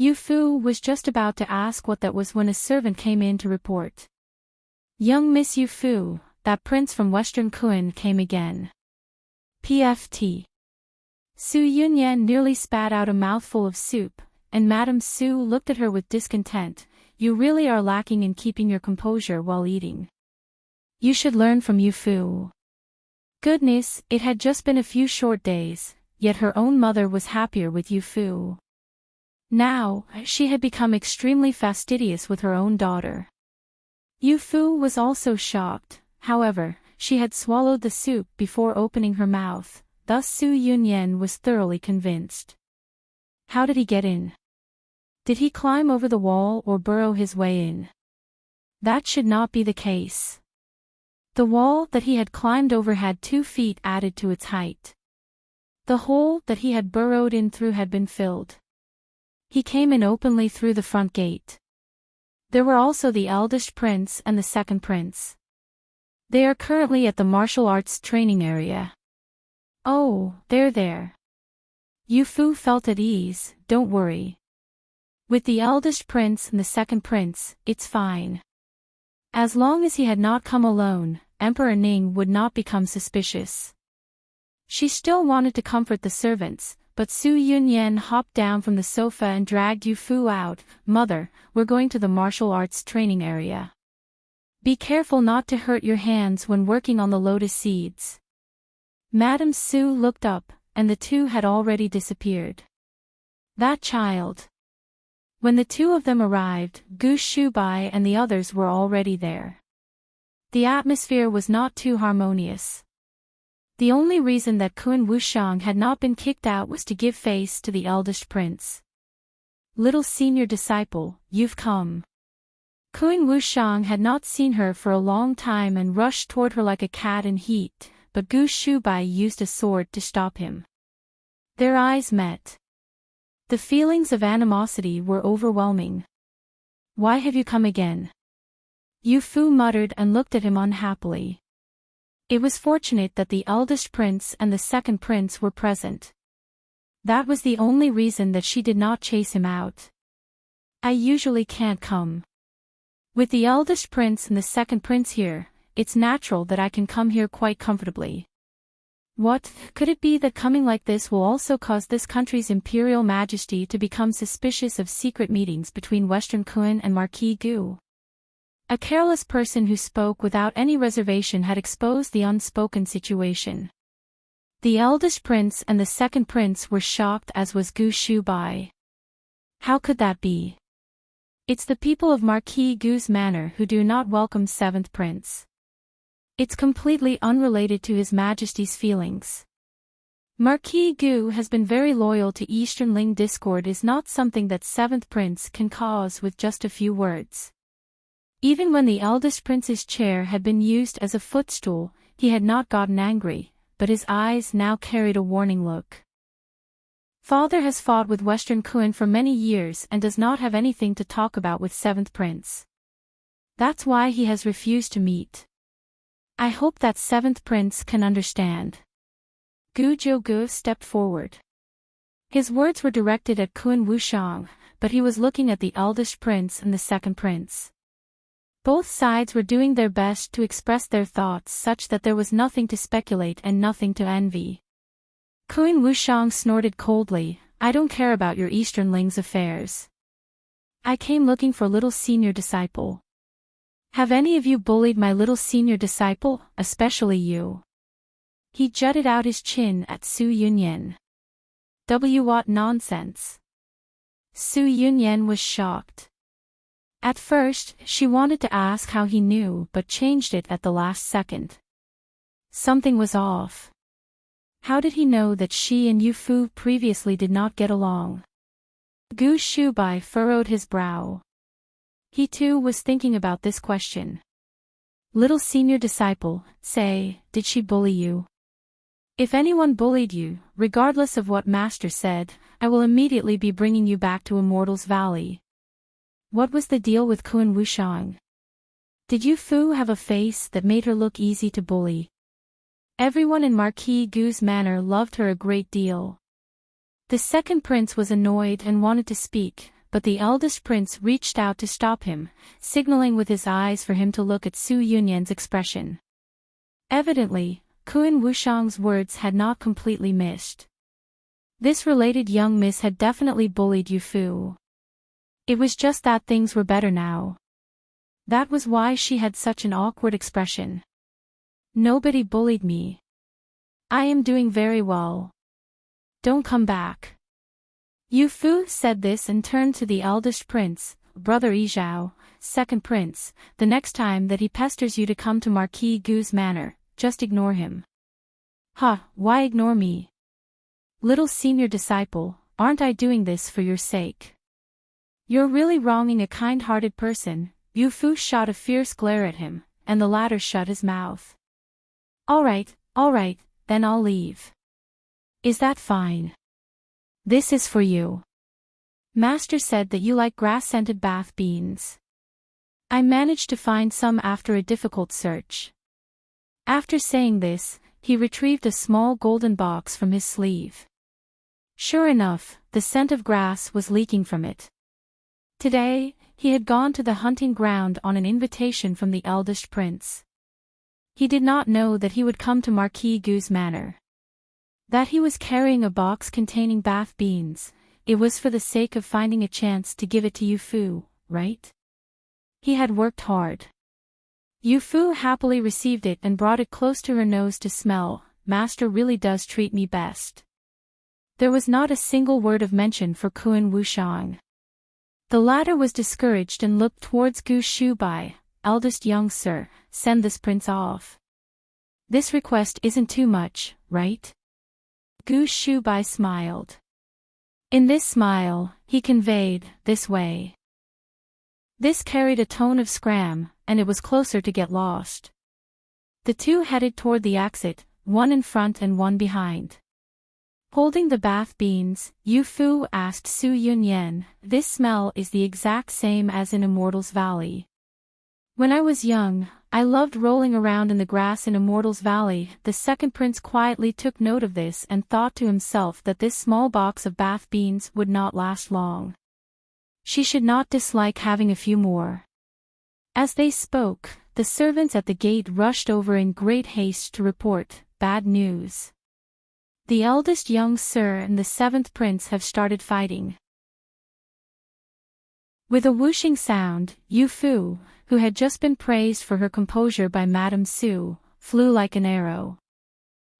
Yu Fu was just about to ask what that was when a servant came in to report. Young Miss Yu Fu, that prince from Western Kun came again. PFT. Su Yunyan nearly spat out a mouthful of soup, and Madame Su looked at her with discontent. You really are lacking in keeping your composure while eating. You should learn from Yu Fu. Goodness, it had just been a few short days, yet her own mother was happier with Yu Fu. Now, she had become extremely fastidious with her own daughter. Yu Fu was also shocked, however, she had swallowed the soup before opening her mouth, thus Su Yunyan was thoroughly convinced. How did he get in? Did he climb over the wall or burrow his way in? That should not be the case. The wall that he had climbed over had 2 feet added to its height. The hole that he had burrowed in through had been filled. He came in openly through the front gate. There were also the eldest prince and the second prince. They are currently at the martial arts training area. Oh, they're there. Yu Fu felt at ease, don't worry. With the eldest prince and the second prince, it's fine. As long as he had not come alone, Emperor Ning would not become suspicious. She still wanted to comfort the servants, but Su Yunyan hopped down from the sofa and dragged Yu Fu out. Mother, we're going to the martial arts training area. Be careful not to hurt your hands when working on the lotus seeds. Madame Su looked up, and the 2 had already disappeared. That child. When the 2 of them arrived, Gu Shubai and the others were already there. The atmosphere was not too harmonious. The only reason that Kun Wushang had not been kicked out was to give face to the eldest prince. Little senior disciple, you've come. Kun Wushang had not seen her for a long time and rushed toward her like a cat in heat, but Gu Shubai used a sword to stop him. Their eyes met. The feelings of animosity were overwhelming. Why have you come again? Yu Fu muttered and looked at him unhappily. It was fortunate that the eldest prince and the second prince were present. That was the only reason that she did not chase him out. I usually can't come. With the eldest prince and the second prince here, it's natural that I can come here quite comfortably. What, could it be that coming like this will also cause this country's imperial majesty to become suspicious of secret meetings between Western Kun and Marquis Gu? A careless person who spoke without any reservation had exposed the unspoken situation. The eldest prince and the second prince were shocked, as was Gu Shubai. How could that be? It's the people of Marquis Gu's manor who do not welcome 7th prince. It's completely unrelated to His Majesty's feelings. Marquis Gu has been very loyal to Eastern Ling. Discord is not something that 7th prince can cause with just a few words. Even when the eldest prince's chair had been used as a footstool, he had not gotten angry, but his eyes now carried a warning look. Father has fought with Western Kun for many years and does not have anything to talk about with 7th prince. That's why he has refused to meet. I hope that 7th prince can understand. Gu Zhougu stepped forward. His words were directed at Kun Wushang, but he was looking at the eldest prince and the second prince. Both sides were doing their best to express their thoughts such that there was nothing to speculate and nothing to envy. Kun Wushang snorted coldly, I don't care about your Eastern Ling's affairs. I came looking for little senior disciple. Have any of you bullied my little senior disciple, especially you? He jutted out his chin at Su Yunyan. What nonsense. Su Yunyan was shocked. At first, she wanted to ask how he knew but changed it at the last second. Something was off. How did he know that she and Yu Fu previously did not get along? Gu Shubai furrowed his brow. He too was thinking about this question. Little senior disciple, say, did she bully you? If anyone bullied you, regardless of what Master said, I will immediately be bringing you back to Immortals Valley. What was the deal with Kun Wushang? Did Yu Fu have a face that made her look easy to bully? Everyone in Marquis Gu's manor loved her a great deal. The second prince was annoyed and wanted to speak, but the eldest prince reached out to stop him, signaling with his eyes for him to look at Su Yunyan's expression. Evidently, Kun Wushang's words had not completely missed. This related young miss had definitely bullied Yu Fu. It was just that things were better now. That was why she had such an awkward expression. Nobody bullied me. I am doing very well. Don't come back. Yu Fu said this and turned to the eldest prince, Brother Yizhao, second prince. The next time that he pesters you to come to Marquis Gu's manor, just ignore him. Why ignore me? Little senior disciple, aren't I doing this for your sake? You're really wronging a kind-hearted person. Yu Fu shot a fierce glare at him, and the latter shut his mouth. All right, then I'll leave. Is that fine? This is for you. Master said that you like grass-scented bath beans. I managed to find some after a difficult search. After saying this, he retrieved a small golden box from his sleeve. Sure enough, the scent of grass was leaking from it. Today, he had gone to the hunting ground on an invitation from the eldest prince. He did not know that he would come to Marquis Gu's manor. That he was carrying a box containing bath beans, it was for the sake of finding a chance to give it to Yu Fu, right? He had worked hard. Yu Fu happily received it and brought it close to her nose to smell. Master really does treat me best. There was not a single word of mention for Kun Wushang. The latter was discouraged and looked towards Gu Shubai. Eldest young sir, send this prince off. This request isn't too much, right? Gu Shubai smiled. In this smile, he conveyed, this way. This carried a tone of scram, and it was closer to get lost. The two headed toward the exit, one in front and one behind. Holding the bath beans, Yu Fu asked Su Yunyan, this smell is the exact same as in Immortals Valley. When I was young, I loved rolling around in the grass in Immortals Valley. The second prince quietly took note of this and thought to himself that this small box of bath beans would not last long. She should not dislike having a few more. As they spoke, the servants at the gate rushed over in great haste to report, bad news. The eldest young sir and the seventh prince have started fighting. With a whooshing sound, Yu Fu, who had just been praised for her composure by Madame Su, flew like an arrow.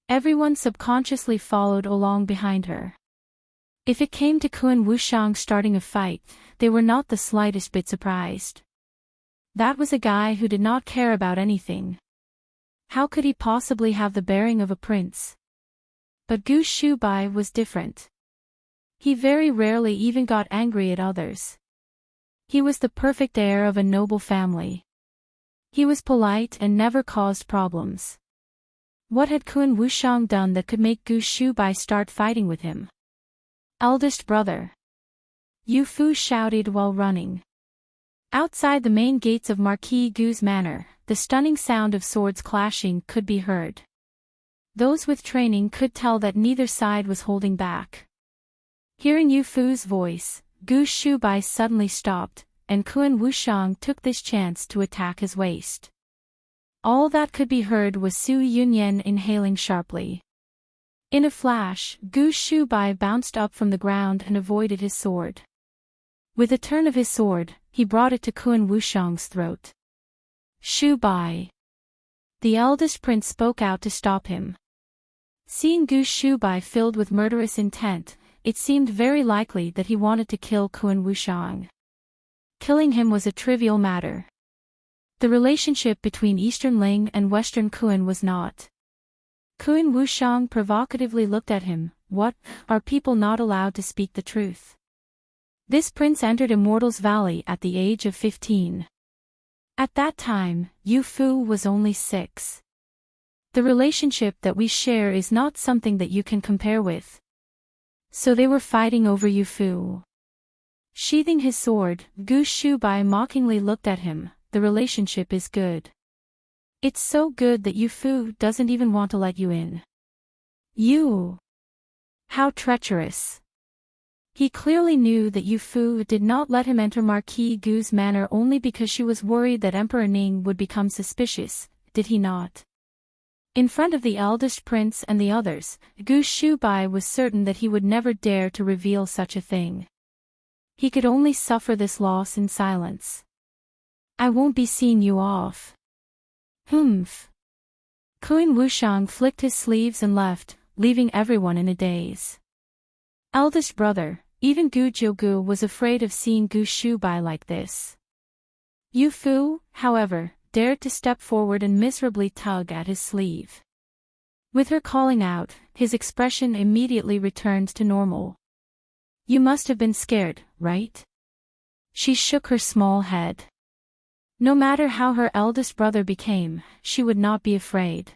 Everyone subconsciously followed along behind her. If it came to Kun Wushang starting a fight, they were not the slightest bit surprised. That was a guy who did not care about anything. How could he possibly have the bearing of a prince? But Gu Shubai was different. He very rarely even got angry at others. He was the perfect heir of a noble family. He was polite and never caused problems. What had Kun Wushang done that could make Gu Shubai start fighting with him? Eldest brother. Yu Fu shouted while running. Outside the main gates of Marquis Gu's manor, the stunning sound of swords clashing could be heard. Those with training could tell that neither side was holding back. Hearing Yu Fu's voice, Gu Shubai suddenly stopped, and Kun Wushang took this chance to attack his waist. All that could be heard was Su Yunyan inhaling sharply. In a flash, Gu Shubai bounced up from the ground and avoided his sword. With a turn of his sword, he brought it to Kun Wushang's throat. Shubai. The eldest prince spoke out to stop him. Seeing Gu Shubai filled with murderous intent, it seemed very likely that he wanted to kill Kun Wushang. Killing him was a trivial matter. The relationship between Eastern Ling and Western Kun was not. Kun Wushang provocatively looked at him. What, are people not allowed to speak the truth? This prince entered Immortals Valley at the age of 15. At that time, Yu Fu was only 6. The relationship that we share is not something that you can compare with. So they were fighting over Yu Fu. Sheathing his sword, Gu Shubai mockingly looked at him. The relationship is good. It's so good that Yu Fu doesn't even want to let you in. You! How treacherous! He clearly knew that Yu Fu did not let him enter Marquis Gu's manor only because she was worried that Emperor Ning would become suspicious, did he not? In front of the eldest prince and the others, Gu Shubai was certain that he would never dare to reveal such a thing. He could only suffer this loss in silence. I won't be seeing you off. Humph. Kuin Wushang flicked his sleeves and left, leaving everyone in a daze. Eldest brother, even Gu Jiugu was afraid of seeing Gu Shubai like this. Yu Fu, however, dared to step forward and miserably tug at his sleeve. With her calling out, his expression immediately returned to normal. You must have been scared, right? She shook her small head. No matter how her eldest brother became, she would not be afraid.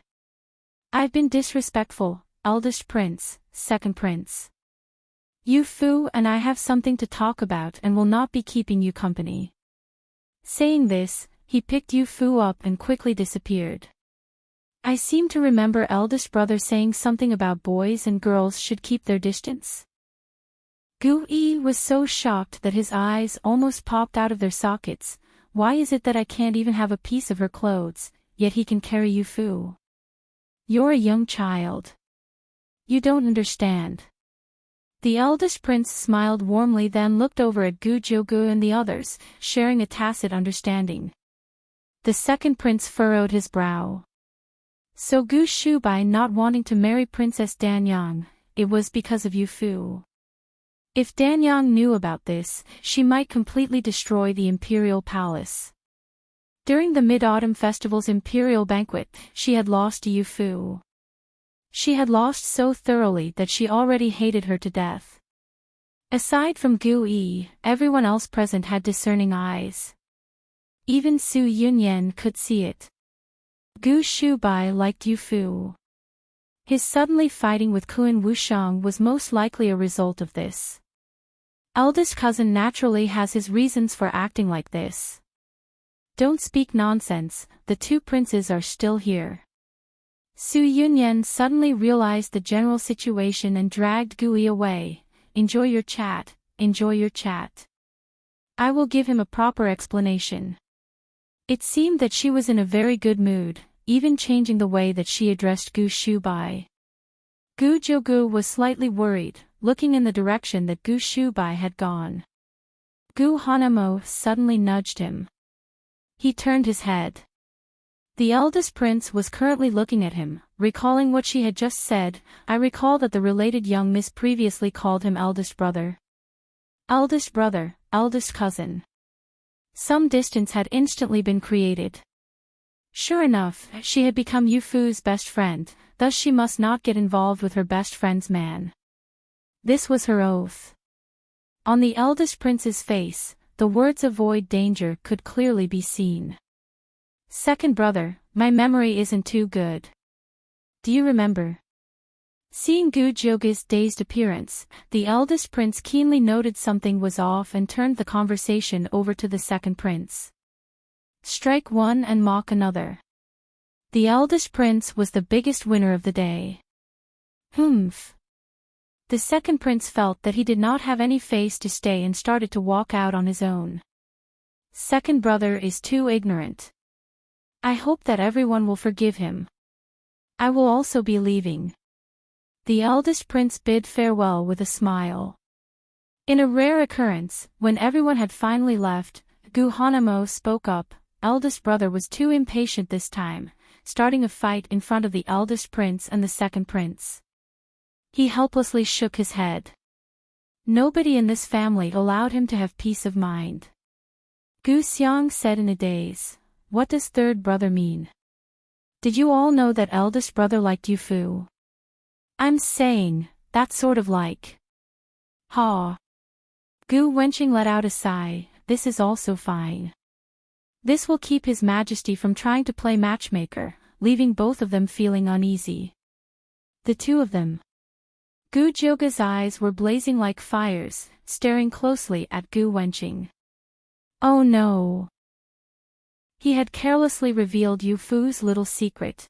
I've been disrespectful, eldest prince, second prince. Yu Fu and I have something to talk about and will not be keeping you company. Saying this, he picked Yu Fu up and quickly disappeared. I seem to remember eldest brother saying something about boys and girls should keep their distance. Gu Yi was so shocked that his eyes almost popped out of their sockets. Why is it that I can't even have a piece of her clothes, yet he can carry Yu Fu? You're a young child. You don't understand. The eldest prince smiled warmly, then looked over at Gu Jiugu and the others, sharing a tacit understanding. The second prince furrowed his brow. So Gu Shubai not wanting to marry Princess Danyang, it was because of Yu Fu. If Danyang knew about this, she might completely destroy the imperial palace. During the Mid-Autumn Festival's imperial banquet, she had lost to Yu Fu. She had lost so thoroughly that she already hated her to death. Aside from Gu Yi, everyone else present had discerning eyes. Even Su Yunyan could see it. Gu Shubai liked Yu Fu. His suddenly fighting with Kuan Wushang was most likely a result of this. Eldest cousin naturally has his reasons for acting like this. Don't speak nonsense, the two princes are still here. Su Yunyan suddenly realized the general situation and dragged Gu Yi away. Enjoy your chat, enjoy your chat. I will give him a proper explanation. It seemed that she was in a very good mood, even changing the way that she addressed Gu Shubai. Gu Jiugu was slightly worried, looking in the direction that Gu Shubai had gone. Gu Hanamo suddenly nudged him. He turned his head. The eldest prince was currently looking at him, recalling what she had just said. I recall that the related young miss previously called him eldest brother. Eldest brother, eldest cousin. Some distance had instantly been created. Sure enough, she had become Yu Fu's best friend, thus she must not get involved with her best friend's man. This was her oath. On the eldest prince's face, the words avoid danger could clearly be seen. Second brother, my memory isn't too good. Do you remember? Seeing Gu Jiugu's dazed appearance, the eldest prince keenly noted something was off and turned the conversation over to the second prince. Strike one and mock another. The eldest prince was the biggest winner of the day. Humph. The second prince felt that he did not have any face to stay and started to walk out on his own. Second brother is too ignorant. I hope that everyone will forgive him. I will also be leaving. The eldest prince bid farewell with a smile. In a rare occurrence, when everyone had finally left, Gu Hanamo spoke up. Eldest brother was too impatient this time, starting a fight in front of the eldest prince and the second prince. He helplessly shook his head. Nobody in this family allowed him to have peace of mind. Gu Xiang said in a daze, what does third brother mean? Did you all know that eldest brother liked Yu Fu? I'm saying, that sort of like. Ha. Gu Wenqing let out a sigh, this is also fine. This will keep His Majesty from trying to play matchmaker, leaving both of them feeling uneasy. The two of them. Gu Jiugu's eyes were blazing like fires, staring closely at Gu Wenqing. Oh no. He had carelessly revealed Yu Fu's little secret.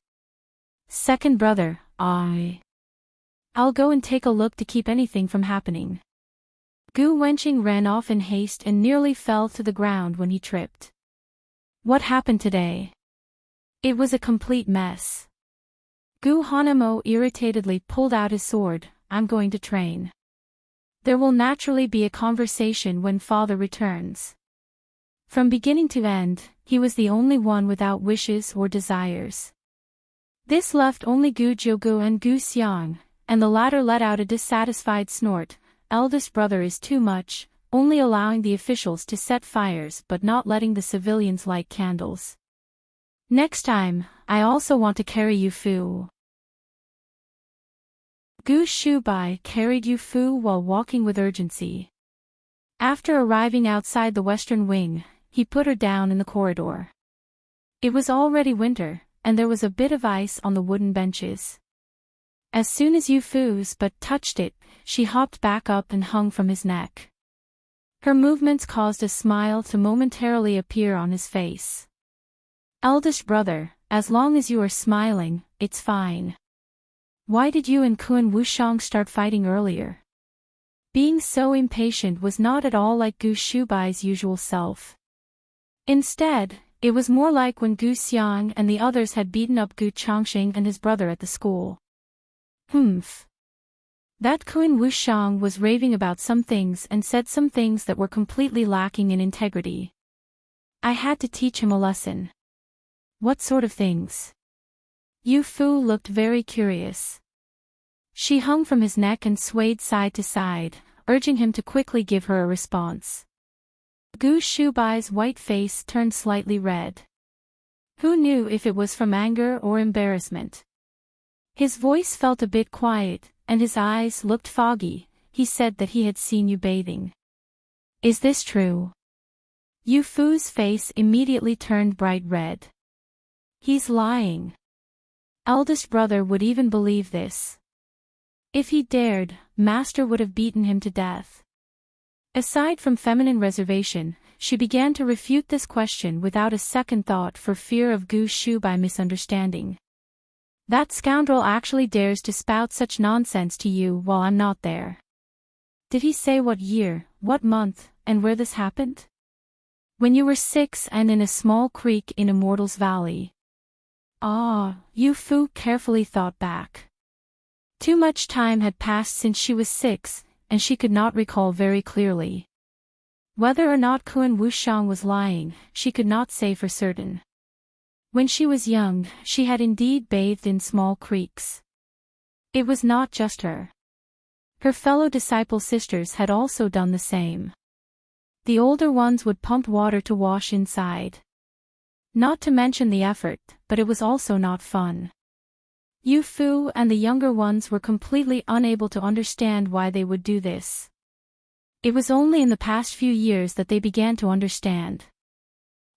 Second brother, I'll go and take a look to keep anything from happening. Gu Wenqing ran off in haste and nearly fell to the ground when he tripped. What happened today? It was a complete mess. Gu Hanamo irritatedly pulled out his sword. I'm going to train. There will naturally be a conversation when father returns. From beginning to end, he was the only one without wishes or desires. This left only Gu Jiugu and Gu Xiang, and the latter let out a dissatisfied snort. Eldest brother is too much, only allowing the officials to set fires but not letting the civilians light candles. Next time, I also want to carry Yu Fu. Gu Shubai carried Yu Fu while walking with urgency. After arriving outside the western wing, he put her down in the corridor. It was already winter, and there was a bit of ice on the wooden benches. As soon as Yu Fu's butt touched it, she hopped back up and hung from his neck. Her movements caused a smile to momentarily appear on his face. Eldest brother, as long as you are smiling, it's fine. Why did you and Kun Wushang start fighting earlier? Being so impatient was not at all like Gu Shubai's usual self. Instead, it was more like when Gu Xiang and the others had beaten up Gu Changxing and his brother at the school. Humph. That Kun Wushang was raving about some things and said some things that were completely lacking in integrity. I had to teach him a lesson. What sort of things? Yu Fu looked very curious. She hung from his neck and swayed side to side, urging him to quickly give her a response. Gu Shubai's white face turned slightly red. Who knew if it was from anger or embarrassment? His voice felt a bit quiet, and his eyes looked foggy. He said that he had seen you bathing. Is this true? Yu Fu's face immediately turned bright red. He's lying. Eldest brother would even believe this. If he dared, Master would have beaten him to death. Aside from feminine reservation, she began to refute this question without a second thought for fear of Gu Shubai misunderstanding. That scoundrel actually dares to spout such nonsense to you while I'm not there. Did he say what year, what month, and where this happened? When you were 6 and in a small creek in Immortals Valley. Ah, Yu Fu carefully thought back. Too much time had passed since she was 6, and she could not recall very clearly. Whether or not Kun Wushang was lying, she could not say for certain. When she was young, she had indeed bathed in small creeks. It was not just her. Her fellow disciple sisters had also done the same. The older ones would pump water to wash inside. Not to mention the effort, but it was also not fun. Yu Fu and the younger ones were completely unable to understand why they would do this. It was only in the past few years that they began to understand.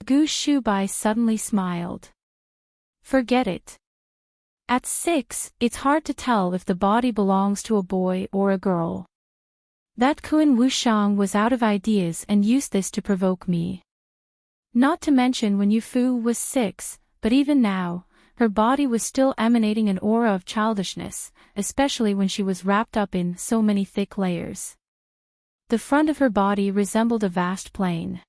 Gu Shubai suddenly smiled. Forget it. At 6, it's hard to tell if the body belongs to a boy or a girl. That Kun Wushang was out of ideas and used this to provoke me. Not to mention when Yu Fu was 6, but even now, her body was still emanating an aura of childishness, especially when she was wrapped up in so many thick layers. The front of her body resembled a vast plain.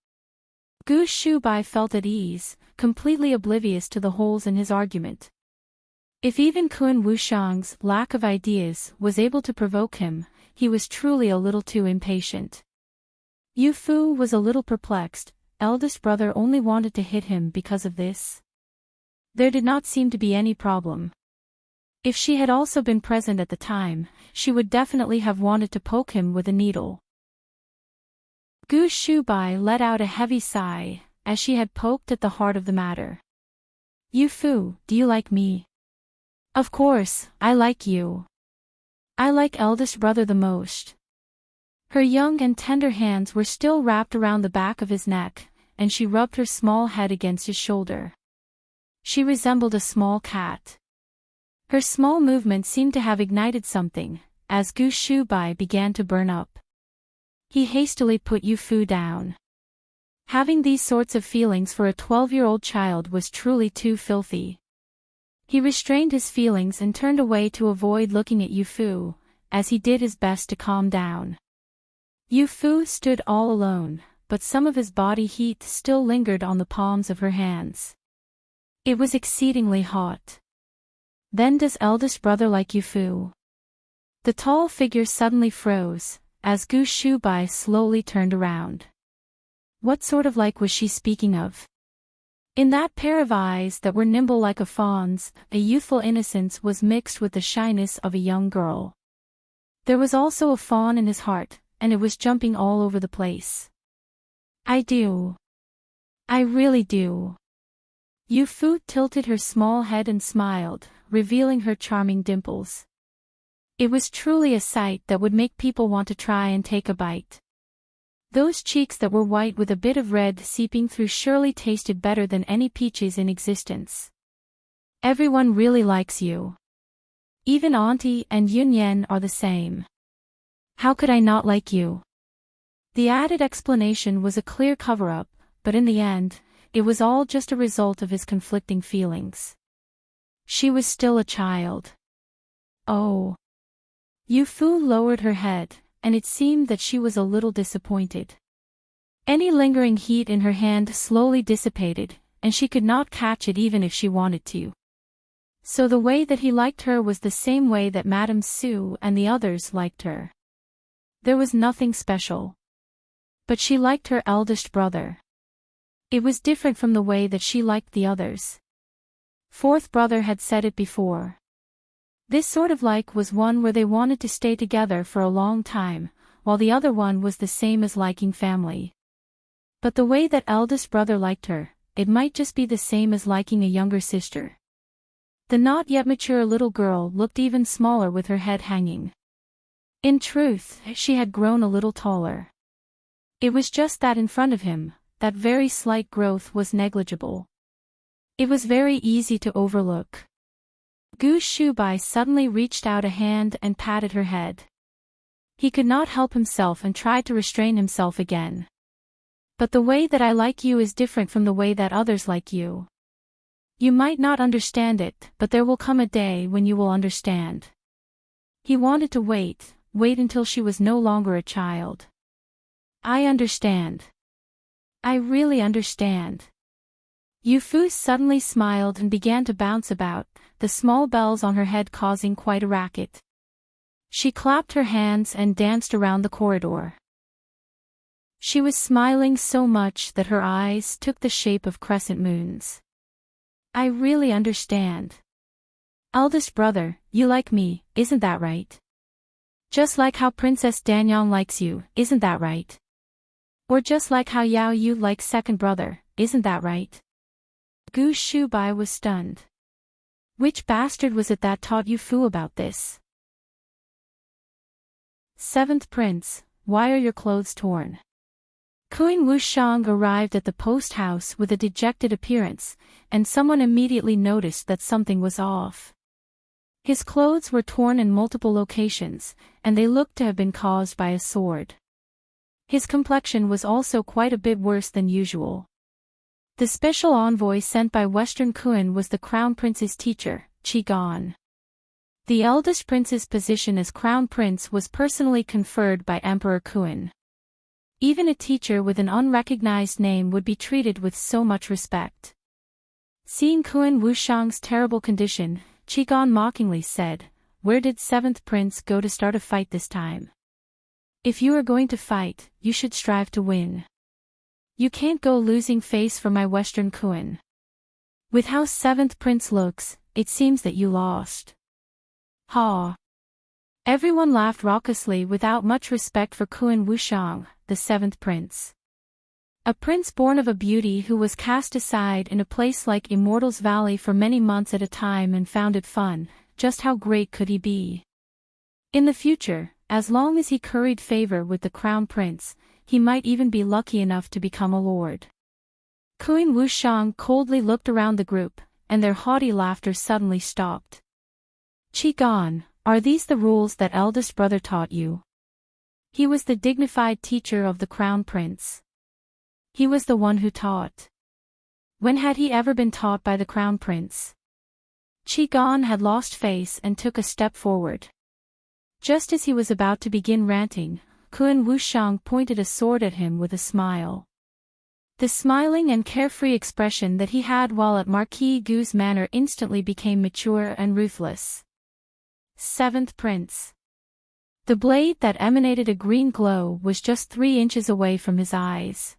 Gu Shubai felt at ease, completely oblivious to the holes in his argument. If even Kun Wushang's lack of ideas was able to provoke him, he was truly a little too impatient. Yu Fu was a little perplexed. Eldest brother only wanted to hit him because of this? There did not seem to be any problem. If she had also been present at the time, she would definitely have wanted to poke him with a needle. Gu Shubai let out a heavy sigh, as she had poked at the heart of the matter. Yu Fu, do you like me? Of course, I like you. I like eldest brother the most. Her young and tender hands were still wrapped around the back of his neck, and she rubbed her small head against his shoulder. She resembled a small cat. Her small movement seemed to have ignited something, as Gu Shubai began to burn up. He hastily put Yu Fu down. Having these sorts of feelings for a 12-year-old child was truly too filthy. He restrained his feelings and turned away to avoid looking at Yu Fu, as he did his best to calm down. Yu Fu stood all alone, but some of his body heat still lingered on the palms of her hands. It was exceedingly hot. Then does eldest brother like Yu Fu? The tall figure suddenly froze, as Gu Shubai slowly turned around. What sort of like was she speaking of? In that pair of eyes that were nimble like a fawn's, a youthful innocence was mixed with the shyness of a young girl. There was also a fawn in his heart, and it was jumping all over the place. I do. I really do. Yu Fu tilted her small head and smiled, revealing her charming dimples. It was truly a sight that would make people want to try and take a bite. Those cheeks that were white with a bit of red seeping through surely tasted better than any peaches in existence. Everyone really likes you. Even Auntie and Yunyan are the same. How could I not like you? The added explanation was a clear cover-up, but in the end, it was all just a result of his conflicting feelings. She was still a child. Oh. Yu Fu lowered her head, and it seemed that she was a little disappointed. Any lingering heat in her hand slowly dissipated, and she could not catch it even if she wanted to. So the way that he liked her was the same way that Madame Su and the others liked her. There was nothing special. But she liked her eldest brother. It was different from the way that she liked the others. Fourth brother had said it before. This sort of like was one where they wanted to stay together for a long time, while the other one was the same as liking family. But the way that eldest brother liked her, it might just be the same as liking a younger sister. The not yet mature little girl looked even smaller with her head hanging. In truth, she had grown a little taller. It was just that in front of him, that very slight growth was negligible. It was very easy to overlook. Gu Shubai suddenly reached out a hand and patted her head. He could not help himself and tried to restrain himself again. But the way that I like you is different from the way that others like you. You might not understand it, but there will come a day when you will understand. He wanted to wait until she was no longer a child. I understand. I really understand. Yu Fu suddenly smiled and began to bounce about, the small bells on her head causing quite a racket. She clapped her hands and danced around the corridor. She was smiling so much that her eyes took the shape of crescent moons. I really understand. Eldest brother, you like me, isn't that right? Just like how Princess Danyang likes you, isn't that right? Or just like how Yao Yu likes second brother, isn't that right? Gu Shubai was stunned. Which bastard was it that taught Yu Fu about this? Seventh Prince, why are your clothes torn? Kuin Wushang arrived at the post house with a dejected appearance, and someone immediately noticed that something was off. His clothes were torn in multiple locations, and they looked to have been caused by a sword. His complexion was also quite a bit worse than usual. The special envoy sent by Western Kuan was the Crown Prince's teacher, Qi Gan. The eldest prince's position as Crown Prince was personally conferred by Emperor Kuan. Even a teacher with an unrecognized name would be treated with so much respect. Seeing Kuan Wushang's terrible condition, Qi Gan mockingly said, "Where did Seventh Prince go to start a fight this time? If you are going to fight, you should strive to win. You can't go losing face for my Western Kuan. With how Seventh Prince looks, it seems that you lost." Ha! Everyone laughed raucously without much respect for Kuan Wushang, the Seventh Prince. A prince born of a beauty who was cast aside in a place like Immortals Valley for many months at a time and found it fun, just how great could he be? In the future, as long as he curried favor with the Crown Prince, he might even be lucky enough to become a lord. Kuan Wushang coldly looked around the group, and their haughty laughter suddenly stopped. Qi Gan, are these the rules that eldest brother taught you? He was the dignified teacher of the Crown Prince. He was the one who taught. When had he ever been taught by the Crown Prince? Qi Gan had lost face and took a step forward. Just as he was about to begin ranting, Kun Wushang pointed a sword at him with a smile. The smiling and carefree expression that he had while at Marquis Gu's manor instantly became mature and ruthless. Seventh Prince. The blade that emanated a green glow was just 3 inches away from his eyes.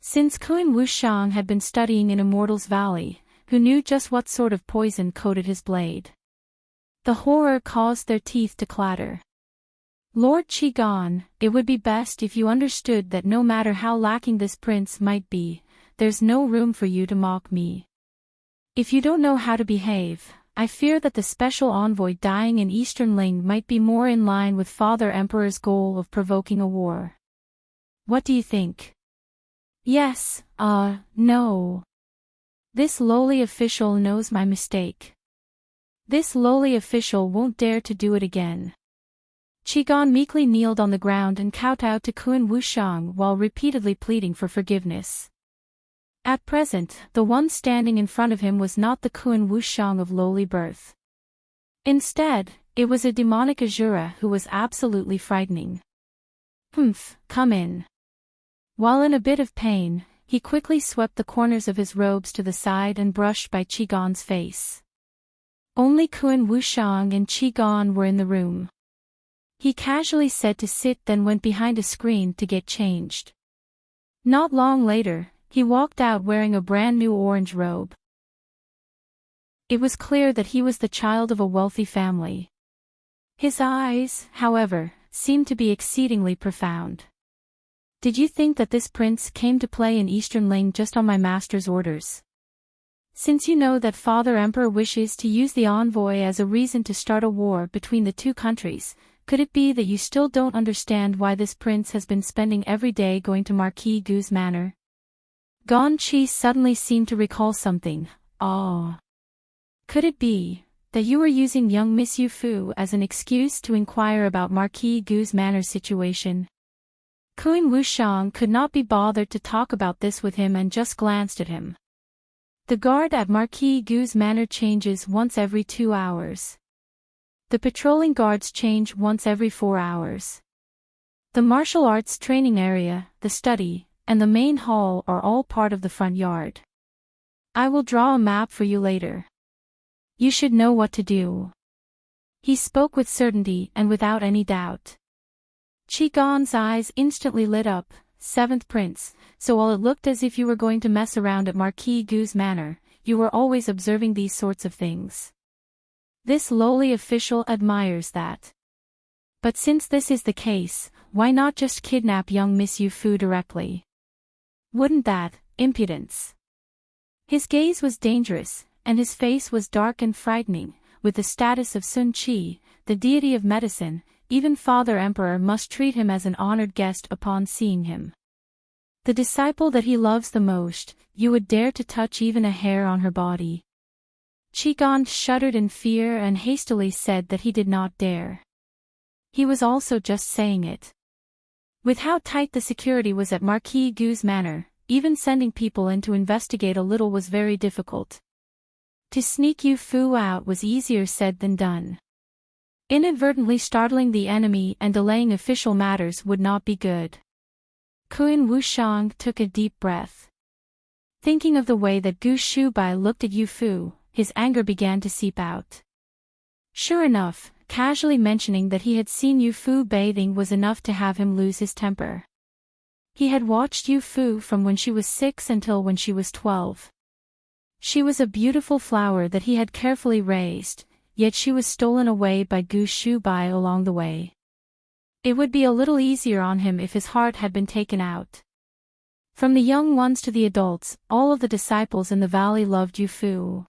Since Kun Wushang had been studying in Immortals Valley, who knew just what sort of poison coated his blade? The horror caused their teeth to clatter. Lord Qigong, it would be best if you understood that no matter how lacking this prince might be, there's no room for you to mock me. If you don't know how to behave, I fear that the special envoy dying in Eastern Ling might be more in line with Father Emperor's goal of provoking a war. What do you think? Yes, no. This lowly official knows my mistake. This lowly official won't dare to do it again. Qigong meekly kneeled on the ground and kowtowed to Kun Wushang while repeatedly pleading for forgiveness. At present, the one standing in front of him was not the Kun Wushang of lowly birth. Instead, it was a demonic Azura who was absolutely frightening. Come in. While in a bit of pain, he quickly swept the corners of his robes to the side and brushed by Qigong's face. Only Kun Wushang and Qigong were in the room. He casually said to sit, then went behind a screen to get changed. Not long later, he walked out wearing a brand new orange robe. It was clear that he was the child of a wealthy family. His eyes, however, seemed to be exceedingly profound. Did you think that this prince came to play in Eastern Ling just on my master's orders? Since you know that Father Emperor wishes to use the envoy as a reason to start a war between the two countries, could it be that you still don't understand why this prince has been spending every day going to Marquis Gu's manor? Gong Qi suddenly seemed to recall something. Could it be that you were using young Miss Yu Fu as an excuse to inquire about Marquis Gu's manor situation? Kun Wushang could not be bothered to talk about this with him and just glanced at him. The guard at Marquis Gu's manor changes once every 2 hours. The patrolling guards change once every 4 hours. The martial arts training area, the study, and the main hall are all part of the front yard. I will draw a map for you later. You should know what to do. He spoke with certainty and without any doubt. Qigong's eyes instantly lit up. Seventh Prince, so while it looked as if you were going to mess around at Marquis Gu's manor, you were always observing these sorts of things. This lowly official admires that. But since this is the case, why not just kidnap young Miss Yu Fu directly? Wouldn't that, impudence? His gaze was dangerous, and his face was dark and frightening. With the status of Sun Qi, the deity of medicine, even Father Emperor must treat him as an honored guest upon seeing him. The disciple that he loves the most, you would dare to touch even a hair on her body. Qigong shuddered in fear and hastily said that he did not dare. He was also just saying it. With how tight the security was at Marquis Gu's manor, even sending people in to investigate a little was very difficult. To sneak Yu Fu out was easier said than done. Inadvertently startling the enemy and delaying official matters would not be good. Kun Wushang took a deep breath. Thinking of the way that Gu Shubai looked at Yu Fu, his anger began to seep out. Sure enough, casually mentioning that he had seen Yu Fu bathing was enough to have him lose his temper. He had watched Yu Fu from when she was 6 until when she was 12. She was a beautiful flower that he had carefully raised, yet she was stolen away by Gu Shubai along the way. It would be a little easier on him if his heart had been taken out. From the young ones to the adults, all of the disciples in the valley loved Yu Fu.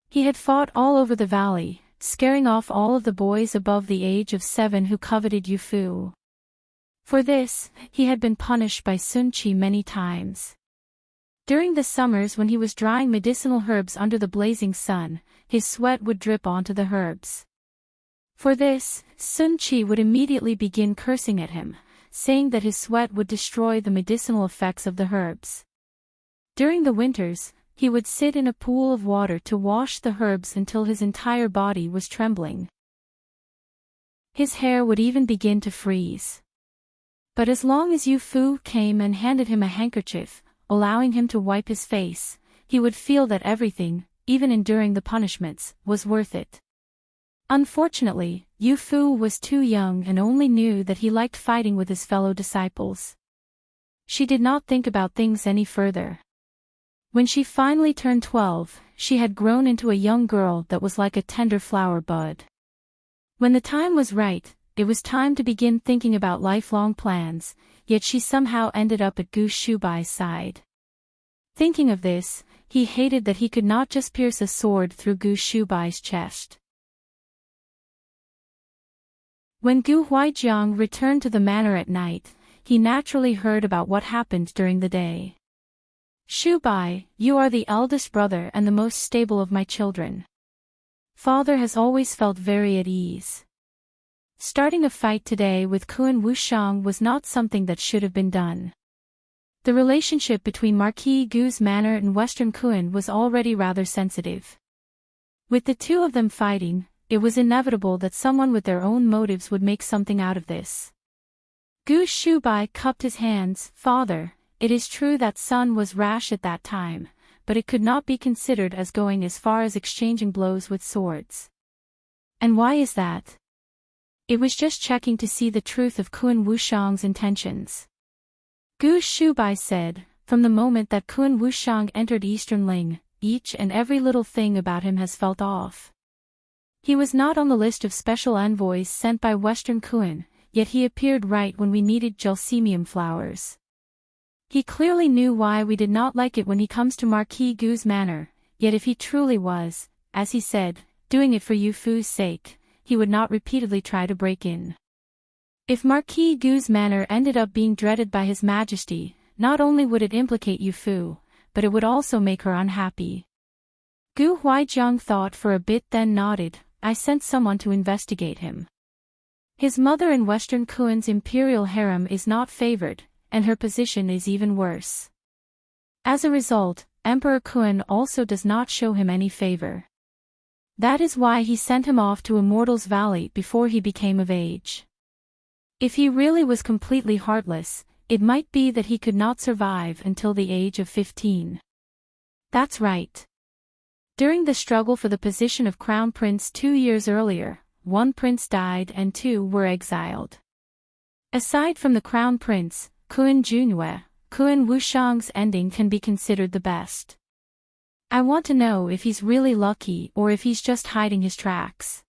He had fought all over the valley, scaring off all of the boys above the age of 7 who coveted Yu Fu. For this, he had been punished by Sun Qi many times. During the summers when he was drying medicinal herbs under the blazing sun, his sweat would drip onto the herbs. For this, Sun Qi would immediately begin cursing at him, saying that his sweat would destroy the medicinal effects of the herbs. During the winters, he would sit in a pool of water to wash the herbs until his entire body was trembling. His hair would even begin to freeze. But as long as Yu Fu came and handed him a handkerchief, allowing him to wipe his face, he would feel that everything, even enduring the punishments, was worth it. Unfortunately, Yu Fu was too young and only knew that he liked fighting with his fellow disciples. She did not think about things any further. When she finally turned 12, she had grown into a young girl that was like a tender flower bud. When the time was right, it was time to begin thinking about lifelong plans, yet she somehow ended up at Gu Shubai's side. Thinking of this, he hated that he could not just pierce a sword through Gu Shubai's chest. When Gu Huaijiang returned to the manor at night, he naturally heard about what happened during the day. "Shubai, you are the eldest brother and the most stable of my children. Father has always felt very at ease. Starting a fight today with Kun Wushang was not something that should have been done. The relationship between Marquis Gu's manor and Western Kun was already rather sensitive. With the two of them fighting, it was inevitable that someone with their own motives would make something out of this." Gu Shubai cupped his hands. "Father, it is true that son was rash at that time, but it could not be considered as going as far as exchanging blows with swords." "And why is that?" "It was just checking to see the truth of Kun Wushang's intentions." Gu Shubai said, "From the moment that Kun Wushang entered Eastern Ling, each and every little thing about him has felt off. He was not on the list of special envoys sent by Western Kun, yet he appeared right when we needed gelsemium flowers. He clearly knew why we did not like it when he comes to Marquis Gu's manor, yet if he truly was, as he said, doing it for Yu Fu's sake, he would not repeatedly try to break in. If Marquis Gu's manor ended up being dreaded by His Majesty, not only would it implicate Yu Fu, but it would also make her unhappy." Gu Huaijiang thought for a bit then nodded. "I sent someone to investigate him. His mother in Western Kun's imperial harem is not favored, and her position is even worse. As a result, Emperor Kun also does not show him any favor. That is why he sent him off to Immortals Valley before he became of age. If he really was completely heartless, it might be that he could not survive until the age of 15. That's right. During the struggle for the position of Crown Prince 2 years earlier, one prince died and 2 were exiled. Aside from the Crown Prince, Kun Junhue, Kun Wushang's ending can be considered the best. I want to know if he's really lucky or if he's just hiding his tracks."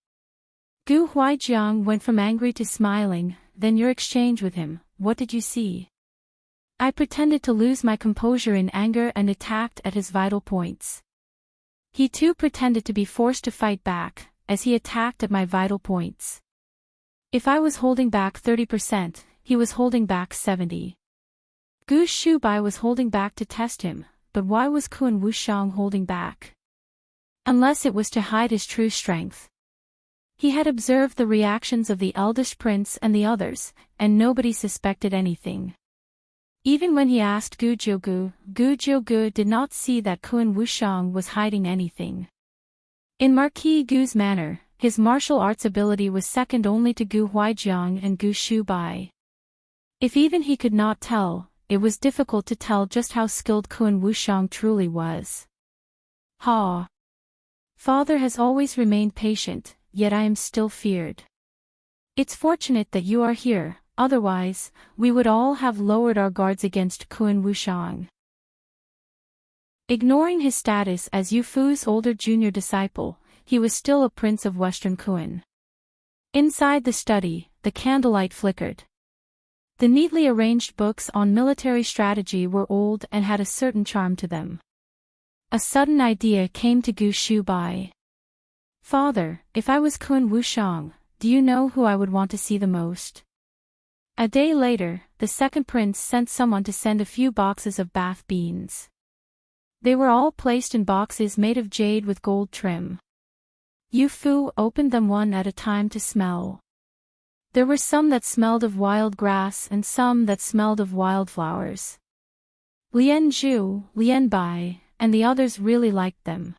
Gu Huaijiang went from angry to smiling. "Then your exchange with him, what did you see?" "I pretended to lose my composure in anger and attacked at his vital points. He too pretended to be forced to fight back, as he attacked at my vital points. If I was holding back 30%, he was holding back 70%. Gu Shubai was holding back to test him, but why was Kun Wushang holding back? Unless it was to hide his true strength. He had observed the reactions of the eldest prince and the others, and nobody suspected anything. Even when he asked Gu Jiugu did not see that Kun Wushang was hiding anything. In Marquis Gu's manor, his martial arts ability was second only to Gu Huaijiang and Gu Shubai. If even he could not tell, it was difficult to tell just how skilled Kun Wushang truly was. "Ha! Father has always remained patient, yet I am still feared. It's fortunate that you are here, otherwise, we would all have lowered our guards against Kun Wushang." Ignoring his status as Yu Fu's older junior disciple, he was still a prince of Western Kun. Inside the study, the candlelight flickered. The neatly arranged books on military strategy were old and had a certain charm to them. A sudden idea came to Gu Shubai. "Father, if I was Kun Wushang, do you know who I would want to see the most?" A day later, the second prince sent someone to send a few boxes of bath beans. They were all placed in boxes made of jade with gold trim. Yu Fu opened them one at a time to smell. There were some that smelled of wild grass and some that smelled of wildflowers. Lian Zhu, Lian Bai, and the others really liked them.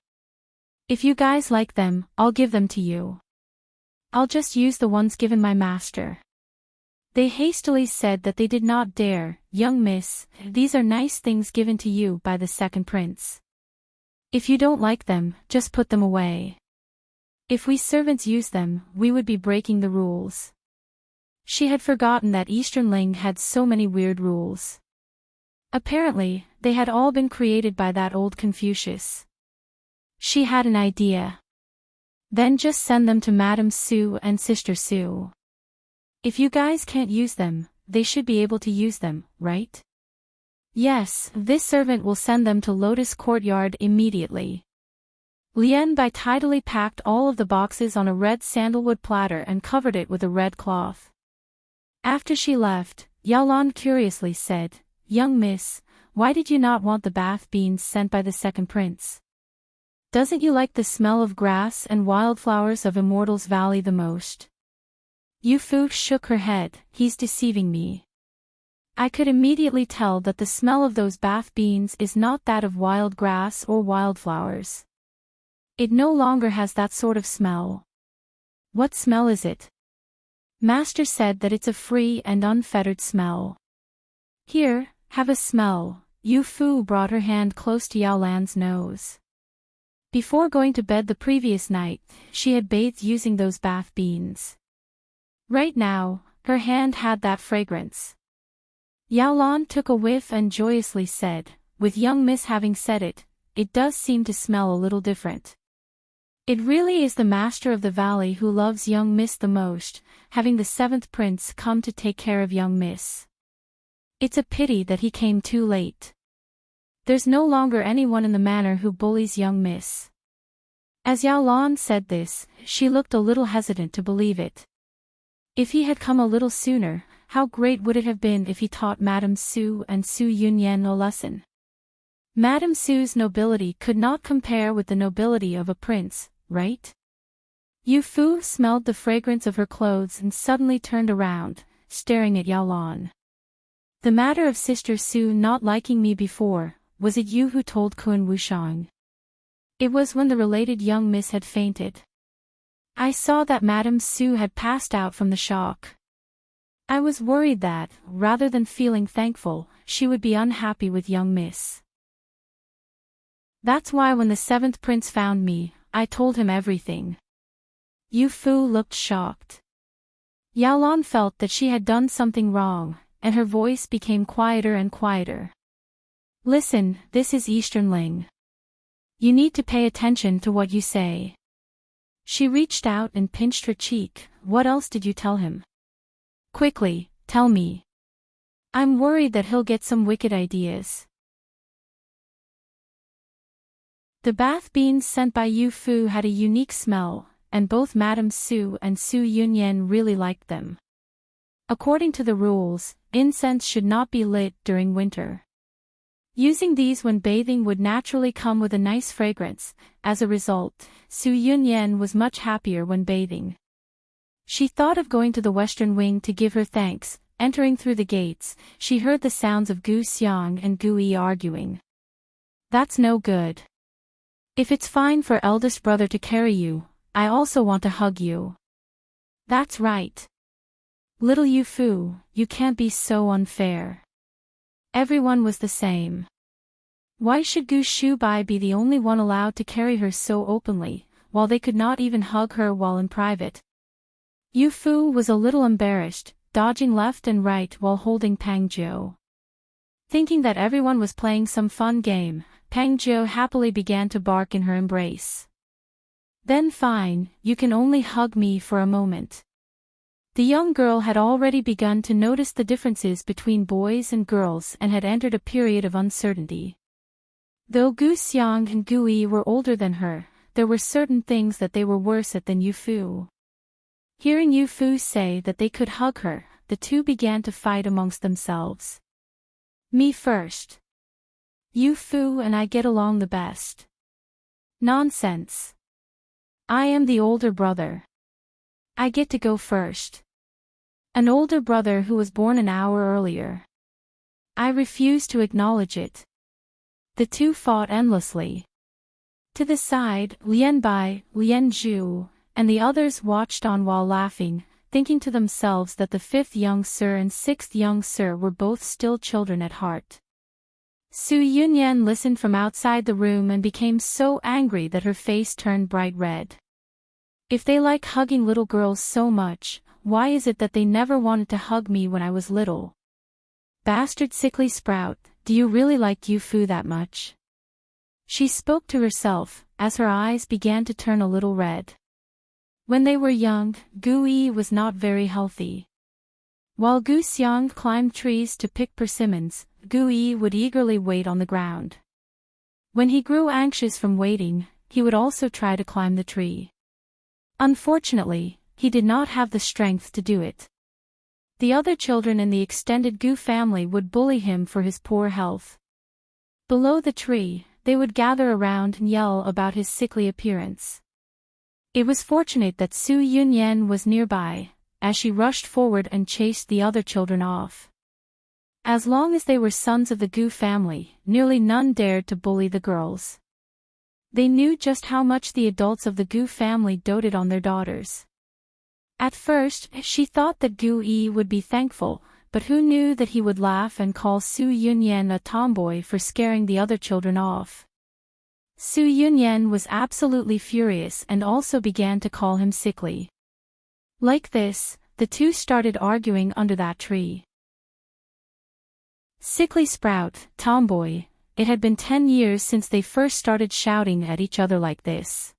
"If you guys like them, I'll give them to you. I'll just use the ones given my master." They hastily said that they did not dare. Young miss, these are nice things given to you by the second prince. If you don't like them, just put them away. If we servants use them, we would be breaking the rules. She had forgotten that Easternling had so many weird rules. Apparently, they had all been created by that old Confucius. She had an idea. Then just send them to Madame Sue and Sister Sue. If you guys can't use them, they should be able to use them, right? Yes, this servant will send them to Lotus Courtyard immediately. Lian Bai tidily packed all of the boxes on a red sandalwood platter and covered it with a red cloth. After she left, Yaolan curiously said, "Young miss, why did you not want the bath beans sent by the second prince? Doesn't you like the smell of grass and wildflowers of Immortals Valley the most?" Yu Fu shook her head. "He's deceiving me. I could immediately tell that the smell of those bath beans is not that of wild grass or wildflowers. It no longer has that sort of smell." "What smell is it?" "Master said that it's a free and unfettered smell." "Here, have a smell." Yu Fu brought her hand close to Yao Lan's nose. Before going to bed the previous night, she had bathed using those bath beans. Right now, her hand had that fragrance. Yao Lan took a whiff and joyously said, "With young miss having said it, it does seem to smell a little different. It really is the master of the valley who loves young miss the most, having the seventh prince come to take care of young miss. It's a pity that he came too late. There's no longer anyone in the manor who bullies young miss." As Yao Lan said this, she looked a little hesitant to believe it. If he had come a little sooner, how great would it have been if he taught Madame Su and Su Yunyan a lesson. Madame Su's nobility could not compare with the nobility of a prince, right? Yu Fu smelled the fragrance of her clothes and suddenly turned around, staring at Yao Lan. "The matter of Sister Su not liking me before, was it you who told Kun Wushang?" "It was when the related young miss had fainted. I saw that Madame Su had passed out from the shock. I was worried that, rather than feeling thankful, she would be unhappy with young miss. That's why when the seventh prince found me, I told him everything." Yu Fu looked shocked. Yao Lan felt that she had done something wrong, and her voice became quieter and quieter. "Listen, this is Easternling. You need to pay attention to what you say." She reached out and pinched her cheek. "What else did you tell him? Quickly, tell me. I'm worried that he'll get some wicked ideas." The bath beans sent by Yu Fu had a unique smell, and both Madame Su and Su Yunyan really liked them. According to the rules, incense should not be lit during winter. Using these when bathing would naturally come with a nice fragrance. As a result, Su Yunyan was much happier when bathing. She thought of going to the western wing to give her thanks. Entering through the gates, she heard the sounds of Gu Xiang and Gu Yi arguing. "That's no good. If it's fine for eldest brother to carry you, I also want to hug you." "That's right. Little Yu Fu, you can't be so unfair. Everyone was the same. Why should Gu Shubai be the only one allowed to carry her so openly, while they could not even hug her while in private?" Yu Fu was a little embarrassed, dodging left and right while holding Pang Jiu. Thinking that everyone was playing some fun game, Pang Jiu happily began to bark in her embrace. "Then fine, you can only hug me for a moment." The young girl had already begun to notice the differences between boys and girls and had entered a period of uncertainty. Though Gu Xiang and Gu Yi were older than her, there were certain things that they were worse at than Yu Fu. Hearing Yu Fu say that they could hug her, the two began to fight amongst themselves. "Me first. Yu Fu and I get along the best." "Nonsense. I am the older brother. I get to go first. An older brother who was born an hour earlier. I refuse to acknowledge it." The two fought endlessly. To the side, Lian Bai, Lian Zhu, and the others watched on while laughing. thinking to themselves that the 5th young sir and 6th young sir were both still children at heart. Su Yunyan listened from outside the room and became so angry that her face turned bright red. If they like hugging little girls so much, why is it that they never wanted to hug me when I was little? Bastard sickly sprout, do you really like Yu Fu that much? She spoke to herself, as her eyes began to turn a little red. When they were young, Gu Yi was not very healthy. While Gu Xiang climbed trees to pick persimmons, Gu Yi would eagerly wait on the ground. When he grew anxious from waiting, he would also try to climb the tree. Unfortunately, he did not have the strength to do it. The other children in the extended Gu family would bully him for his poor health. Below the tree, they would gather around and yell about his sickly appearance. It was fortunate that Su Yunyan was nearby, as she rushed forward and chased the other children off. As long as they were sons of the Gu family, nearly none dared to bully the girls. They knew just how much the adults of the Gu family doted on their daughters. At first, she thought that Gu Yi would be thankful, but who knew that he would laugh and call Su Yunyan a tomboy for scaring the other children off. Su Yunyan was absolutely furious and also began to call him sickly. Like this, the two started arguing under that tree. Sickly sprout, tomboy. It had been 10 years since they first started shouting at each other like this.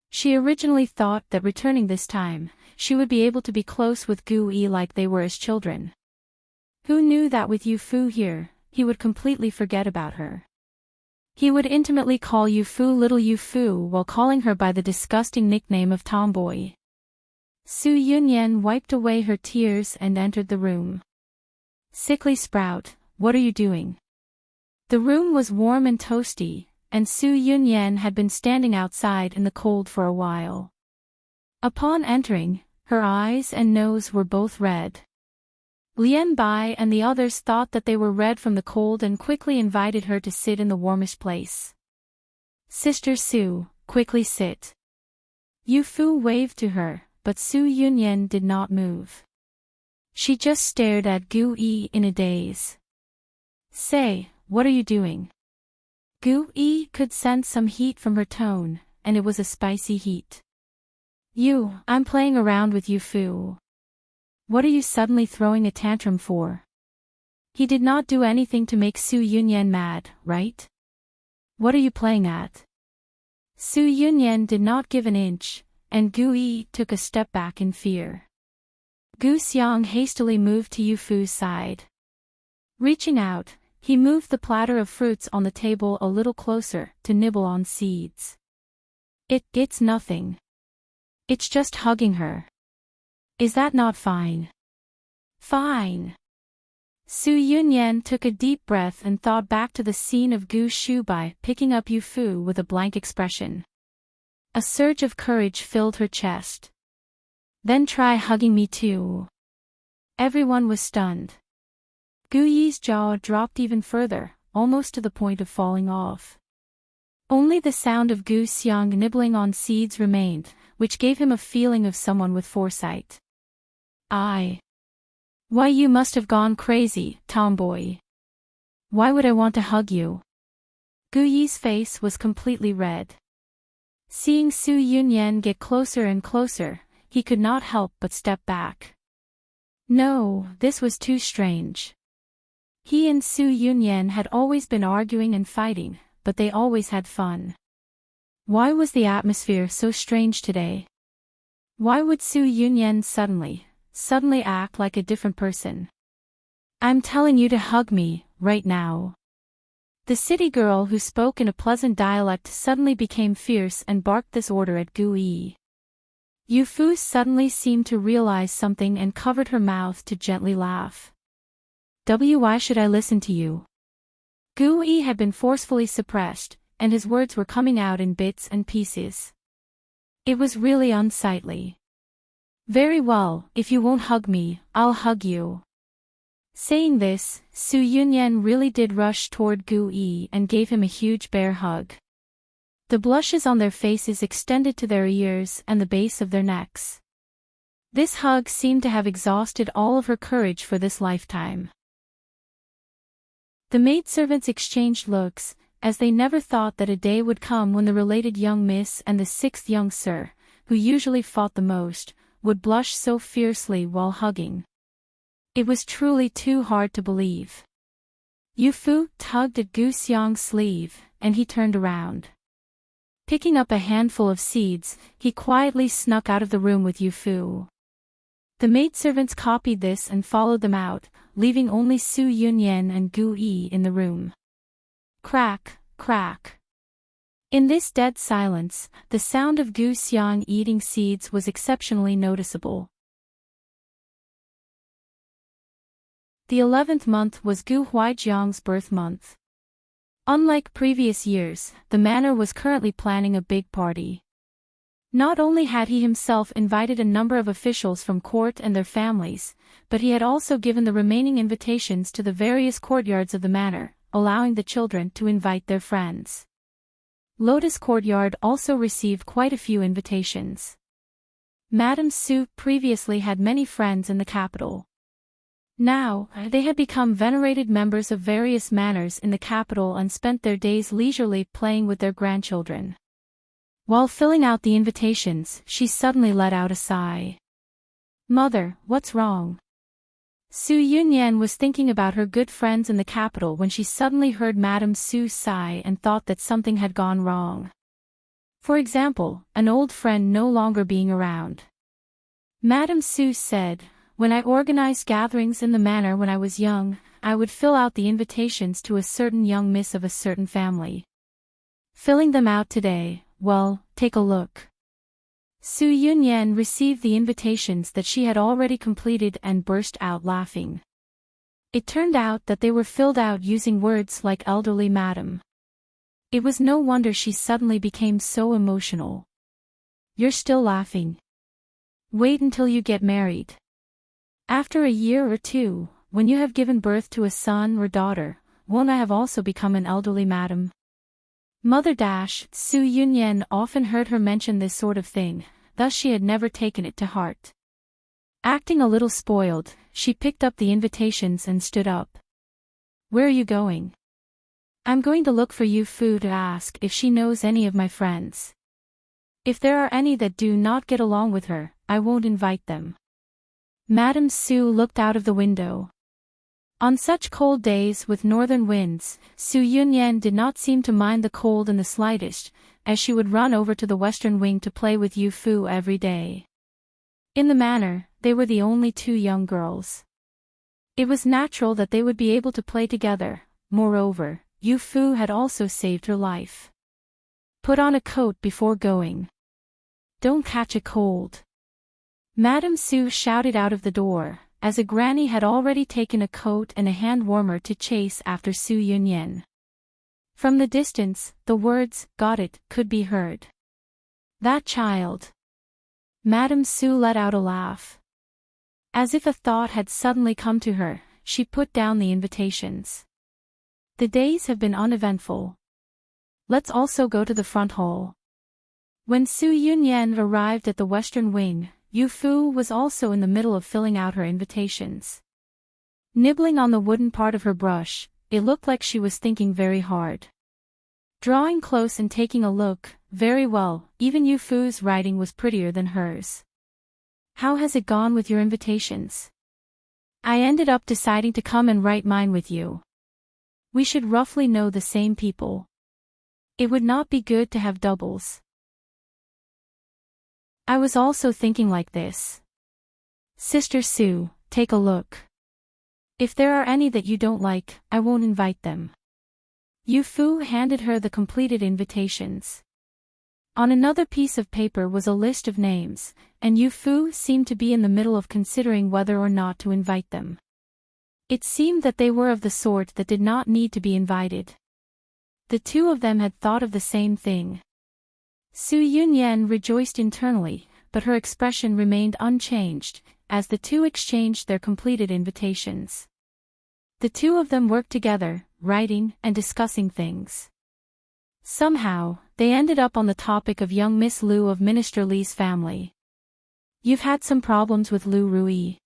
She originally thought that returning this time, she would be able to be close with Gu Yi like they were as children. Who knew that with Yu Fu here, he would completely forget about her. He would intimately call Yu Fu little Yu Fu while calling her by the disgusting nickname of tomboy. Su Yunyan wiped away her tears and entered the room. Sickly sprout, what are you doing? The room was warm and toasty, and Su Yunyan had been standing outside in the cold for a while. Upon entering, her eyes and nose were both red. Lian Bai and the others thought that they were red from the cold and quickly invited her to sit in the warmest place. Sister Su, quickly sit. Yu Fu waved to her, but Su Yunyan did not move. She just stared at Gu Yi in a daze. Say, what are you doing? Gu Yi could sense some heat from her tone, and it was a spicy heat. I'm playing around with Yu Fu. What are you suddenly throwing a tantrum for? He did not do anything to make Su Yunyan mad, right? What are you playing at? Su Yunyan did not give an inch, and Gu Yi took a step back in fear. Gu Xiang hastily moved to Yu Fu's side. Reaching out, he moved the platter of fruits on the table a little closer to nibble on seeds. It's nothing. It's just hugging her. Is that not fine? Fine. Su Yunyan took a deep breath and thought back to the scene of Gu Shubai picking up Yu Fu with a blank expression. A surge of courage filled her chest. Then try hugging me too. Everyone was stunned. Gu Yi's jaw dropped even further, almost to the point of falling off. Only the sound of Gu Xiang nibbling on seeds remained, which gave him a feeling of someone with foresight. Why you must have gone crazy, tomboy. Why would I want to hug you? Gu Yi's face was completely red. Seeing Su Yunyan get closer and closer, he could not help but step back. No, this was too strange. He and Su Yunyan had always been arguing and fighting, but they always had fun. Why was the atmosphere so strange today? Why would Su Yunyan suddenly act like a different person? I'm telling you to hug me, right now. The city girl who spoke in a pleasant dialect suddenly became fierce and barked this order at Gu Yi. Yu Fu suddenly seemed to realize something and covered her mouth to gently laugh. Why should I listen to you? Gu Yi had been forcefully suppressed, and his words were coming out in bits and pieces. It was really unsightly. Very well, if you won't hug me, I'll hug you. Saying this, Su Yunyan really did rush toward Gu Yi and gave him a huge bear hug. The blushes on their faces extended to their ears and the base of their necks. This hug seemed to have exhausted all of her courage for this lifetime. The maidservants exchanged looks, as they never thought that a day would come when the related young miss and the sixth young sir, who usually fought the most, would blush so fiercely while hugging. It was truly too hard to believe. Yu Fu tugged at Gu Xiang's sleeve, and he turned around. Picking up a handful of seeds, he quietly snuck out of the room with Yu Fu. The maidservants copied this and followed them out, leaving only Su Yunyan and Gu Yi in the room. Crack, crack. In this dead silence, the sound of Gu Xiang eating seeds was exceptionally noticeable. The 11th month was Gu Huaijiang's birth month. Unlike previous years, the manor was currently planning a big party. Not only had he himself invited a number of officials from court and their families, but he had also given the remaining invitations to the various courtyards of the manor, allowing the children to invite their friends. Lotus Courtyard also received quite a few invitations. Madame Su previously had many friends in the capital. Now, they had become venerated members of various manors in the capital and spent their days leisurely playing with their grandchildren. While filling out the invitations, she suddenly let out a sigh. "Mother, what's wrong?" Su Yunyan was thinking about her good friends in the capital when she suddenly heard Madame Su sigh and thought that something had gone wrong. For example, an old friend no longer being around. Madame Su said, "When I organized gatherings in the manor when I was young, I would fill out the invitations to a certain young miss of a certain family. Filling them out today, well, take a look." Su Yunyan received the invitations that she had already completed and burst out laughing. It turned out that they were filled out using words like elderly madam. It was no wonder she suddenly became so emotional. "You're still laughing? Wait until you get married. After a year or two, when you have given birth to a son or daughter, won't I have also become an elderly madam?" Mother Su Yunyan often heard her mention this sort of thing, thus she had never taken it to heart. Acting a little spoiled, she picked up the invitations and stood up. "Where are you going?" "I'm going to look for Yu Fu to ask if she knows any of my friends. If there are any that do not get along with her, I won't invite them." Madame Su looked out of the window. On such cold days with northern winds, Su Yunyan did not seem to mind the cold in the slightest, as she would run over to the western wing to play with Yu Fu every day. In the manor, they were the only two young girls. It was natural that they would be able to play together. Moreover, Yu Fu had also saved her life. "Put on a coat before going. Don't catch a cold." Madame Su shouted out of the door, as a granny had already taken a coat and a hand warmer to chase after Su Yunyan. From the distance, the words, "Got it," could be heard. "That child." Madame Su let out a laugh. As if a thought had suddenly come to her, she put down the invitations. "The days have been uneventful. Let's also go to the front hall." When Su Yunyan arrived at the western wing, Yu Fu was also in the middle of filling out her invitations. Nibbling on the wooden part of her brush, it looked like she was thinking very hard. Drawing close and taking a look, very well, even Yu Fu's writing was prettier than hers. "How has it gone with your invitations?" "I ended up deciding to come and write mine with you. We should roughly know the same people. It would not be good to have doubles." "I was also thinking like this. Sister Su, take a look. If there are any that you don't like, I won't invite them." Yu Fu handed her the completed invitations. On another piece of paper was a list of names, and Yu Fu seemed to be in the middle of considering whether or not to invite them. It seemed that they were of the sort that did not need to be invited. The two of them had thought of the same thing. Su Yunyan rejoiced internally, but her expression remained unchanged, as the two exchanged their completed invitations. The two of them worked together, writing and discussing things. Somehow, they ended up on the topic of young Miss Liu of Minister Li's family. You've had some problems with Lu Rui.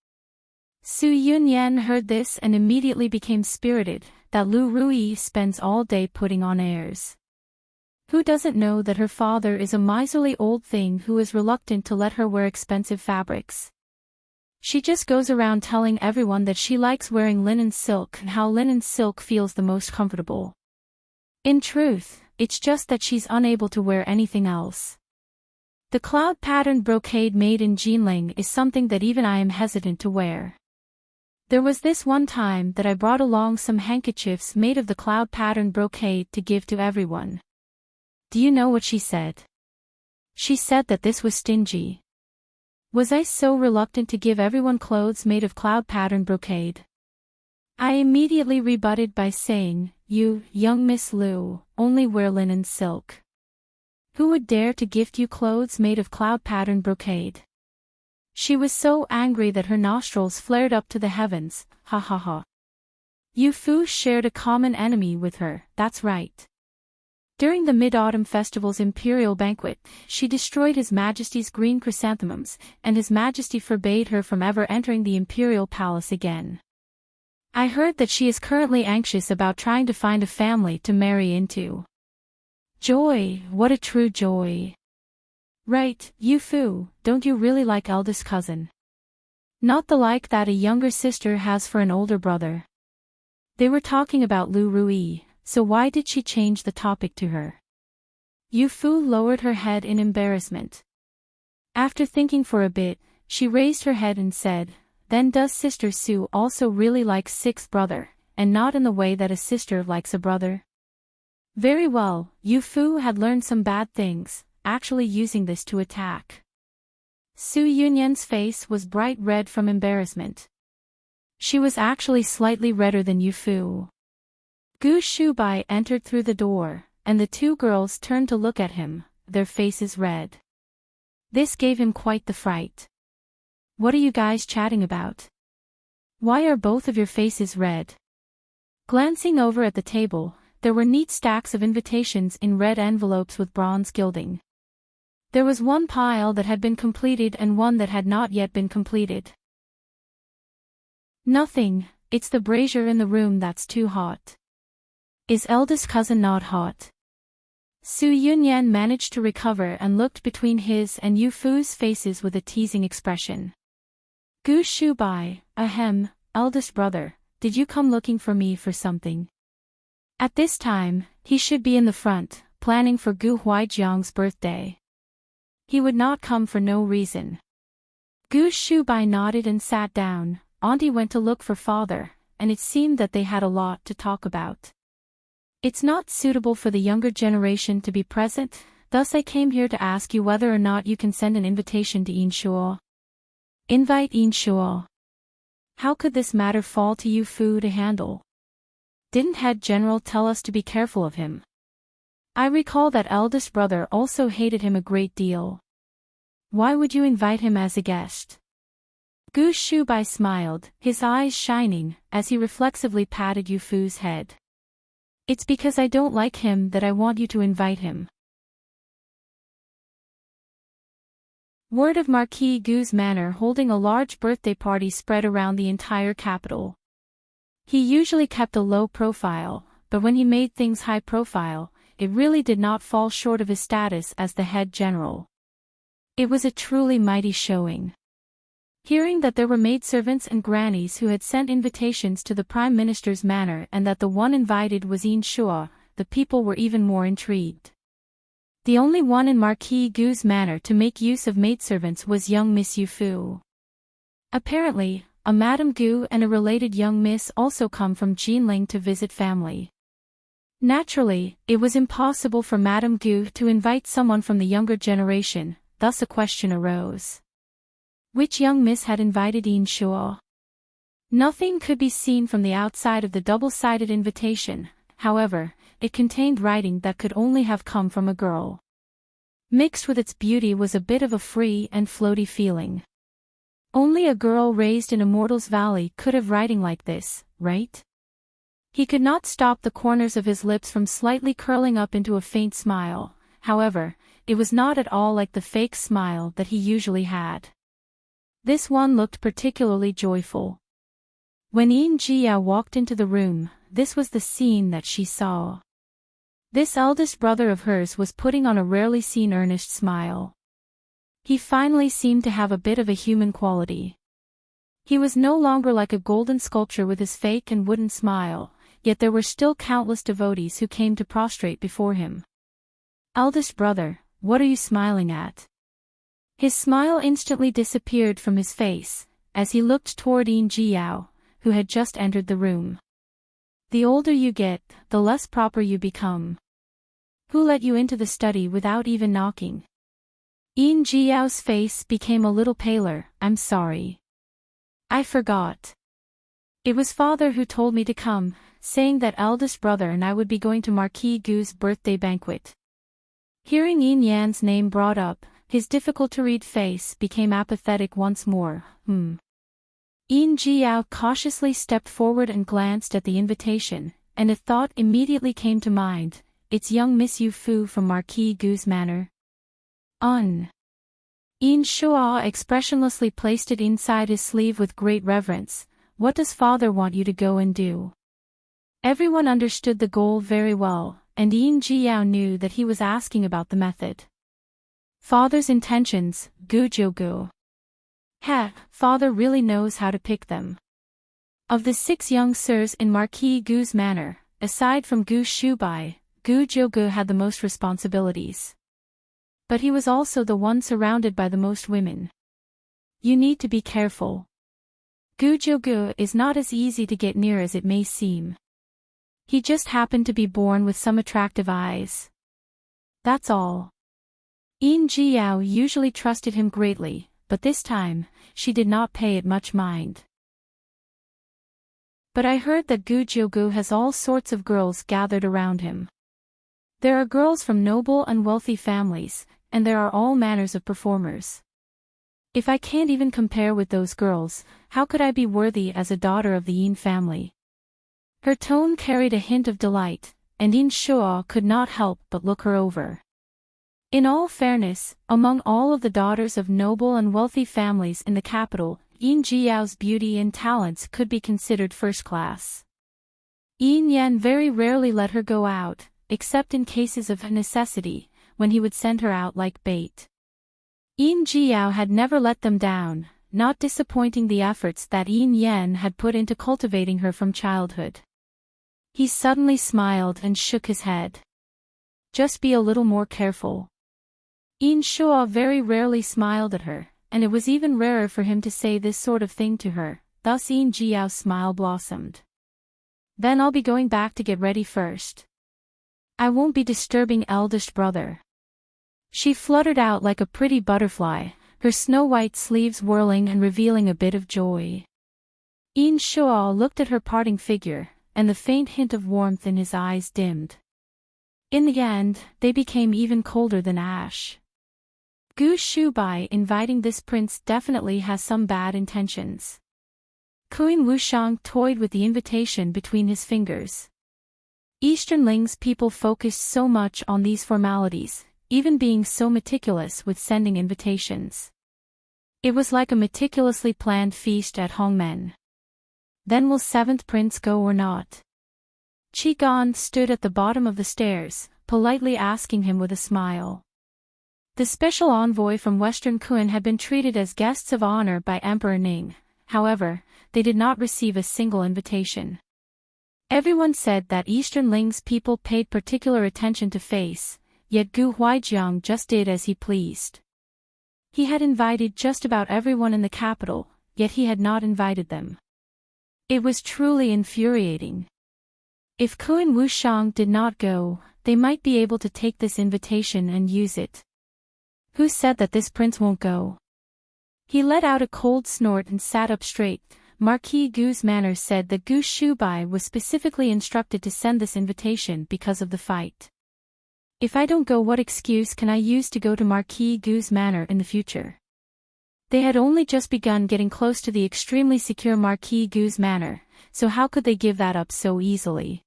Su Yunyan heard this and immediately became spirited, that Lu Rui spends all day putting on airs. Who doesn't know that her father is a miserly old thing who is reluctant to let her wear expensive fabrics? She just goes around telling everyone that she likes wearing linen silk and how linen silk feels the most comfortable. In truth, it's just that she's unable to wear anything else. The cloud pattern brocade made in Jinling is something that even I am hesitant to wear. There was this one time that I brought along some handkerchiefs made of the cloud pattern brocade to give to everyone. Do you know what she said? She said that this was stingy. Was I so reluctant to give everyone clothes made of cloud pattern brocade? I immediately rebutted by saying, you, young Miss Lu, only wear linen silk. Who would dare to gift you clothes made of cloud pattern brocade? She was so angry that her nostrils flared up to the heavens, ha ha ha. Yu Fu shared a common enemy with her, that's right. During the Mid-Autumn Festival's imperial banquet, she destroyed His Majesty's green chrysanthemums, and His Majesty forbade her from ever entering the imperial palace again. I heard that she is currently anxious about trying to find a family to marry into. Joy, what a true joy. Right, Yu Fu, don't you really like eldest cousin? Not the like that a younger sister has for an older brother. They were talking about Lu Rui, so why did she change the topic to her? Yu Fu lowered her head in embarrassment. After thinking for a bit, she raised her head and said, then does Sister Su also really like sixth brother, and not in the way that a sister likes a brother? Very well, Yu Fu had learned some bad things, actually using this to attack. Su Yunyan's face was bright red from embarrassment. She was actually slightly redder than Yu Fu. Gu Shubai entered through the door, and the two girls turned to look at him, their faces red. This gave him quite the fright. What are you guys chatting about? Why are both of your faces red? Glancing over at the table, there were neat stacks of invitations in red envelopes with bronze gilding. There was one pile that had been completed and one that had not yet been completed. Nothing, it's the brazier in the room that's too hot. Is eldest cousin not hot? Su Yunyan managed to recover and looked between his and Yu Fu's faces with a teasing expression. Gu Shubai, ahem, eldest brother, did you come looking for me for something? At this time, he should be in the front, planning for Gu Huaijiang's birthday. He would not come for no reason. Gu Shubai nodded and sat down. Auntie went to look for father, and it seemed that they had a lot to talk about. It's not suitable for the younger generation to be present, thus I came here to ask you whether or not you can send an invitation to Inshuo. Invite Inshuo. How could this matter fall to Yu Fu to handle? Didn't head general tell us to be careful of him? I recall that eldest brother also hated him a great deal. Why would you invite him as a guest? Gu Shubai smiled, his eyes shining, as he reflexively patted Yu Fu's head. It's because I don't like him that I want you to invite him. Word of Marquis Gu's manor holding a large birthday party spread around the entire capital. He usually kept a low profile, but when he made things high profile, it really did not fall short of his status as the head general. It was a truly mighty showing. Hearing that there were maidservants and grannies who had sent invitations to the Prime Minister's manor and that the one invited was Yin Shua, the people were even more intrigued. The only one in Marquis Gu's manor to make use of maidservants was young Miss Yu Fu. Apparently, a Madame Gu and a related young miss also come from Jinling to visit family. Naturally, it was impossible for Madame Gu to invite someone from the younger generation, thus a question arose. Which young miss had invited Yin Shua? Nothing could be seen from the outside of the double-sided invitation, however, it contained writing that could only have come from a girl. Mixed with its beauty was a bit of a free and floaty feeling. Only a girl raised in a mortal's valley could have writing like this, right? He could not stop the corners of his lips from slightly curling up into a faint smile, however, it was not at all like the fake smile that he usually had. This one looked particularly joyful. When Yin Jiao walked into the room, this was the scene that she saw. This eldest brother of hers was putting on a rarely seen earnest smile. He finally seemed to have a bit of a human quality. He was no longer like a golden sculpture with his fake and wooden smile, yet there were still countless devotees who came to prostrate before him. Eldest brother, what are you smiling at? His smile instantly disappeared from his face, as he looked toward Yin Jiao, who had just entered the room. The older you get, the less proper you become. Who let you into the study without even knocking? Yin Jiao's face became a little paler. I'm sorry. I forgot. It was father who told me to come, saying that eldest brother and I would be going to Marquis Gu's birthday banquet. Hearing Yin Yan's name brought up, his difficult-to-read face became apathetic once more. Yin Jiao cautiously stepped forward and glanced at the invitation, and a thought immediately came to mind. It's young Miss Yu Fu from Marquis Gu's manor. Yin Shuo expressionlessly placed it inside his sleeve with great reverence. What does father want you to go and do? Everyone understood the goal very well, and Yin Jiao knew that he was asking about the method. Father's intentions, Gu Jiugu. Father really knows how to pick them. Of the 6 young sirs in Marquis Gu's manor, aside from Gu Shubai, Gu Jiugu had the most responsibilities. But he was also the one surrounded by the most women. You need to be careful. Gu Jiugu is not as easy to get near as it may seem. He just happened to be born with some attractive eyes. That's all. Yin Jiao usually trusted him greatly, but this time, she did not pay it much mind. But I heard that Gu Jiugu has all sorts of girls gathered around him. There are girls from noble and wealthy families, and there are all manners of performers. If I can't even compare with those girls, how could I be worthy as a daughter of the Yin family? Her tone carried a hint of delight, and Yin Shuo could not help but look her over. In all fairness, among all of the daughters of noble and wealthy families in the capital, Yin Jiao's beauty and talents could be considered first class. Yin Yan very rarely let her go out, except in cases of necessity, when he would send her out like bait. Yin Jiao had never let them down, not disappointing the efforts that Yin Yan had put into cultivating her from childhood. He suddenly smiled and shook his head. Just be a little more careful. Yin Shuo very rarely smiled at her, and it was even rarer for him to say this sort of thing to her, thus Yin Jiao's smile blossomed. Then I'll be going back to get ready first. I won't be disturbing eldest brother. She fluttered out like a pretty butterfly, her snow-white sleeves whirling and revealing a bit of joy. Yin Shuo looked at her parting figure, and the faint hint of warmth in his eyes dimmed. In the end, they became even colder than ash. Gu Shubai inviting this prince definitely has some bad intentions. Kuin Wushang toyed with the invitation between his fingers. Eastern Ling's people focused so much on these formalities, even being so meticulous with sending invitations. It was like a meticulously planned feast at Hongmen. Then will 7th prince go or not? Qigong stood at the bottom of the stairs, politely asking him with a smile. The special envoy from Western Kun had been treated as guests of honor by Emperor Ning, however, they did not receive a single invitation. Everyone said that Eastern Ling's people paid particular attention to face, yet Gu Huaijiang just did as he pleased. He had invited just about everyone in the capital, yet he had not invited them. It was truly infuriating. If Kuin Wushang did not go, they might be able to take this invitation and use it. Who said that this prince won't go? He let out a cold snort and sat up straight. Marquis Gu's manner said that Gu Shubai was specifically instructed to send this invitation because of the fight. If I don't go, what excuse can I use to go to Marquis Gu's manor in the future? They had only just begun getting close to the extremely secure Marquis Gu's manor, so how could they give that up so easily?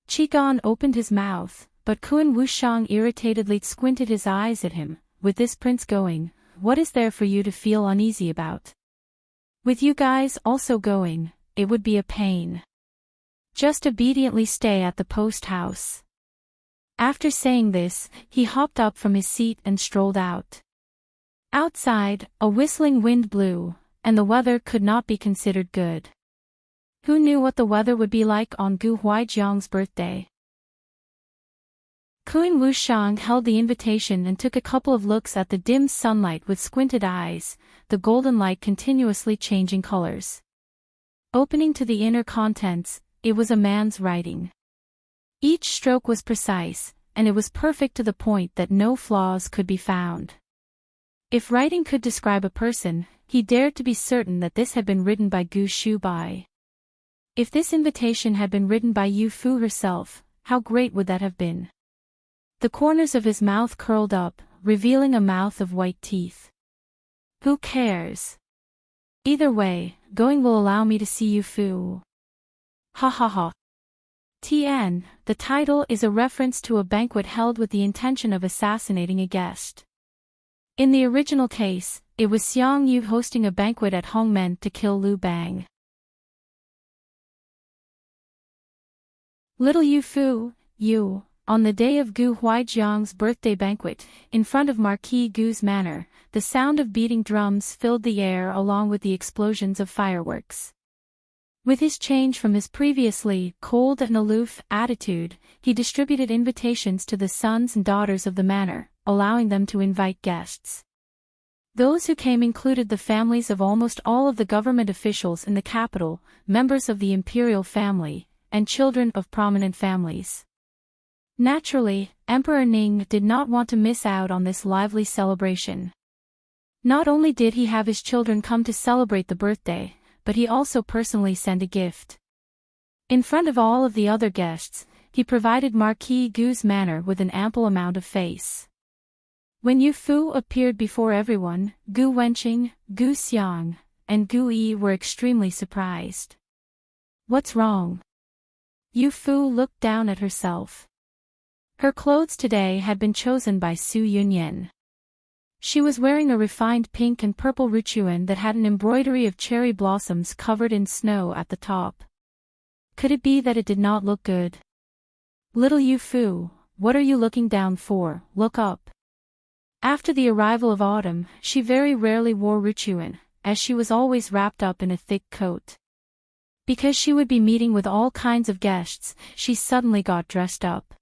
Qigong opened his mouth, but Kuan Wushang irritatedly squinted his eyes at him. With this prince going, what is there for you to feel uneasy about? With you guys also going, it would be a pain. Just obediently stay at the post house. After saying this, he hopped up from his seat and strolled out. Outside, a whistling wind blew, and the weather could not be considered good. Who knew what the weather would be like on Gu Huaijiang's birthday? Kun Wushang held the invitation and took a couple of looks at the dim sunlight with squinted eyes, the golden light continuously changing colors. Opening to the inner contents, it was a man's writing. Each stroke was precise, and it was perfect to the point that no flaws could be found. If writing could describe a person, he dared to be certain that this had been written by Gu Shubai. If this invitation had been written by Yu Fu herself, how great would that have been? The corners of his mouth curled up, revealing a mouth of white teeth. Who cares? Either way, going will allow me to see Yu Fu. Ha ha ha. Tian, the title is a reference to a banquet held with the intention of assassinating a guest. In the original case, it was Xiang Yu hosting a banquet at Hongmen to kill Liu Bang. Little Yu Fu, you. On the day of Gu Huaijiang's birthday banquet, in front of Marquis Gu's manor, the sound of beating drums filled the air along with the explosions of fireworks. With his change from his previously cold and aloof attitude, he distributed invitations to the sons and daughters of the manor, allowing them to invite guests. Those who came included the families of almost all of the government officials in the capital, members of the imperial family, and children of prominent families. Naturally, Emperor Ning did not want to miss out on this lively celebration. Not only did he have his children come to celebrate the birthday, but he also personally sent a gift. In front of all of the other guests, he provided Marquis Gu's manor with an ample amount of face. When Yu Fu appeared before everyone, Gu Wenqing, Gu Xiang, and Gu Yi were extremely surprised. What's wrong? Yu Fu looked down at herself. Her clothes today had been chosen by Su Yunyan. She was wearing a refined pink and purple ruchuan that had an embroidery of cherry blossoms covered in snow at the top. Could it be that it did not look good? Little Yu Fu, what are you looking down for? Look up. After the arrival of autumn, she very rarely wore ruchuan, as she was always wrapped up in a thick coat. Because she would be meeting with all kinds of guests, she suddenly got dressed up.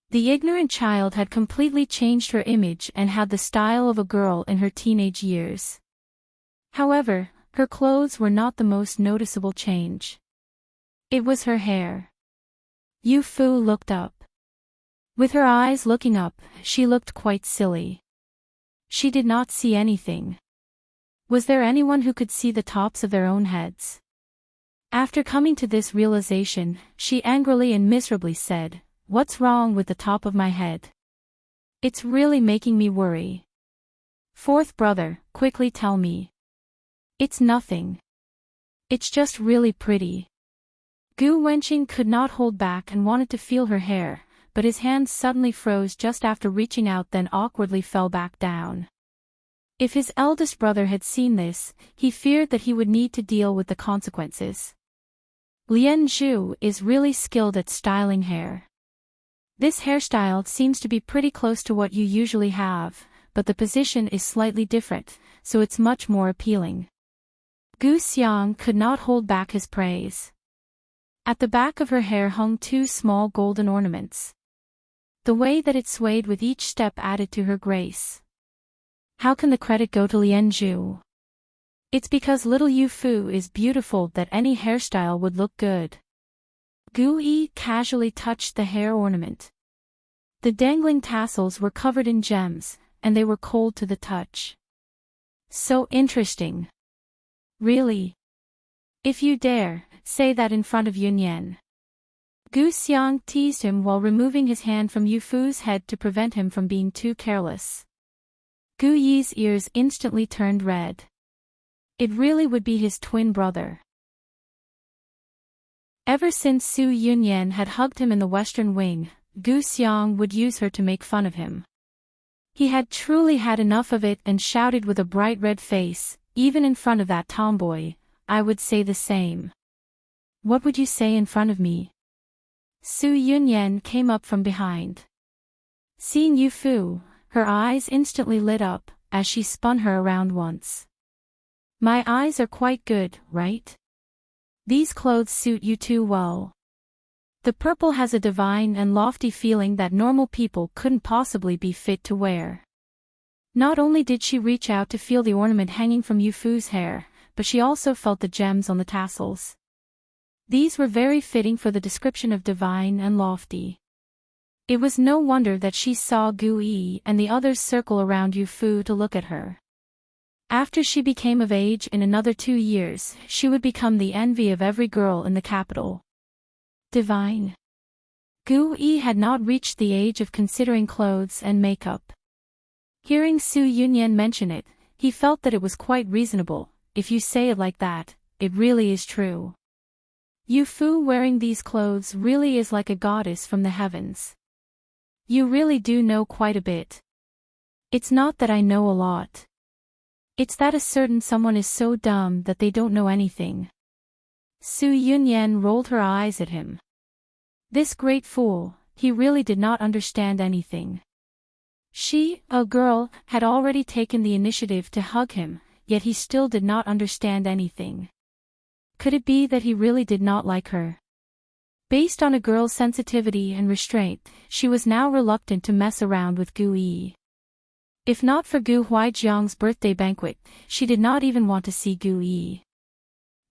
The ignorant child had completely changed her image and had the style of a girl in her teenage years. However, her clothes were not the most noticeable change. It was her hair. Yu Fu looked up. With her eyes looking up, she looked quite silly. She did not see anything. Was there anyone who could see the tops of their own heads? After coming to this realization, she angrily and miserably said, "What's wrong with the top of my head? It's really making me worry. Fourth brother, quickly tell me." "It's nothing. It's just really pretty." Gu Wenqing could not hold back and wanted to feel her hair, but his hands suddenly froze just after reaching out, then awkwardly fell back down. If his eldest brother had seen this, he feared that he would need to deal with the consequences. Lian Zhu is really skilled at styling hair. This hairstyle seems to be pretty close to what you usually have, but the position is slightly different, so it's much more appealing. Gu Xiang could not hold back his praise. At the back of her hair hung two small golden ornaments. The way that it swayed with each step added to her grace. How can the credit go to Lian Zhu? It's because little Yu Fu is beautiful that any hairstyle would look good. Gu Yi casually touched the hair ornament. The dangling tassels were covered in gems, and they were cold to the touch. So interesting. Really? If you dare, say that in front of Yunyan. Gu Xiang teased him while removing his hand from Yu Fu's head to prevent him from being too careless. Gu Yi's ears instantly turned red. It really would be his twin brother. Ever since Su Yunyan had hugged him in the western wing, Gu Xiang would use her to make fun of him. He had truly had enough of it and shouted with a bright red face, "Even in front of that tomboy, I would say the same." "What would you say in front of me?" Su Yunyan came up from behind. Seeing Yu Fu, her eyes instantly lit up, as she spun her around once. "My eyes are quite good, right? These clothes suit you too well. The purple has a divine and lofty feeling that normal people couldn't possibly be fit to wear." Not only did she reach out to feel the ornament hanging from Yu Fu's hair, but she also felt the gems on the tassels. These were very fitting for the description of divine and lofty. It was no wonder that she saw Gu Yi and the others circle around Yu Fu to look at her. After she became of age in another 2 years, she would become the envy of every girl in the capital. Divine. Gu Yi had not reached the age of considering clothes and makeup. Hearing Su Yunyan mention it, he felt that it was quite reasonable. If you say it like that, it really is true. Yu Fu wearing these clothes really is like a goddess from the heavens. You really do know quite a bit. It's not that I know a lot. It's that a certain someone is so dumb that they don't know anything. Su Yunyan rolled her eyes at him. This great fool, he really did not understand anything. She, a girl, had already taken the initiative to hug him, yet he still did not understand anything. Could it be that he really did not like her? Based on a girl's sensitivity and restraint, she was now reluctant to mess around with Gu Yi. If not for Gu Huaijiang's birthday banquet, she did not even want to see Gu Yi.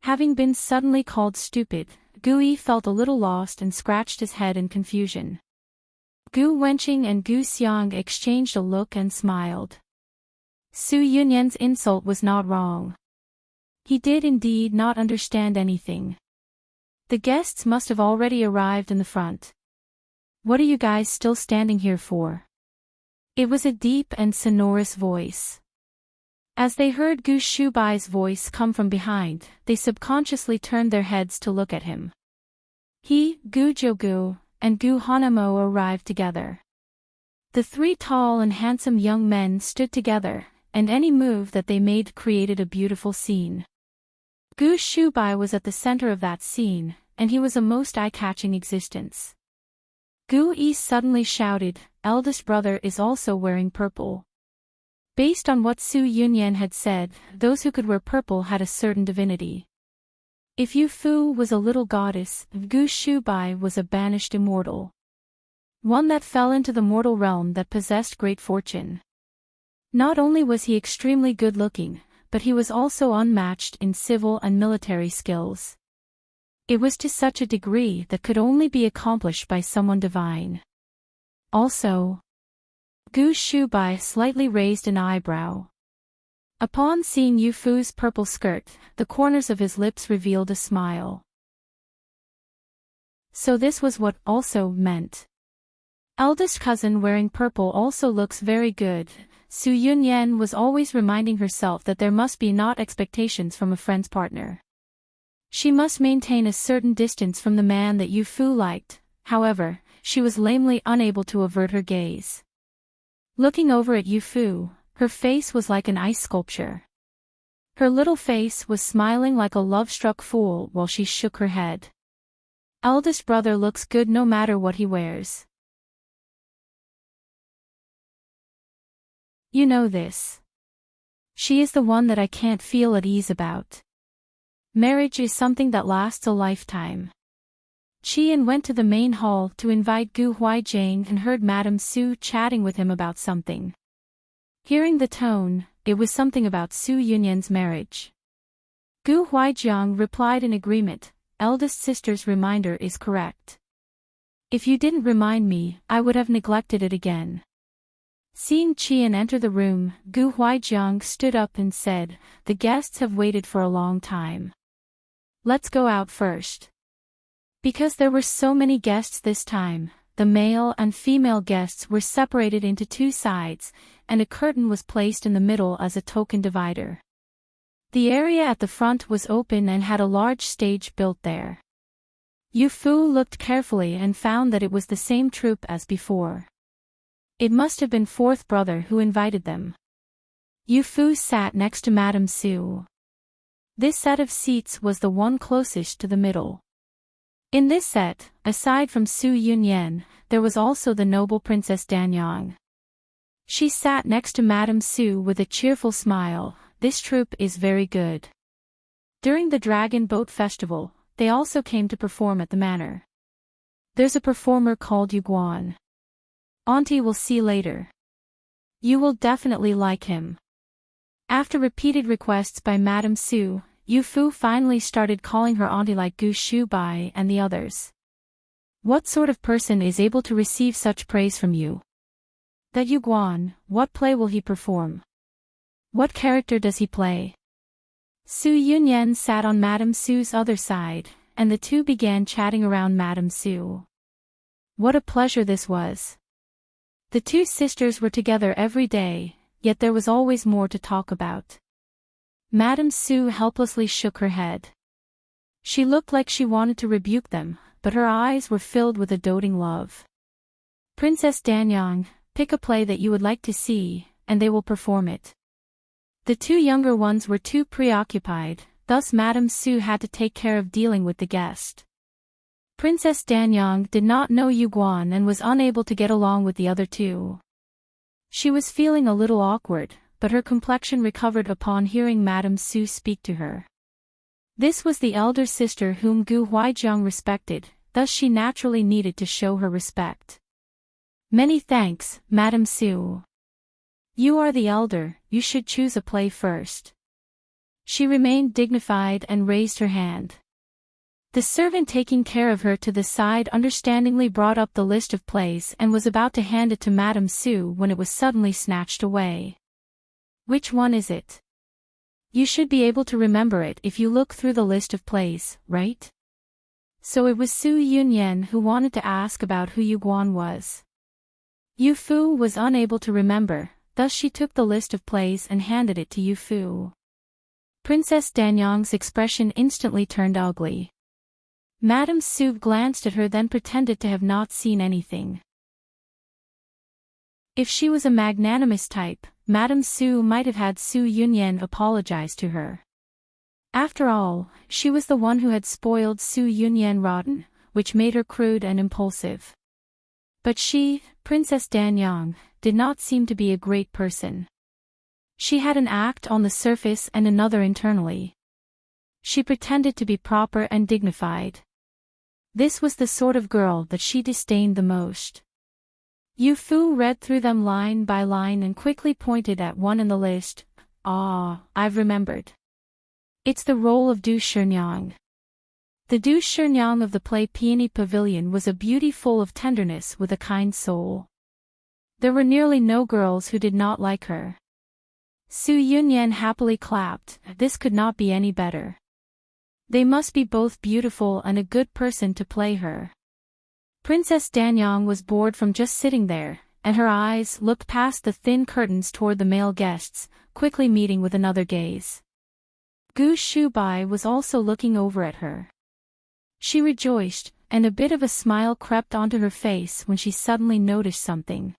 Having been suddenly called stupid, Gu Yi felt a little lost and scratched his head in confusion. Gu Wenqing and Gu Xiang exchanged a look and smiled. Su Yunyan's insult was not wrong. He did indeed not understand anything. The guests must have already arrived in the front. "What are you guys still standing here for?" It was a deep and sonorous voice. As they heard Gu Shubai's voice come from behind, they subconsciously turned their heads to look at him. He, Gu Zhougu, and Gu Hanamo arrived together. The 3 tall and handsome young men stood together, and any move that they made created a beautiful scene. Gu Shubai was at the center of that scene, and he was a most eye-catching existence. Gu Yi suddenly shouted, "Eldest brother is also wearing purple." Based on what Su Yunyan had said, those who could wear purple had a certain divinity. If Yu Fu was a little goddess, Gu Shubai was a banished immortal. One that fell into the mortal realm that possessed great fortune. Not only was he extremely good-looking, but he was also unmatched in civil and military skills. It was to such a degree that could only be accomplished by someone divine. Also, Gu Shubai slightly raised an eyebrow. Upon seeing Yu Fu's purple skirt, the corners of his lips revealed a smile. So this was what "also" meant. Eldest cousin wearing purple also looks very good. Su Yunyan was always reminding herself that there must be not expectations from a friend's partner. She must maintain a certain distance from the man that Yu Fu liked. However, she was lamely unable to avert her gaze. Looking over at Yu Fu, her face was like an ice sculpture. Her little face was smiling like a love-struck fool while she shook her head. Eldest brother looks good no matter what he wears. You know this. She is the one that I can't feel at ease about. Marriage is something that lasts a lifetime. Qian went to the main hall to invite Gu Huaijiang and heard Madame Su chatting with him about something. Hearing the tone, it was something about Su Yunyan's marriage. Gu Huaijiang replied in agreement, "Eldest sister's reminder is correct. If you didn't remind me, I would have neglected it again." Seeing Qian enter the room, Gu Huaijiang stood up and said, "The guests have waited for a long time. Let's go out first." Because there were so many guests this time, the male and female guests were separated into 2 sides, and a curtain was placed in the middle as a token divider. The area at the front was open and had a large stage built there. Yu Fu looked carefully and found that it was the same troupe as before. It must have been fourth brother who invited them. Yu Fu sat next to Madame Su. This set of seats was the one closest to the middle. In this set, aside from Su Yunyan, there was also the noble Princess Danyang. She sat next to Madame Su with a cheerful smile. This troupe is very good. During the Dragon Boat Festival, they also came to perform at the manor. There's a performer called Yu Guan. Auntie will see later. You will definitely like him. After repeated requests by Madame Su, Yu Fu finally started calling her auntie like Gu Shubai and the others. What sort of person is able to receive such praise from you? That Yu Guan, what play will he perform? What character does he play? Su Yunyan sat on Madame Su's other side, and the two began chatting around Madame Su. What a pleasure this was. The two sisters were together every day, yet there was always more to talk about. Madame Su helplessly shook her head. She looked like she wanted to rebuke them, but her eyes were filled with a doting love. Princess Danyang, pick a play that you would like to see, and they will perform it. The two younger ones were too preoccupied, thus Madame Su had to take care of dealing with the guest. Princess Danyang did not know Yu Guan and was unable to get along with the other two. She was feeling a little awkward, but her complexion recovered upon hearing Madame Su speak to her. This was the elder sister whom Gu Huaijiang respected, thus she naturally needed to show her respect. Many thanks, Madame Su. You are the elder, you should choose a play first. She remained dignified and raised her hand. The servant taking care of her to the side understandingly brought up the list of plays and was about to hand it to Madame Su when it was suddenly snatched away. Which one is it? You should be able to remember it if you look through the list of plays, right? So it was Su Yunyan who wanted to ask about who Yu Guan was. Yu Fu was unable to remember, thus she took the list of plays and handed it to Yu Fu. Princess Danyang's expression instantly turned ugly. Madame Su glanced at her then pretended to have not seen anything. If she was a magnanimous type, Madame Su might have had Su Yunyan apologize to her. After all, she was the one who had spoiled Su Yunyan rotten, which made her crude and impulsive. But she, Princess Danyang, did not seem to be a great person. She had an act on the surface and another internally. She pretended to be proper and dignified. This was the sort of girl that she disdained the most. Yu Fu read through them line by line and quickly pointed at one in the list. Ah, I've remembered. It's the role of Du Shinyang. The Du Shinyang of the play Peony Pavilion was a beauty full of tenderness with a kind soul. There were nearly no girls who did not like her. Su Yunyan happily clapped. This could not be any better. They must be both beautiful and a good person to play her. Princess Danyang was bored from just sitting there, and her eyes looked past the thin curtains toward the male guests, quickly meeting with another gaze. Gu Shubai was also looking over at her. She rejoiced, and a bit of a smile crept onto her face when she suddenly noticed something.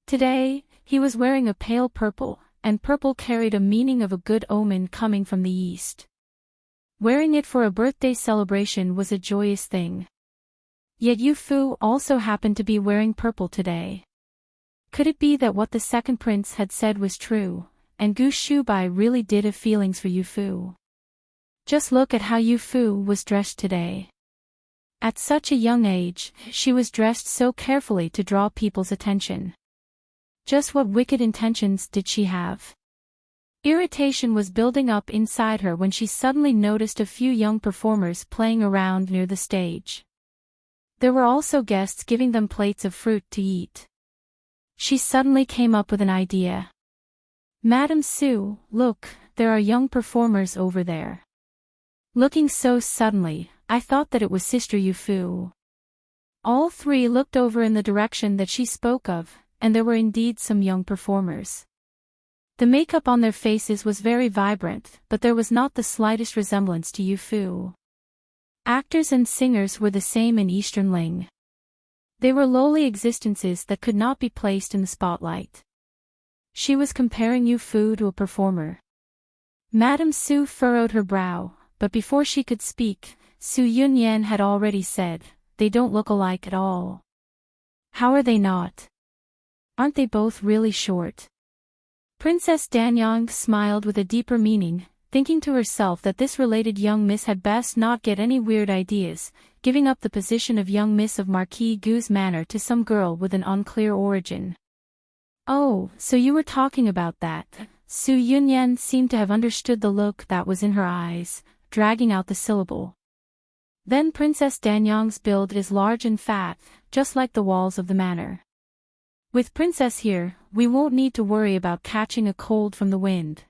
Today, he was wearing a pale purple, and purple carried a meaning of a good omen coming from the east. Wearing it for a birthday celebration was a joyous thing. Yet Yu Fu also happened to be wearing purple today. Could it be that what the second prince had said was true, and Gu Shubai really did have feelings for Yu Fu? Just look at how Yu Fu was dressed today. At such a young age, she was dressed so carefully to draw people's attention. Just what wicked intentions did she have? Irritation was building up inside her when she suddenly noticed a few young performers playing around near the stage. There were also guests giving them plates of fruit to eat. She suddenly came up with an idea. Madame Su, look, there are young performers over there. Looking so suddenly, I thought that it was Sister Yu Fu. All three looked over in the direction that she spoke of, and there were indeed some young performers. The makeup on their faces was very vibrant, but there was not the slightest resemblance to Yu Fu. Actors and singers were the same in Eastern Ling. They were lowly existences that could not be placed in the spotlight. She was comparing Yu Fu to a performer. Madame Su furrowed her brow, but before she could speak, Su Yunyan had already said, "They don't look alike at all." "How are they not? Aren't they both really short?" Princess Danyang smiled with a deeper meaning, thinking to herself that this related young miss had best not get any weird ideas, giving up the position of young miss of Marquis Gu's manor to some girl with an unclear origin. "Oh, so you were talking about that." Su Yunyan seemed to have understood the look that was in her eyes, dragging out the syllable. "Then Princess Danyang's build is large and fat, just like the walls of the manor. With Princess here, we won't need to worry about catching a cold from the wind."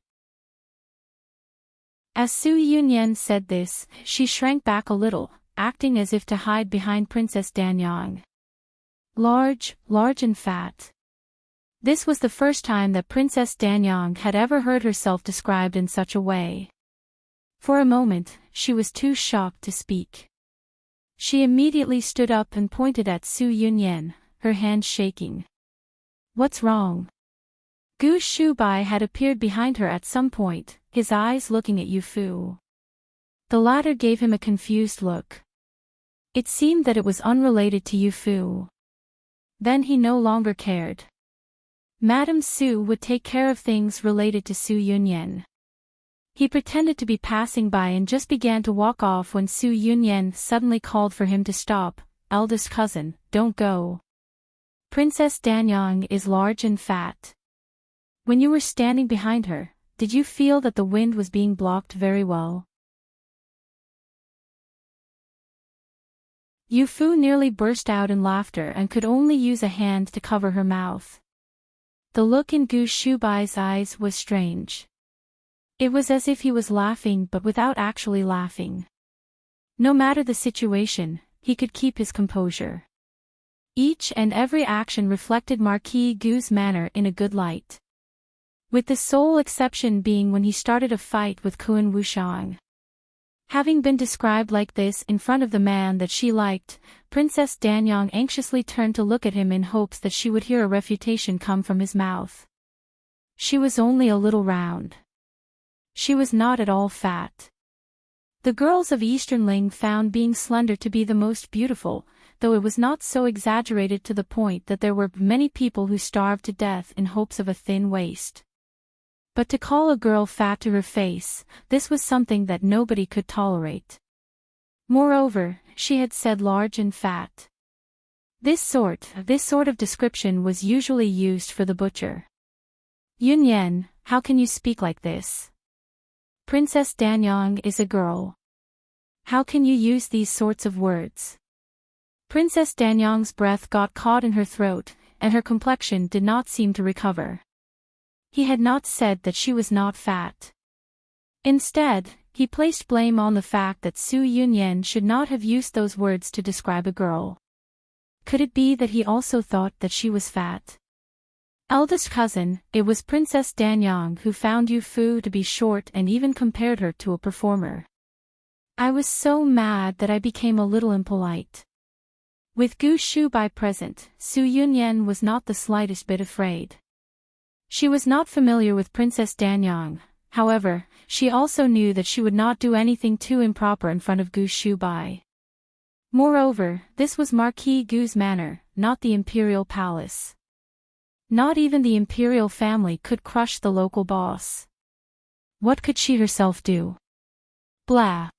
As Su Yunyan said this, she shrank back a little, acting as if to hide behind Princess Danyang. Large and fat. This was the first time that Princess Danyang had ever heard herself described in such a way. For a moment, she was too shocked to speak. She immediately stood up and pointed at Su Yunyan, her hand shaking. "What's wrong?" Gu Shubai had appeared behind her at some point, his eyes looking at Yu Fu. The latter gave him a confused look. It seemed that it was unrelated to Yu Fu. Then he no longer cared. Madame Su would take care of things related to Su Yunyan. He pretended to be passing by and just began to walk off when Su Yunyan suddenly called for him to stop. "Eldest cousin, don't go. Princess Danyang is large and fat." When you were standing behind her, did you feel that the wind was being blocked very well? Yu Fu nearly burst out in laughter and could only use a hand to cover her mouth. The look in Gu Shubai's eyes was strange. It was as if he was laughing but without actually laughing. No matter the situation, he could keep his composure. Each and every action reflected Marquis Gu's manner in a good light. With the sole exception being when he started a fight with Kun Wushang. Having been described like this in front of the man that she liked, Princess Danyang anxiously turned to look at him in hopes that she would hear a refutation come from his mouth. She was only a little round. She was not at all fat. The girls of Eastern Ling found being slender to be the most beautiful, though it was not so exaggerated to the point that there were many people who starved to death in hopes of a thin waist. But to call a girl fat to her face, this was something that nobody could tolerate. Moreover, she had said large and fat. This sort of description was usually used for the butcher. "Yunyan, how can you speak like this? Princess Danyang is a girl. How can you use these sorts of words?" Princess Danyang's breath got caught in her throat, and her complexion did not seem to recover. He had not said that she was not fat. Instead, he placed blame on the fact that Su Yunyan should not have used those words to describe a girl. Could it be that he also thought that she was fat? Eldest cousin, it was Princess Danyang who found Yu Fu to be short and even compared her to a performer. I was so mad that I became a little impolite. With Gu Shubai present, Su Yunyan was not the slightest bit afraid. She was not familiar with Princess Danyang, however, she also knew that she would not do anything too improper in front of Gu Shubai. Moreover, this was Marquis Gu's manor, not the imperial palace. Not even the imperial family could crush the local boss. What could she herself do? Blah.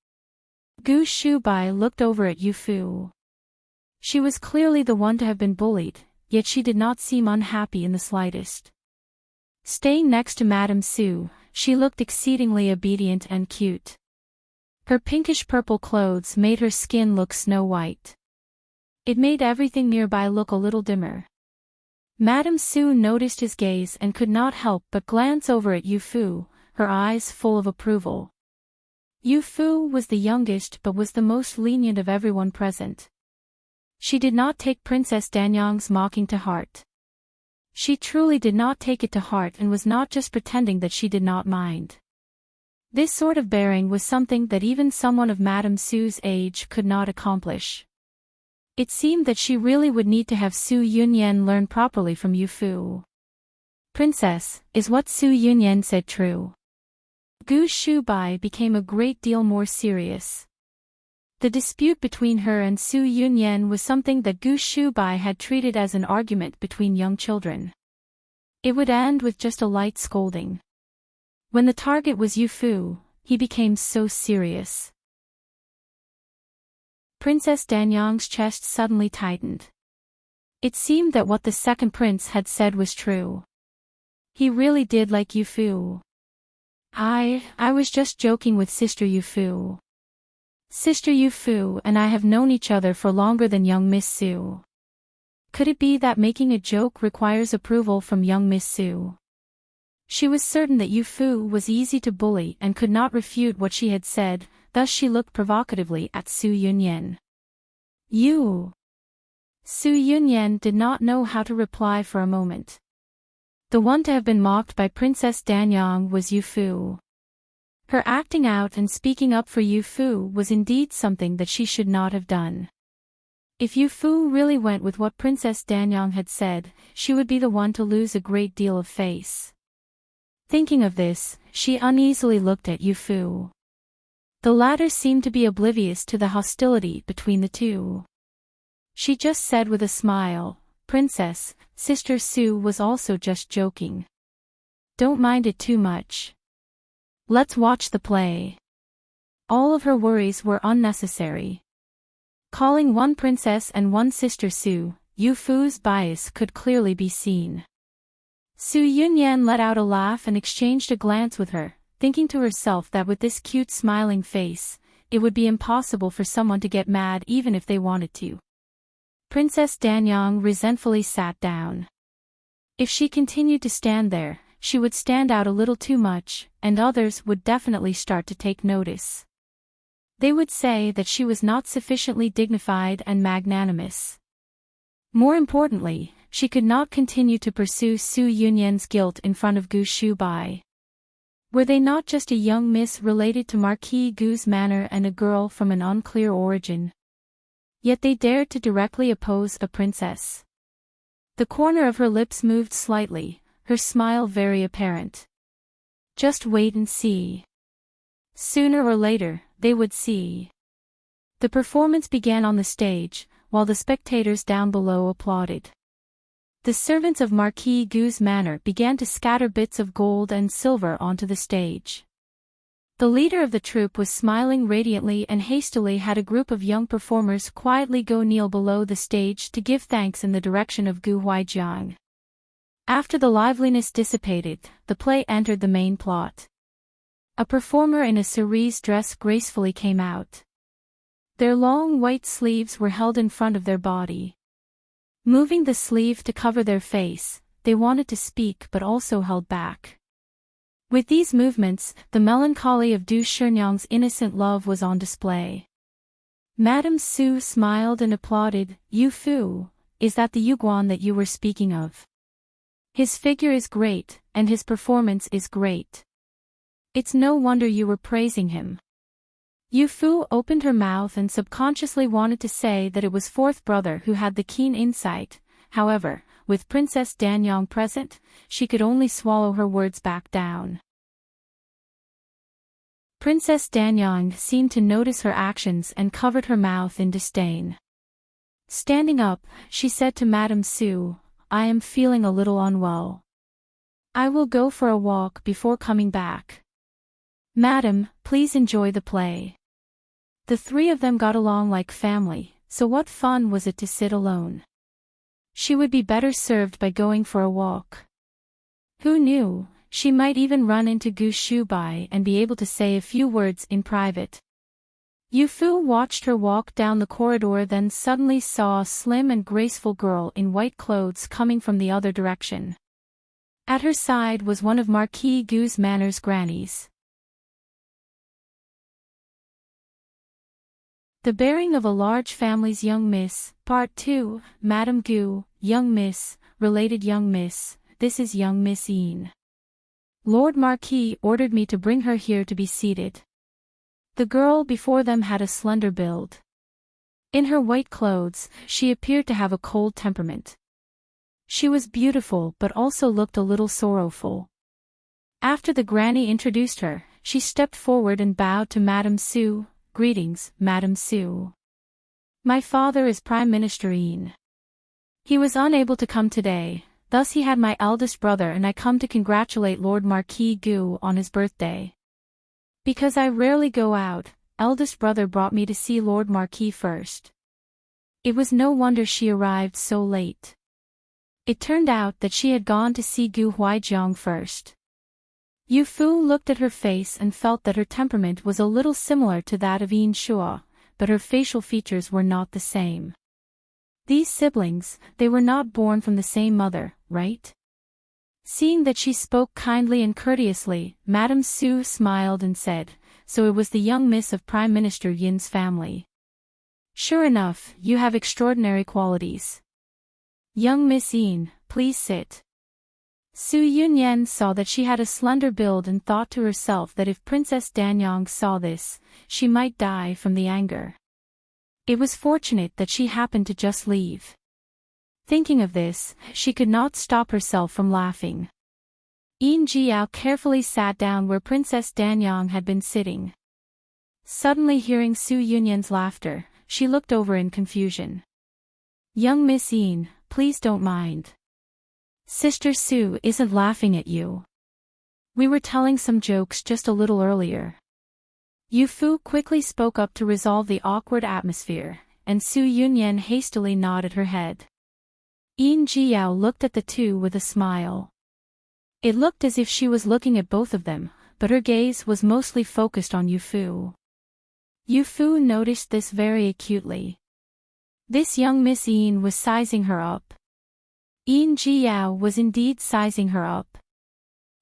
Gu Shubai looked over at Yu Fu. She was clearly the one to have been bullied, yet she did not seem unhappy in the slightest. Staying next to Madame Su, she looked exceedingly obedient and cute. Her pinkish-purple clothes made her skin look snow-white. It made everything nearby look a little dimmer. Madame Su noticed his gaze and could not help but glance over at Yu Fu, her eyes full of approval. Yu Fu was the youngest but was the most lenient of everyone present. She did not take Princess Danyang's mocking to heart. She truly did not take it to heart and was not just pretending that she did not mind. This sort of bearing was something that even someone of Madame Su's age could not accomplish. It seemed that she really would need to have Su Yunyan learn properly from Yu Fu. Princess, is what Su Yunyan said true? Gu Shubai became a great deal more serious. The dispute between her and Su Yunyan was something that Gu Shubai had treated as an argument between young children. It would end with just a light scolding. When the target was Yu Fu, he became so serious. Princess Danyang's chest suddenly tightened. It seemed that what the second prince had said was true. He really did like Yu Fu. I was just joking with Sister Yu Fu. Sister Yu Fu and I have known each other for longer than young Miss Su. Could it be that making a joke requires approval from young Miss Su? She was certain that Yu Fu was easy to bully and could not refute what she had said, thus she looked provocatively at Su Yunyan. You. Su Yunyan did not know how to reply for a moment. The one to have been mocked by Princess Danyang was Yu Fu. Her acting out and speaking up for Yu Fu was indeed something that she should not have done. If Yu Fu really went with what Princess Danyang had said, she would be the one to lose a great deal of face. Thinking of this, she uneasily looked at Yu Fu. The latter seemed to be oblivious to the hostility between the two. She just said with a smile, "Princess, Sister Su was also just joking. Don't mind it too much. Let's watch the play." All of her worries were unnecessary. Calling one princess and one Sister Su, Yu Fu's bias could clearly be seen. Su Yunyan let out a laugh and exchanged a glance with her, thinking to herself that with this cute smiling face, it would be impossible for someone to get mad even if they wanted to. Princess Danyang resentfully sat down. If she continued to stand there, she would stand out a little too much, and others would definitely start to take notice. They would say that she was not sufficiently dignified and magnanimous. More importantly, she could not continue to pursue Su Yunyan's guilt in front of Gu Shubai. Were they not just a young miss related to Marquis Gu's manor and a girl from an unclear origin? Yet they dared to directly oppose a princess. The corner of her lips moved slightly, her smile very apparent. Just wait and see. Sooner or later, they would see. The performance began on the stage, while the spectators down below applauded. The servants of Marquis Gu's manor began to scatter bits of gold and silver onto the stage. The leader of the troupe was smiling radiantly and hastily had a group of young performers quietly go kneel below the stage to give thanks in the direction of Gu Huijiang. After the liveliness dissipated, the play entered the main plot. A performer in a cerise dress gracefully came out. Their long white sleeves were held in front of their body. Moving the sleeve to cover their face, they wanted to speak but also held back. With these movements, the melancholy of Du Shinyang's innocent love was on display. Madame Su smiled and applauded. "Yu Fu, is that the Yuguan that you were speaking of? His figure is great, and his performance is great. It's no wonder you were praising him." Yu Fu opened her mouth and subconsciously wanted to say that it was fourth brother who had the keen insight, however, with Princess Danyang present, she could only swallow her words back down. Princess Danyang seemed to notice her actions and covered her mouth in disdain. Standing up, she said to Madame Su, "I am feeling a little unwell. I will go for a walk before coming back. Madam, please enjoy the play." The three of them got along like family, so what fun was it to sit alone? She would be better served by going for a walk. Who knew, she might even run into Gu Shubai and be able to say a few words in private. Yu Fu watched her walk down the corridor, then suddenly saw a slim and graceful girl in white clothes coming from the other direction. At her side was one of Marquis Gu's manor's grannies. The bearing of a large family's young miss, Part 2, Madame Gu, young miss, related young miss, this is young Miss Yin. Lord Marquis ordered me to bring her here to be seated. The girl before them had a slender build. In her white clothes, she appeared to have a cold temperament. She was beautiful but also looked a little sorrowful. After the granny introduced her, she stepped forward and bowed to Madame Sue. "Greetings, Madame Sue. My father is Prime Minister Ian. He was unable to come today, thus he had my eldest brother and I come to congratulate Lord Marquis Gu on his birthday. Because I rarely go out, eldest brother brought me to see Lord Marquis first." It was no wonder she arrived so late. It turned out that she had gone to see Gu Huaijiang first. Yu Fu looked at her face and felt that her temperament was a little similar to that of Yin Shua, but her facial features were not the same. These siblings, they were not born from the same mother, right? Seeing that she spoke kindly and courteously, Madame Sue smiled and said, "So it was the young miss of Prime Minister Yin's family. Sure enough, you have extraordinary qualities. Young Miss Yin, please sit." Su Yunyan saw that she had a slender build and thought to herself that if Princess Danyang saw this, she might die from the anger. It was fortunate that she happened to just leave. Thinking of this, she could not stop herself from laughing. Yin Jiao carefully sat down where Princess Danyang had been sitting. Suddenly hearing Su Yunyan's laughter, she looked over in confusion. "Young Miss Yin, please don't mind. Sister Su isn't laughing at you. We were telling some jokes just a little earlier." Yu Fu quickly spoke up to resolve the awkward atmosphere, and Su Yunyan hastily nodded her head. Yin Jiao looked at the two with a smile. It looked as if she was looking at both of them, but her gaze was mostly focused on Yu Fu. Yu Fu noticed this very acutely. This young Miss Yin was sizing her up. Yin Jiao was indeed sizing her up.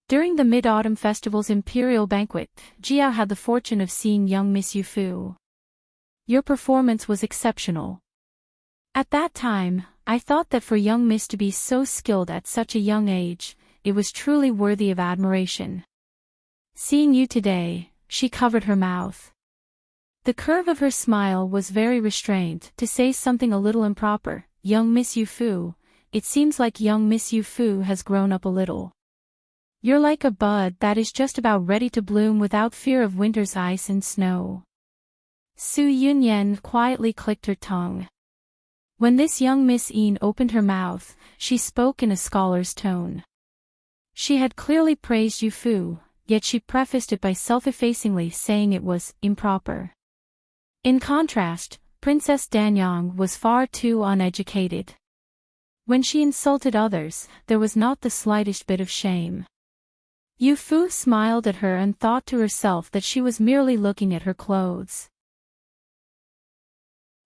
During the Mid-Autumn Festival's imperial banquet, Jiao had the fortune of seeing young Miss Yu Fu. "Your performance was exceptional. At that time, I thought that for young Miss to be so skilled at such a young age, it was truly worthy of admiration. Seeing you today," she covered her mouth. The curve of her smile was very restrained. To say something a little improper, "Young Miss Yu Fu, it seems like young Miss Yu Fu has grown up a little. You're like a bud that is just about ready to bloom without fear of winter's ice and snow." Su Yunyan quietly clicked her tongue. When this young Miss Yin opened her mouth, she spoke in a scholar's tone. She had clearly praised Yu Fu, yet she prefaced it by self-effacingly saying it was improper. In contrast, Princess Danyang was far too uneducated. When she insulted others, there was not the slightest bit of shame. Yu Fu smiled at her and thought to herself that she was merely looking at her clothes.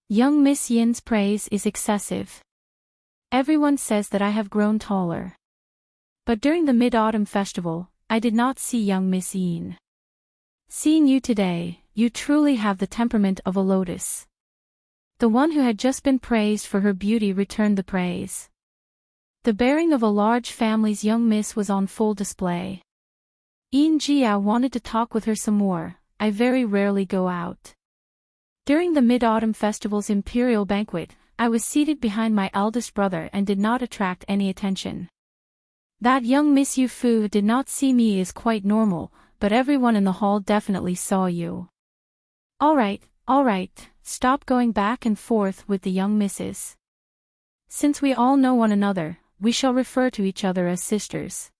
Young Miss Yin's praise is excessive. Everyone says that I have grown taller. But during the Mid-Autumn Festival, I did not see young Miss Yin. Seeing you today, you truly have the temperament of a lotus." The one who had just been praised for her beauty returned the praise. The bearing of a large family's young miss was on full display. Yin Jiao wanted to talk with her some more. "I very rarely go out. During the Mid-Autumn Festival's imperial banquet, I was seated behind my eldest brother and did not attract any attention. That young Miss Yu Fu did not see me is quite normal, but everyone in the hall definitely saw you." All right, stop going back and forth with the young misses. Since we all know one another, we shall refer to each other as sisters.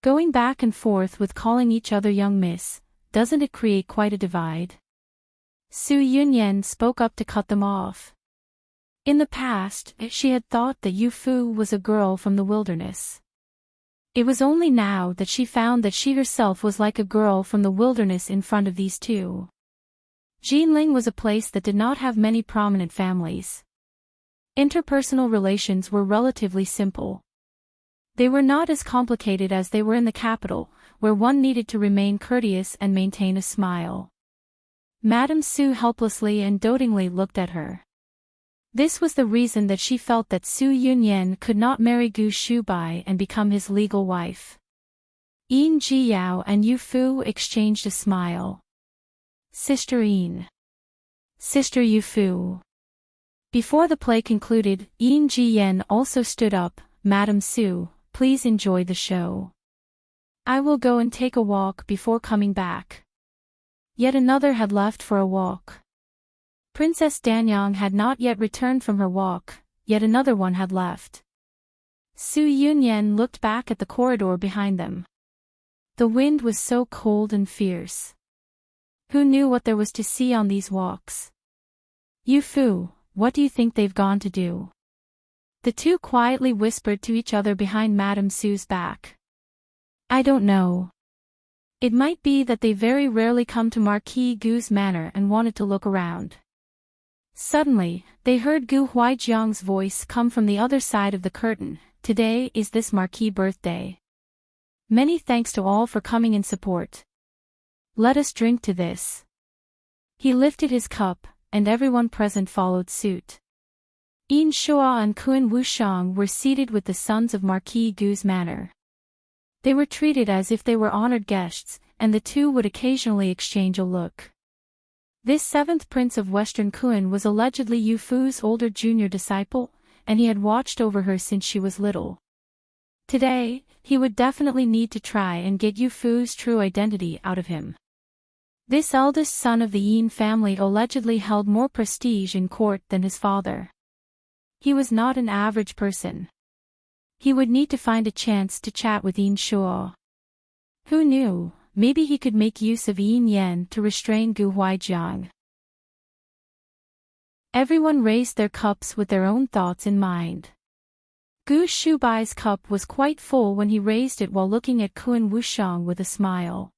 Going back and forth with calling each other young miss, doesn't it create quite a divide?" Su Yunyan spoke up to cut them off. In the past, she had thought that Yu Fu was a girl from the wilderness. It was only now that she found that she herself was like a girl from the wilderness in front of these two. Jinling was a place that did not have many prominent families. Interpersonal relations were relatively simple. They were not as complicated as they were in the capital, where one needed to remain courteous and maintain a smile. Madame Su helplessly and dotingly looked at her. This was the reason that she felt that Su Yunyan could not marry Gu Shubai and become his legal wife. Yin Jiyao and Yu Fu exchanged a smile. "Sister Yin. Sister Yu Fu. Before the play concluded, Yin Ji-yen also stood up. Madam Su, please enjoy the show. I will go and take a walk before coming back. Yet another had left for a walk. Princess Danyang had not yet returned from her walk, yet another one had left. Su Yunyen looked back at the corridor behind them. The wind was so cold and fierce. Who knew what there was to see on these walks? Yu Fu, what do you think they've gone to do? The two quietly whispered to each other behind Madame Su's back. I don't know. It might be that they very rarely come to Marquis Gu's manor and wanted to look around. Suddenly, they heard Gu Huaijiang's voice come from the other side of the curtain. Today is this Marquis' birthday. Many thanks to all for coming in support. Let us drink to this. He lifted his cup, and everyone present followed suit. Yin Shua and Kun Wushang were seated with the sons of Marquis Gu's manor. They were treated as if they were honored guests, and the two would occasionally exchange a look. This seventh prince of Western Kun was allegedly Yu Fu's older junior disciple, and he had watched over her since she was little. Today, he would definitely need to try and get Yu Fu's true identity out of him. This eldest son of the Yin family allegedly held more prestige in court than his father. He was not an average person. He would need to find a chance to chat with Yin Shuo. Who knew, maybe he could make use of Yin Yen to restrain Gu Huaijiang. Everyone raised their cups with their own thoughts in mind. Gu Shubai's cup was quite full when he raised it while looking at Kun Wushang with a smile.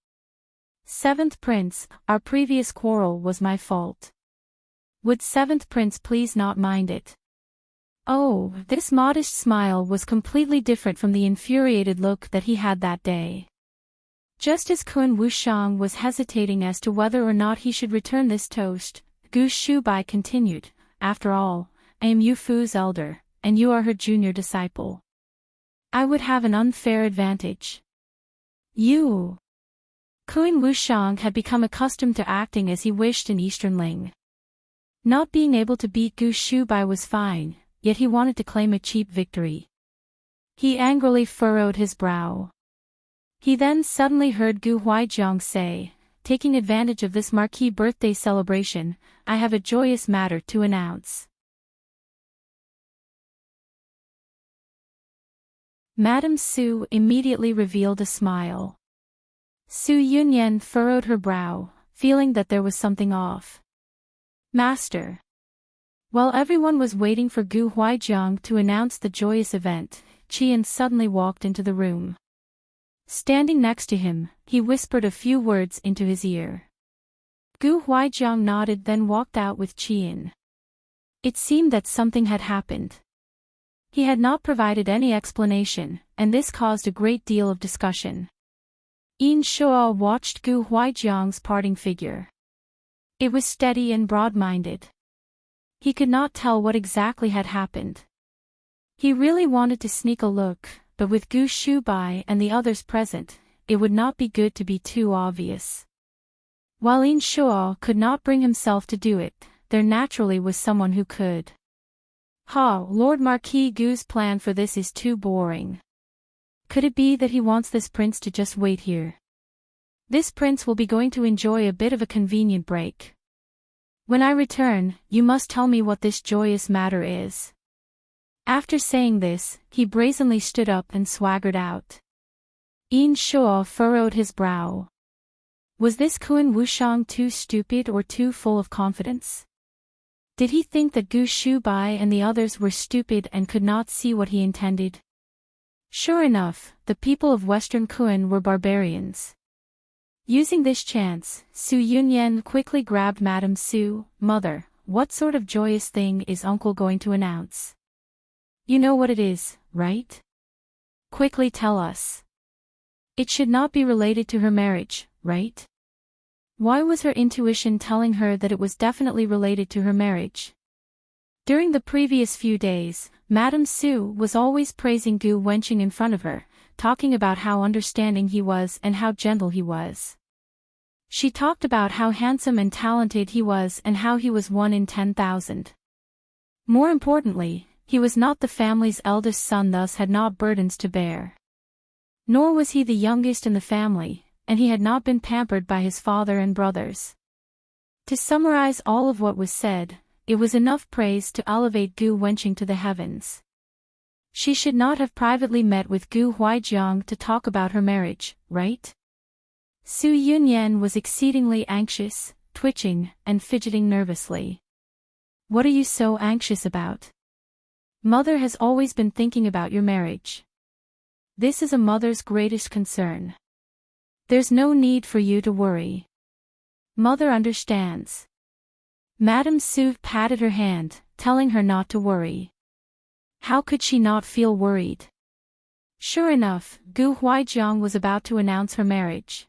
Seventh Prince, our previous quarrel was my fault. Would Seventh Prince please not mind it? Oh, this modest smile was completely different from the infuriated look that he had that day. Just as Kun Wushang was hesitating as to whether or not he should return this toast, Gu Shubai continued, after all, I am Yu Fu's elder, and you are her junior disciple. I would have an unfair advantage. You. Kun Wushang had become accustomed to acting as he wished in Eastern Ling. Not being able to beat Gu Shubai was fine, yet he wanted to claim a cheap victory. He angrily furrowed his brow. He then suddenly heard Gu Huaijiang say, taking advantage of this Marquis birthday celebration, I have a joyous matter to announce. Madame Su immediately revealed a smile. Su Yunyen furrowed her brow, feeling that there was something off. Master. While everyone was waiting for Gu Huaijiang to announce the joyous event, Qian suddenly walked into the room. Standing next to him, he whispered a few words into his ear. Gu Huaijiang nodded, then walked out with Qian. It seemed that something had happened. He had not provided any explanation, and this caused a great deal of discussion. Yin Shua watched Gu Huaijiang's parting figure. It was steady and broad-minded. He could not tell what exactly had happened. He really wanted to sneak a look, but with Gu Shubai and the others present, it would not be good to be too obvious. While Yin Shua could not bring himself to do it, there naturally was someone who could. Lord Marquis Gu's plan for this is too boring. Could it be that he wants this prince to just wait here? This prince will be going to enjoy a bit of a convenient break. When I return, you must tell me what this joyous matter is. After saying this, he brazenly stood up and swaggered out. Yin Shua furrowed his brow. Was this Kun Wushang too stupid or too full of confidence? Did he think that Gu Shubai and the others were stupid and could not see what he intended? Sure enough, the people of Western Kun were barbarians. Using this chance, Su Yunyen quickly grabbed Madame Su. Mother, what sort of joyous thing is uncle going to announce? You know what it is, right? Quickly tell us. It should not be related to her marriage, right? Why was her intuition telling her that it was definitely related to her marriage? During the previous few days, Madame Su was always praising Gu Wenqing in front of her, talking about how understanding he was and how gentle he was. She talked about how handsome and talented he was and how he was 1 in 10,000. More importantly, he was not the family's eldest son, thus had not burdens to bear. Nor was he the youngest in the family, and he had not been pampered by his father and brothers. To summarize all of what was said, it was enough praise to elevate Gu Wenqing to the heavens. She should not have privately met with Gu Huaijiang to talk about her marriage, right? Su Yunyan was exceedingly anxious, twitching, and fidgeting nervously. What are you so anxious about? Mother has always been thinking about your marriage. This is a mother's greatest concern. There's no need for you to worry. Mother understands. Madame Su patted her hand, telling her not to worry. How could she not feel worried? Sure enough, Gu Huaijiang was about to announce her marriage.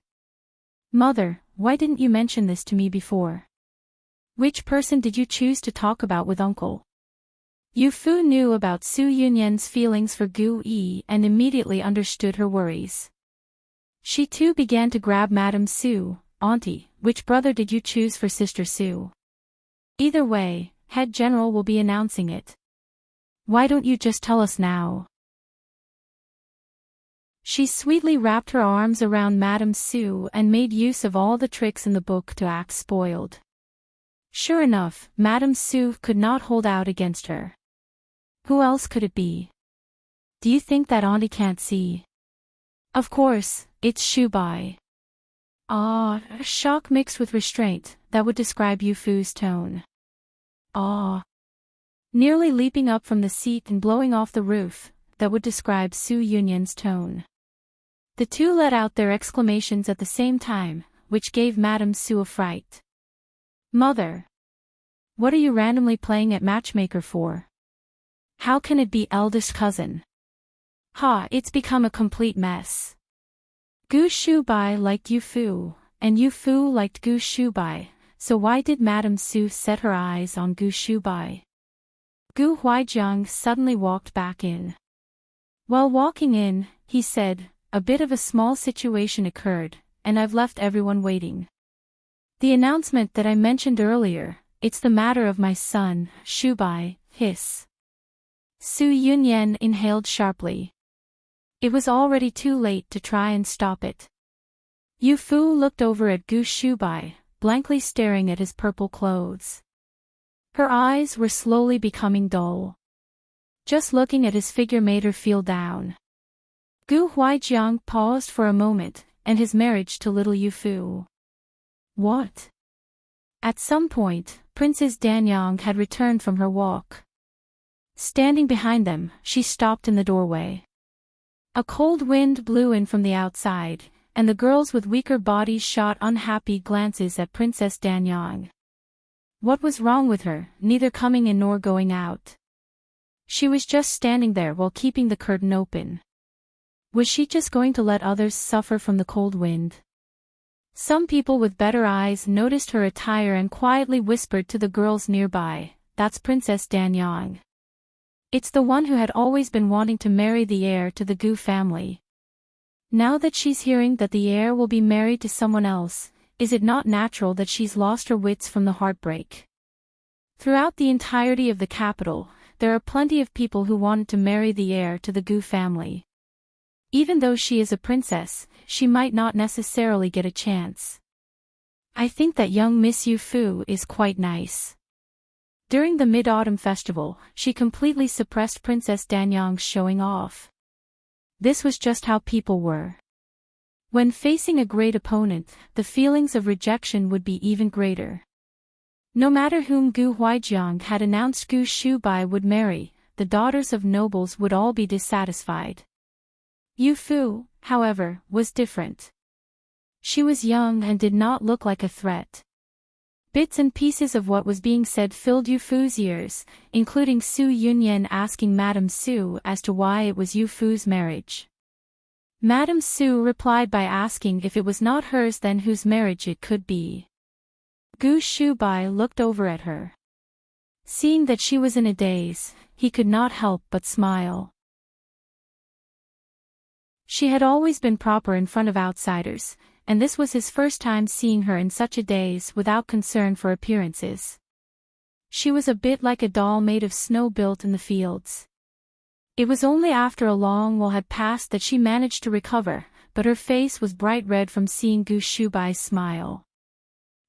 Mother, why didn't you mention this to me before? Which person did you choose to talk about with uncle? Yu Fu knew about Su Yunyan's feelings for Gu Yi and immediately understood her worries. She too began to grab Madame Su. Auntie, which brother did you choose for Sister Su? Either way, Head General will be announcing it. Why don't you just tell us now? She sweetly wrapped her arms around Madame Su and made use of all the tricks in the book to act spoiled. Sure enough, Madame Su could not hold out against her. Who else could it be? Do you think that Auntie can't see? Of course, it's Shubai. Ah, shock mixed with restraint, that would describe Yu Fu's tone. Ah. Nearly leaping up from the seat and blowing off the roof, that would describe Su Yunyan's tone. The two let out their exclamations at the same time, which gave Madame Su a fright. Mother! What are you randomly playing at matchmaker for? How can it be eldest cousin? Ha, it's become a complete mess. Gu Shubai liked Yu Fu, and Yu Fu liked Gu Shubai, so why did Madame Su set her eyes on Gu Shubai? Gu Huaijiang suddenly walked back in. While walking in, he said, a bit of a small situation occurred, and I've left everyone waiting. The announcement that I mentioned earlier, it's the matter of my son, Shubai, hiss. Su Yunyan inhaled sharply. It was already too late to try and stop it. Yu Fu looked over at Gu Shubai, blankly staring at his purple clothes. Her eyes were slowly becoming dull. Just looking at his figure made her feel down. Gu Huaijiang paused for a moment, and his marriage to little Yu Fu. What? At some point, Princess Danyang had returned from her walk. Standing behind them, she stopped in the doorway. A cold wind blew in from the outside, and the girls with weaker bodies shot unhappy glances at Princess Danyang. What was wrong with her, neither coming in nor going out? She was just standing there while keeping the curtain open. Was she just going to let others suffer from the cold wind? Some people with better eyes noticed her attire and quietly whispered to the girls nearby, "That's Princess Danyang. It's the one who had always been wanting to marry the heir to the Gu family. Now that she's hearing that the heir will be married to someone else, is it not natural that she's lost her wits from the heartbreak?" Throughout the entirety of the capital, there are plenty of people who wanted to marry the heir to the Gu family. Even though she is a princess, she might not necessarily get a chance. I think that young Miss Yu Fu is quite nice. During the Mid-Autumn Festival, she completely suppressed Princess Danyang's showing off. This was just how people were. When facing a great opponent, the feelings of rejection would be even greater. No matter whom Gu Huaijiang had announced Gu Shubai would marry, the daughters of nobles would all be dissatisfied. Yu Fu, however, was different. She was young and did not look like a threat. Bits and pieces of what was being said filled Yu Fu's ears, including Su Yunyan asking Madame Su as to why it was Yu Fu's marriage. Madame Su replied by asking if it was not hers, then whose marriage it could be. Gu Shubai looked over at her. Seeing that she was in a daze, he could not help but smile. She had always been proper in front of outsiders, and this was his first time seeing her in such a daze without concern for appearances. She was a bit like a doll made of snow built in the fields. It was only after a long while had passed that she managed to recover, but her face was bright red from seeing Gu Shubai's smile.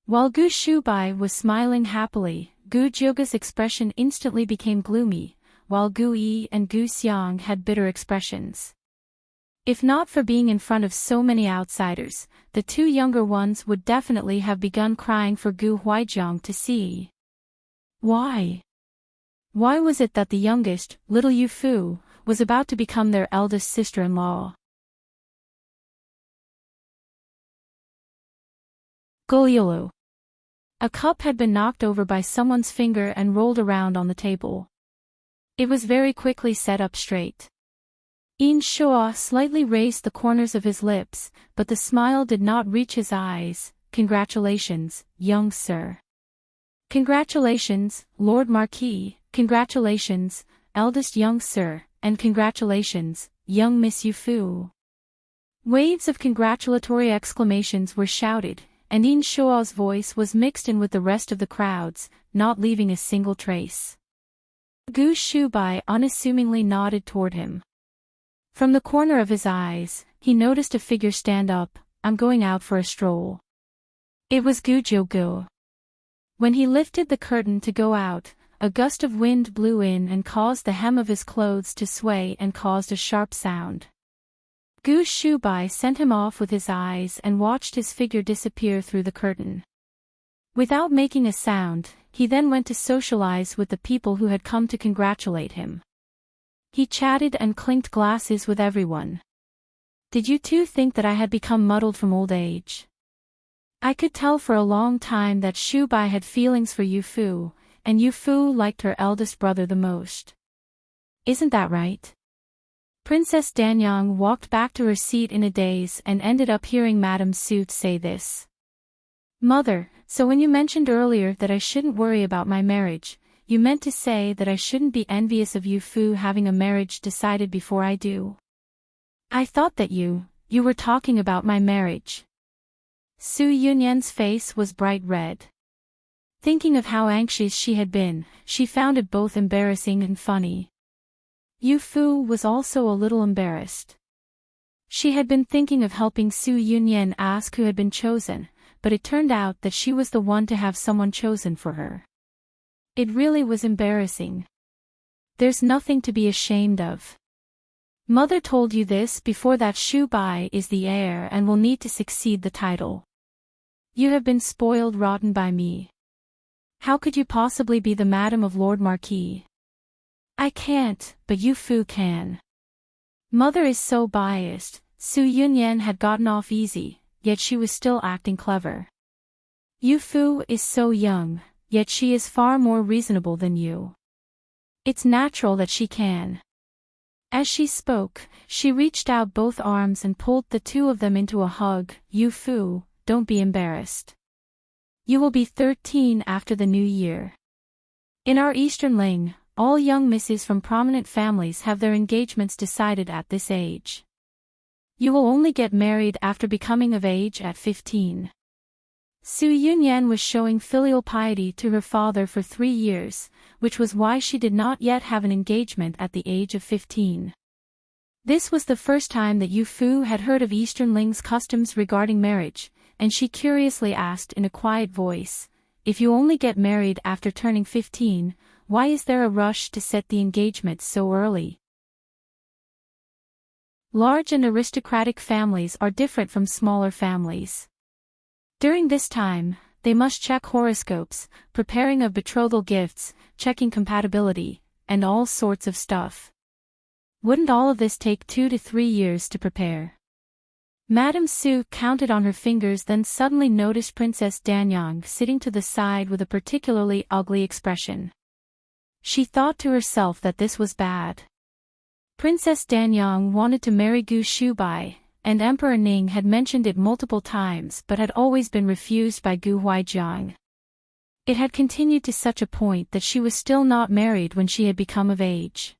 While Gu Shubai was smiling happily, Gu Jyoga's expression instantly became gloomy, while Gu Yi and Gu Xiang had bitter expressions. If not for being in front of so many outsiders, the two younger ones would definitely have begun crying for Gu Huaijiang to see. Why? Why was it that the youngest, little Yu Fu, was about to become their eldest sister-in-law? Golyulu. A cup had been knocked over by someone's finger and rolled around on the table. It was very quickly set up straight. In Shua slightly raised the corners of his lips, but the smile did not reach his eyes. Congratulations, young sir. Congratulations, Lord Marquis, congratulations, eldest young sir, and congratulations, young Miss Yu Fu. Waves of congratulatory exclamations were shouted, and In Shua's voice was mixed in with the rest of the crowds, not leaving a single trace. Gu Shubai unassumingly nodded toward him. From the corner of his eyes, he noticed a figure stand up. I'm going out for a stroll. It was Gu Jiogu. When he lifted the curtain to go out, a gust of wind blew in and caused the hem of his clothes to sway and caused a sharp sound. Gu Shubai sent him off with his eyes and watched his figure disappear through the curtain. Without making a sound, he then went to socialize with the people who had come to congratulate him. He chatted and clinked glasses with everyone. Did you two think that I had become muddled from old age? I could tell for a long time that Shubai had feelings for Yu Fu, and Yu Fu liked her eldest brother the most. Isn't that right? Princess Danyang walked back to her seat in a daze and ended up hearing Madame Su say this. Mother, so when you mentioned earlier that I shouldn't worry about my marriage, you meant to say that I shouldn't be envious of Yu Fu having a marriage decided before I do? I thought that you were talking about my marriage. Su Yunyan's face was bright red. Thinking of how anxious she had been, she found it both embarrassing and funny. Yu Fu was also a little embarrassed. She had been thinking of helping Su Yunyan ask who had been chosen, but it turned out that she was the one to have someone chosen for her. It really was embarrassing. There's nothing to be ashamed of. Mother told you this before that Shubai is the heir and will need to succeed the title. You have been spoiled rotten by me. How could you possibly be the madam of Lord Marquis? I can't, but Yu Fu can. Mother is so biased. Su Yunyan had gotten off easy, yet she was still acting clever. Yu Fu is so young, yet she is far more reasonable than you. It's natural that she can. As she spoke, she reached out both arms and pulled the two of them into a hug. Yu Fu, don't be embarrassed. You will be 13 after the new year. In our Eastern Ling, all young misses from prominent families have their engagements decided at this age. You will only get married after becoming of age at 15. Su Yunyan was showing filial piety to her father for 3 years, which was why she did not yet have an engagement at the age of 15. This was the first time that Yu Fu had heard of Eastern Ling's customs regarding marriage, and she curiously asked in a quiet voice, if you only get married after turning 15, why is there a rush to set the engagement so early? Large and aristocratic families are different from smaller families. During this time, they must check horoscopes, preparing of betrothal gifts, checking compatibility, and all sorts of stuff. Wouldn't all of this take 2 to 3 years to prepare? Madame Su counted on her fingers, then suddenly noticed Princess Danyang sitting to the side with a particularly ugly expression. She thought to herself that this was bad. Princess Danyang wanted to marry Gu Shubai, and Emperor Ning had mentioned it multiple times but had always been refused by Gu Huaijiang. It had continued to such a point that she was still not married when she had become of age.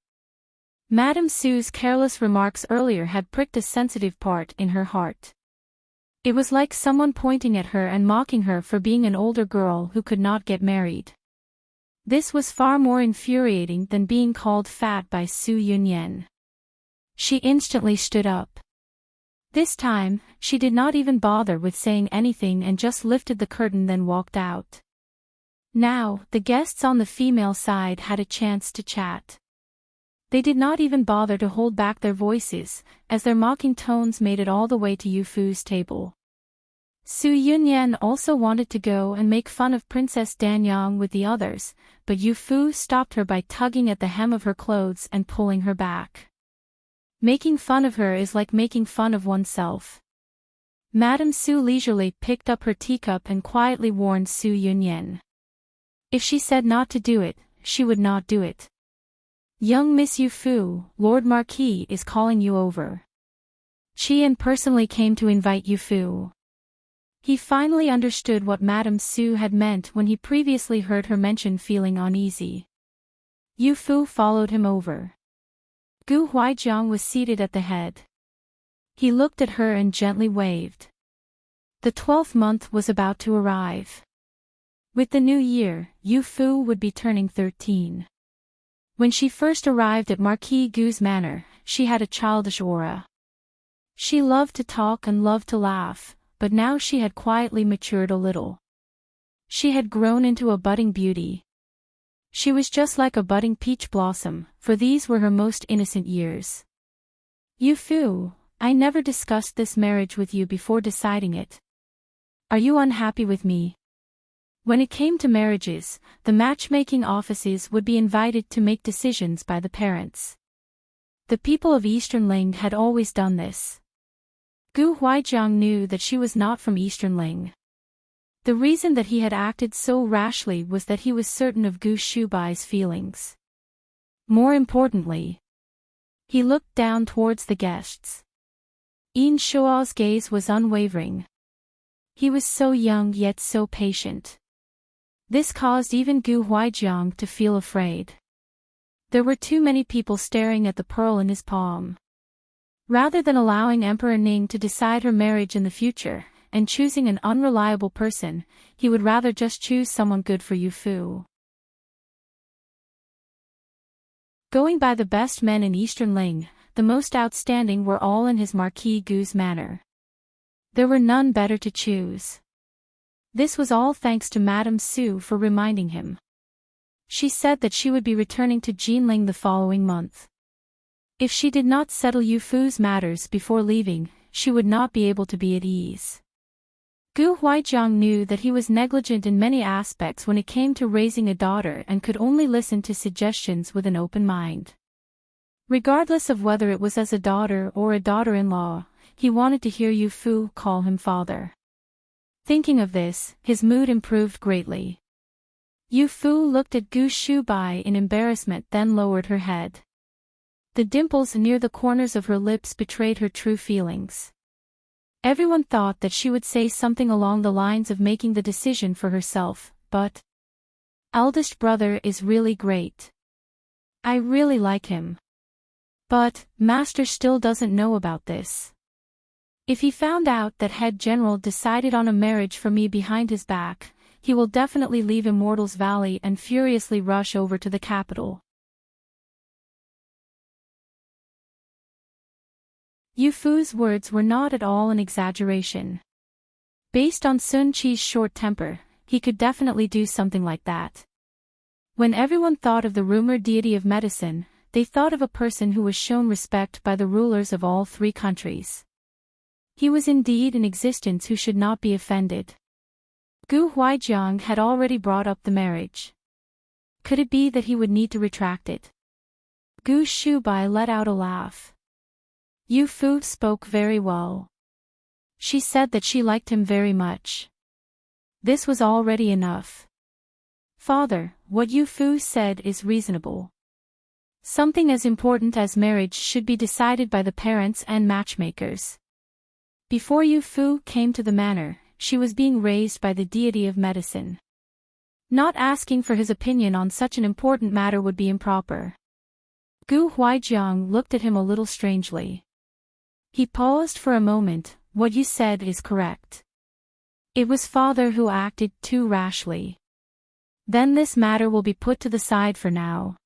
Madame Su's careless remarks earlier had pricked a sensitive part in her heart. It was like someone pointing at her and mocking her for being an older girl who could not get married. This was far more infuriating than being called fat by Su Yunyan. She instantly stood up. This time, she did not even bother with saying anything and just lifted the curtain then walked out. Now, the guests on the female side had a chance to chat. They did not even bother to hold back their voices, as their mocking tones made it all the way to Yu Fu's table. Su Yunyan also wanted to go and make fun of Princess Danyang with the others, but Yu Fu stopped her by tugging at the hem of her clothes and pulling her back. Making fun of her is like making fun of oneself. Madame Su leisurely picked up her teacup and quietly warned Su Yunyan. If she said not to do it, she would not do it. Young Miss Yu Fu, Lord Marquis is calling you over. Qian personally came to invite Yu Fu. He finally understood what Madame Su had meant when he previously heard her mention feeling uneasy. Yu Fu followed him over. Gu Huaijiang was seated at the head. He looked at her and gently waved. The 12th month was about to arrive. With the new year, Yu Fu would be turning 13. When she first arrived at Marquis Gu's manor, she had a childish aura. She loved to talk and loved to laugh, but now she had quietly matured a little. She had grown into a budding beauty. She was just like a budding peach blossom, for these were her most innocent years. Yu Fu, I never discussed this marriage with you before deciding it. Are you unhappy with me? When it came to marriages, the matchmaking offices would be invited to make decisions by the parents. The people of Eastern Ling had always done this. Gu Huaijiang knew that she was not from Eastern Ling. The reason that he had acted so rashly was that he was certain of Gu Shubai's feelings. More importantly, he looked down towards the guests. Yin Shuao's gaze was unwavering. He was so young yet so patient. This caused even Gu Huaijiang to feel afraid. There were too many people staring at the pearl in his palm. Rather than allowing Emperor Ning to decide her marriage in the future, and choosing an unreliable person, he would rather just choose someone good for Yu Fu. Going by the best men in Eastern Ling, the most outstanding were all in his Marquis Gu's manor. There were none better to choose. This was all thanks to Madame Su for reminding him. She said that she would be returning to Jinling the following month. If she did not settle Yu Fu's matters before leaving, she would not be able to be at ease. Gu Huaijiang knew that he was negligent in many aspects when it came to raising a daughter and could only listen to suggestions with an open mind. Regardless of whether it was as a daughter or a daughter-in-law, he wanted to hear Yu Fu call him father. Thinking of this, his mood improved greatly. Yu Fu looked at Gu Shubai in embarrassment then lowered her head. The dimples near the corners of her lips betrayed her true feelings. Everyone thought that she would say something along the lines of making the decision for herself, but eldest brother is really great. I really like him. But Master still doesn't know about this. If he found out that Head General decided on a marriage for me behind his back, he will definitely leave Immortals Valley and furiously rush over to the capital. Yu Fu's words were not at all an exaggeration. Based on Sun Qi's short temper, he could definitely do something like that. When everyone thought of the rumored deity of medicine, they thought of a person who was shown respect by the rulers of all three countries. He was indeed in existence who should not be offended. Gu Huaijiang had already brought up the marriage. Could it be that he would need to retract it? Gu Shubai let out a laugh. Yu Fu spoke very well. She said that she liked him very much. This was already enough. Father, what Yu Fu said is reasonable. Something as important as marriage should be decided by the parents and matchmakers. Before Yu Fu came to the manor, she was being raised by the deity of medicine. Not asking for his opinion on such an important matter would be improper. Gu Huaijiang looked at him a little strangely. He paused for a moment. What you said is correct. It was father who acted too rashly. Then this matter will be put to the side for now.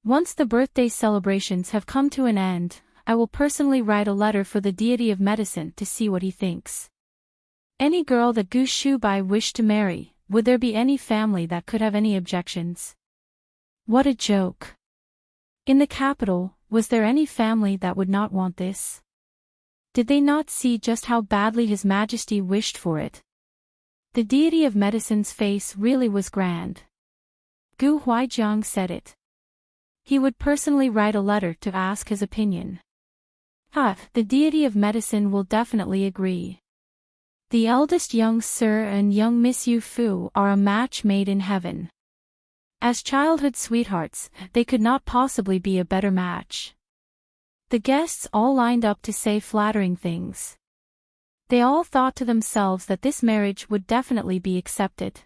Once the birthday celebrations have come to an end, I will personally write a letter for the deity of medicine to see what he thinks. Any girl that Gu Shubai wished to marry, would there be any family that could have any objections? What a joke. In the capital, was there any family that would not want this? Did they not see just how badly His Majesty wished for it? The deity of medicine's face really was grand. Gu Huaijiang said it. He would personally write a letter to ask his opinion. The deity of medicine will definitely agree. The eldest young Sir and young Miss Yu Fu are a match made in heaven. As childhood sweethearts, they could not possibly be a better match. The guests all lined up to say flattering things. They all thought to themselves that this marriage would definitely be accepted.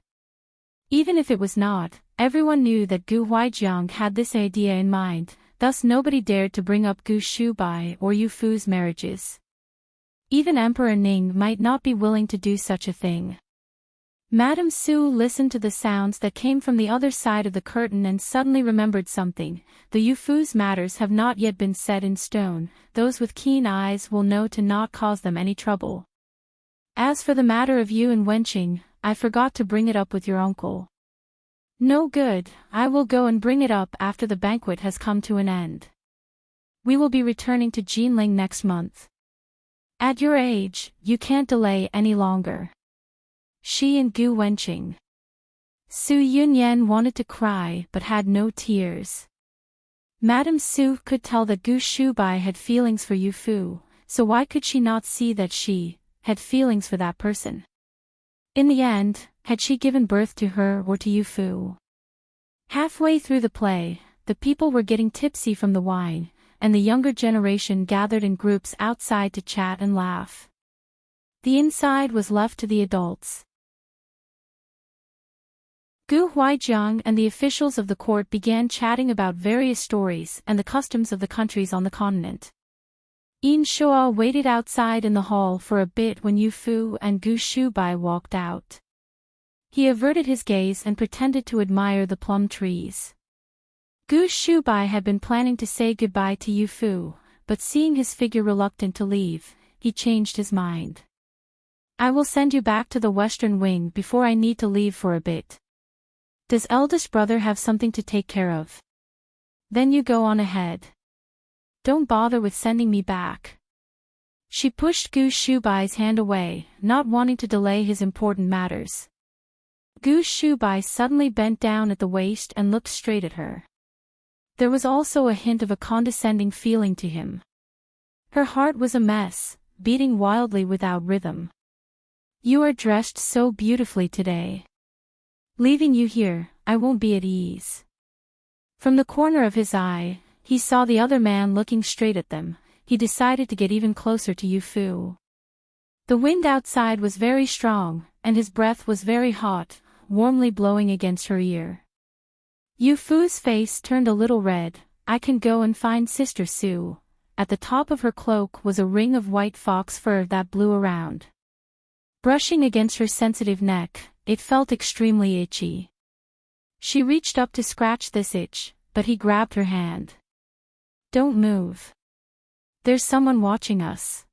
Even if it was not, everyone knew that Gu Huaijiang had this idea in mind, thus nobody dared to bring up Gu Shubai or Yu Fu's marriages. Even Emperor Ning might not be willing to do such a thing. Madame Su listened to the sounds that came from the other side of the curtain and suddenly remembered something. The Yu Fu's matters have not yet been set in stone, those with keen eyes will know to not cause them any trouble. As for the matter of Yu and Wenqing, I forgot to bring it up with your uncle. No good, I will go and bring it up after the banquet has come to an end. We will be returning to Jinling next month. At your age, you can't delay any longer. She and Gu Wenqing. Su Yunyan wanted to cry but had no tears. Madame Su could tell that Gu Shubai had feelings for Yu Fu, so why could she not see that she had feelings for that person? In the end, had she given birth to her or to Yu Fu? Halfway through the play, the people were getting tipsy from the wine, and the younger generation gathered in groups outside to chat and laugh. The inside was left to the adults. Gu Huaijiang and the officials of the court began chatting about various stories and the customs of the countries on the continent. Yin Shuo waited outside in the hall for a bit when Yu Fu and Gu Shubai walked out. He averted his gaze and pretended to admire the plum trees. Gu Shubai had been planning to say goodbye to Yu Fu, but seeing his figure reluctant to leave, he changed his mind. I will send you back to the western wing before I need to leave for a bit. Does eldest brother have something to take care of? Then you go on ahead. Don't bother with sending me back. She pushed Gu Shubai's hand away, not wanting to delay his important matters. Gu Shubai suddenly bent down at the waist and looked straight at her. There was also a hint of a condescending feeling to him. Her heart was a mess, beating wildly without rhythm. You are dressed so beautifully today. Leaving you here, I won't be at ease. From the corner of his eye, he saw the other man looking straight at them. He decided to get even closer to Yu Fu. The wind outside was very strong, and his breath was very hot, warmly blowing against her ear. Yu Fu's face turned a little red. I can go and find Sister Su. At the top of her cloak was a ring of white fox fur that blew around. Brushing against her sensitive neck, it felt extremely itchy. She reached up to scratch this itch, but he grabbed her hand. Don't move. There's someone watching us.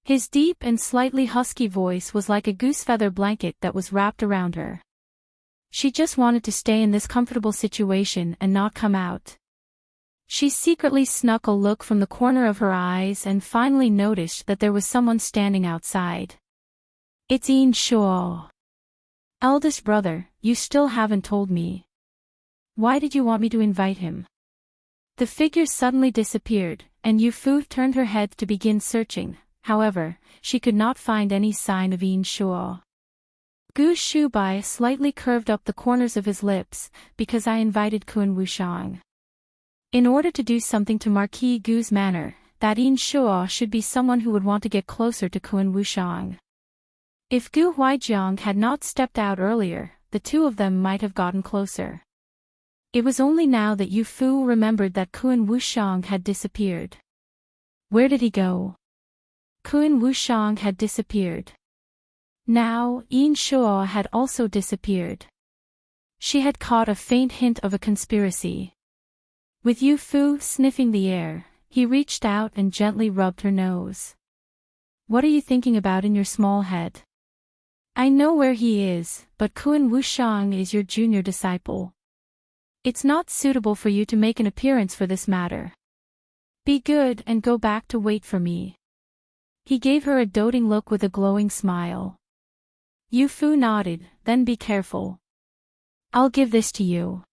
His deep and slightly husky voice was like a goose-feather blanket that was wrapped around her. She just wanted to stay in this comfortable situation and not come out. She secretly snuck a look from the corner of her eyes and finally noticed that there was someone standing outside. It's Yin Shuo. Eldest brother, you still haven't told me. Why did you want me to invite him? The figure suddenly disappeared, and Yu Fu turned her head to begin searching. However, she could not find any sign of Yin Shuo. Gu Shubai slightly curved up the corners of his lips, because I invited Kun Wushang. In order to do something to Marquis Gu's manner, that Yin Shuo should be someone who would want to get closer to Kun Wushang. If Gu Huaijiang had not stepped out earlier, the two of them might have gotten closer. It was only now that Yu Fu remembered that Kun Wushang had disappeared. Where did he go? Kun Wushang had disappeared. Now, Yin Shuo had also disappeared. She had caught a faint hint of a conspiracy. With Yu Fu sniffing the air, he reached out and gently rubbed her nose. What are you thinking about in your small head? I know where he is, but Kun Wushang is your junior disciple. It's not suitable for you to make an appearance for this matter. Be good and go back to wait for me. He gave her a doting look with a glowing smile. Yu Fu nodded, then be careful. I'll give this to you.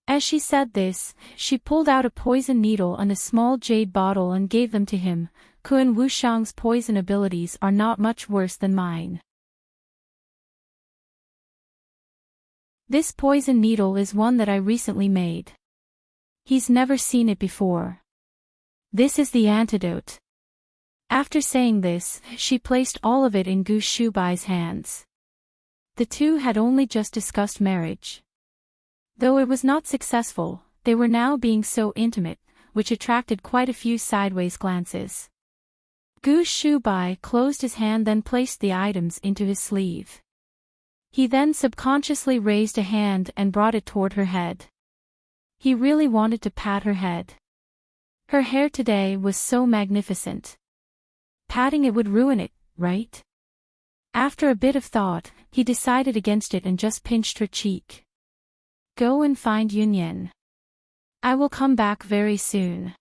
As she said this, she pulled out a poison needle and a small jade bottle and gave them to him. Kun Wushang's poison abilities are not much worse than mine. This poison needle is one that I recently made. He's never seen it before. This is the antidote. After saying this, she placed all of it in Gu Shubai's hands. The two had only just discussed marriage. Though it was not successful, they were now being so intimate, which attracted quite a few sideways glances. Gu Shubai closed his hand, then placed the items into his sleeve. He then subconsciously raised a hand and brought it toward her head. He really wanted to pat her head. Her hair today was so magnificent. Patting it would ruin it, right? After a bit of thought, he decided against it and just pinched her cheek. Go and find Yunyan. I will come back very soon.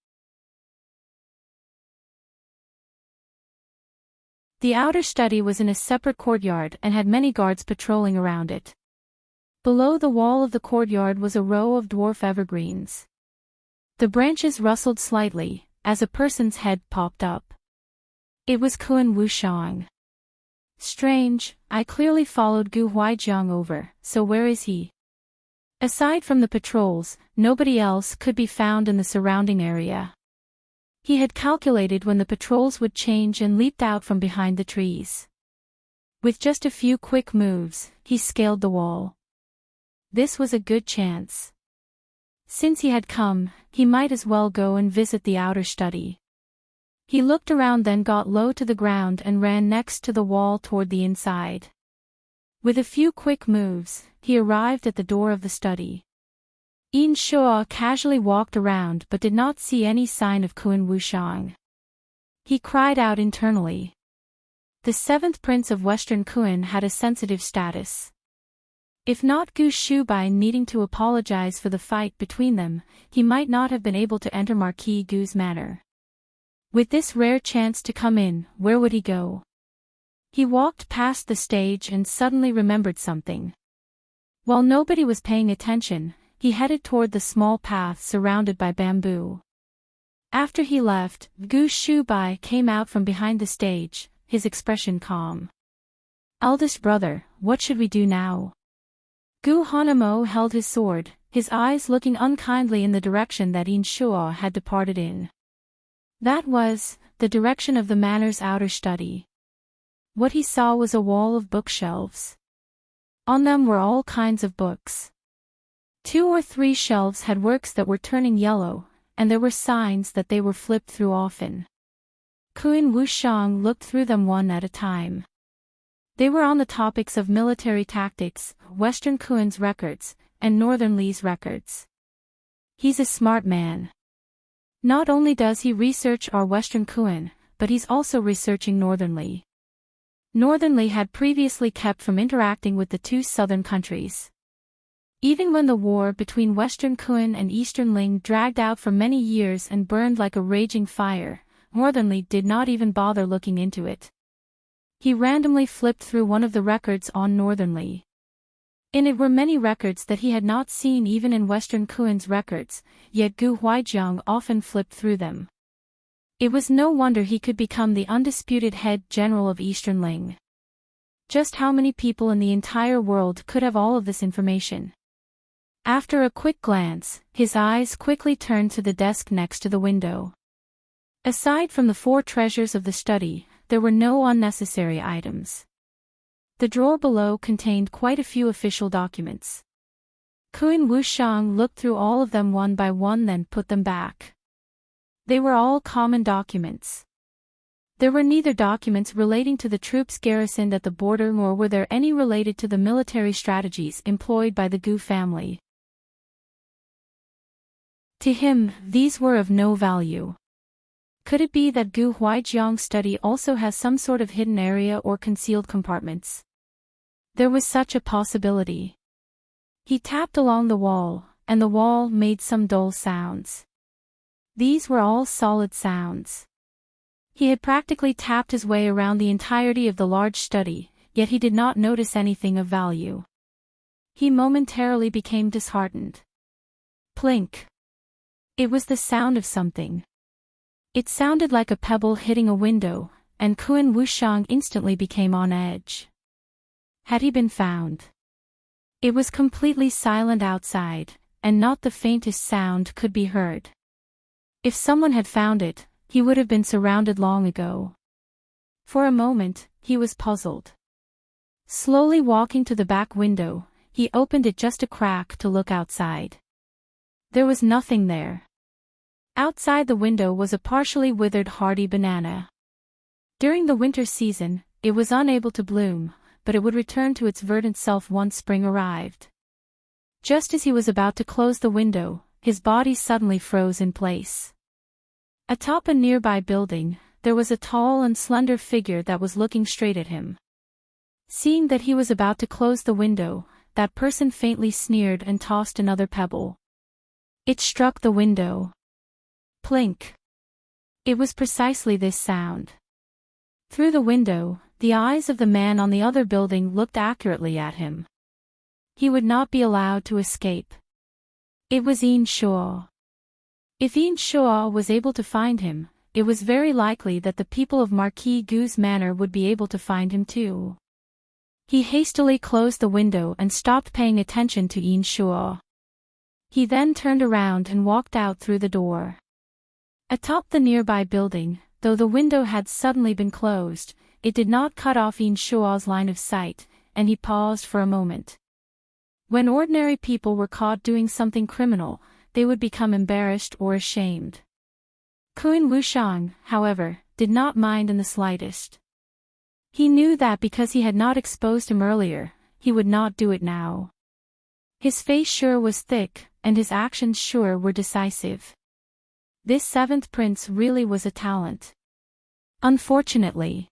The outer study was in a separate courtyard and had many guards patrolling around it. Below the wall of the courtyard was a row of dwarf evergreens. The branches rustled slightly, as a person's head popped up. It was Kun Wushang. Strange, I clearly followed Gu Huaijiang over, so where is he? Aside from the patrols, nobody else could be found in the surrounding area. He had calculated when the patrols would change and leaped out from behind the trees. With just a few quick moves, he scaled the wall. This was a good chance. Since he had come, he might as well go and visit the outer study. He looked around, then got low to the ground and ran next to the wall toward the inside. With a few quick moves, he arrived at the door of the study. Yin Shua casually walked around but did not see any sign of Kun Wushang. He cried out internally. The seventh prince of Western Kun had a sensitive status. If not Gu Shubai needing to apologize for the fight between them, he might not have been able to enter Marquis Gu's manor. With this rare chance to come in, where would he go? He walked past the stage and suddenly remembered something. While nobody was paying attention, he headed toward the small path surrounded by bamboo. After he left, Gu Shubai came out from behind the stage, his expression calm. Eldest brother, what should we do now? Gu Hanamo held his sword, his eyes looking unkindly in the direction that Yin Shua had departed in. That was the direction of the manor's outer study. What he saw was a wall of bookshelves. On them were all kinds of books. 2 or 3 shelves had works that were turning yellow, and there were signs that they were flipped through often. Kun Wushang looked through them one at a time. They were on the topics of military tactics, Western Kun's records, and Northern Li's records. He's a smart man. Not only does he research our Western Kun, but he's also researching Northern Li. Northern Li had previously kept from interacting with the 2 southern countries. Even when the war between Western Kun and Eastern Ling dragged out for many years and burned like a raging fire, Northern Li did not even bother looking into it. He randomly flipped through one of the records on Northern Li. In it were many records that he had not seen even in Western Kun's records, yet Gu Huaijiang often flipped through them. It was no wonder he could become the undisputed head general of Eastern Ling. Just how many people in the entire world could have all of this information? After a quick glance, his eyes quickly turned to the desk next to the window. Aside from the 4 treasures of the study, there were no unnecessary items. The drawer below contained quite a few official documents. Kun Wushang looked through all of them one by one, then put them back. They were all common documents. There were neither documents relating to the troops garrisoned at the border nor were there any related to the military strategies employed by the Gu family. To him, these were of no value. Could it be that Gu Huaijiang's study also has some sort of hidden area or concealed compartments? There was such a possibility. He tapped along the wall, and the wall made some dull sounds. These were all solid sounds. He had practically tapped his way around the entirety of the large study, yet he did not notice anything of value. He momentarily became disheartened. Plink. It was the sound of something. It sounded like a pebble hitting a window, and Kuan Wushang instantly became on edge. Had he been found? It was completely silent outside, and not the faintest sound could be heard. If someone had found it, he would have been surrounded long ago. For a moment, he was puzzled. Slowly walking to the back window, he opened it just a crack to look outside. There was nothing there. Outside the window was a partially withered hardy banana. During the winter season, it was unable to bloom, but it would return to its verdant self once spring arrived. Just as he was about to close the window, his body suddenly froze in place. Atop a nearby building, there was a tall and slender figure that was looking straight at him. Seeing that he was about to close the window, that person faintly sneered and tossed another pebble. It struck the window. Plink. It was precisely this sound. Through the window, the eyes of the man on the other building looked accurately at him. He would not be allowed to escape. It was Yin Shuo. If Yin Shuo was able to find him, it was very likely that the people of Marquis Gu's manor would be able to find him too. He hastily closed the window and stopped paying attention to Yin Shuo. He then turned around and walked out through the door. Atop the nearby building, though the window had suddenly been closed, it did not cut off Yin Shuo's line of sight, and he paused for a moment. When ordinary people were caught doing something criminal, they would become embarrassed or ashamed. Kuan Wushang, however, did not mind in the slightest. He knew that because he had not exposed him earlier, he would not do it now. His face sure was thick, and his actions sure were decisive. This seventh prince really was a talent. Unfortunately,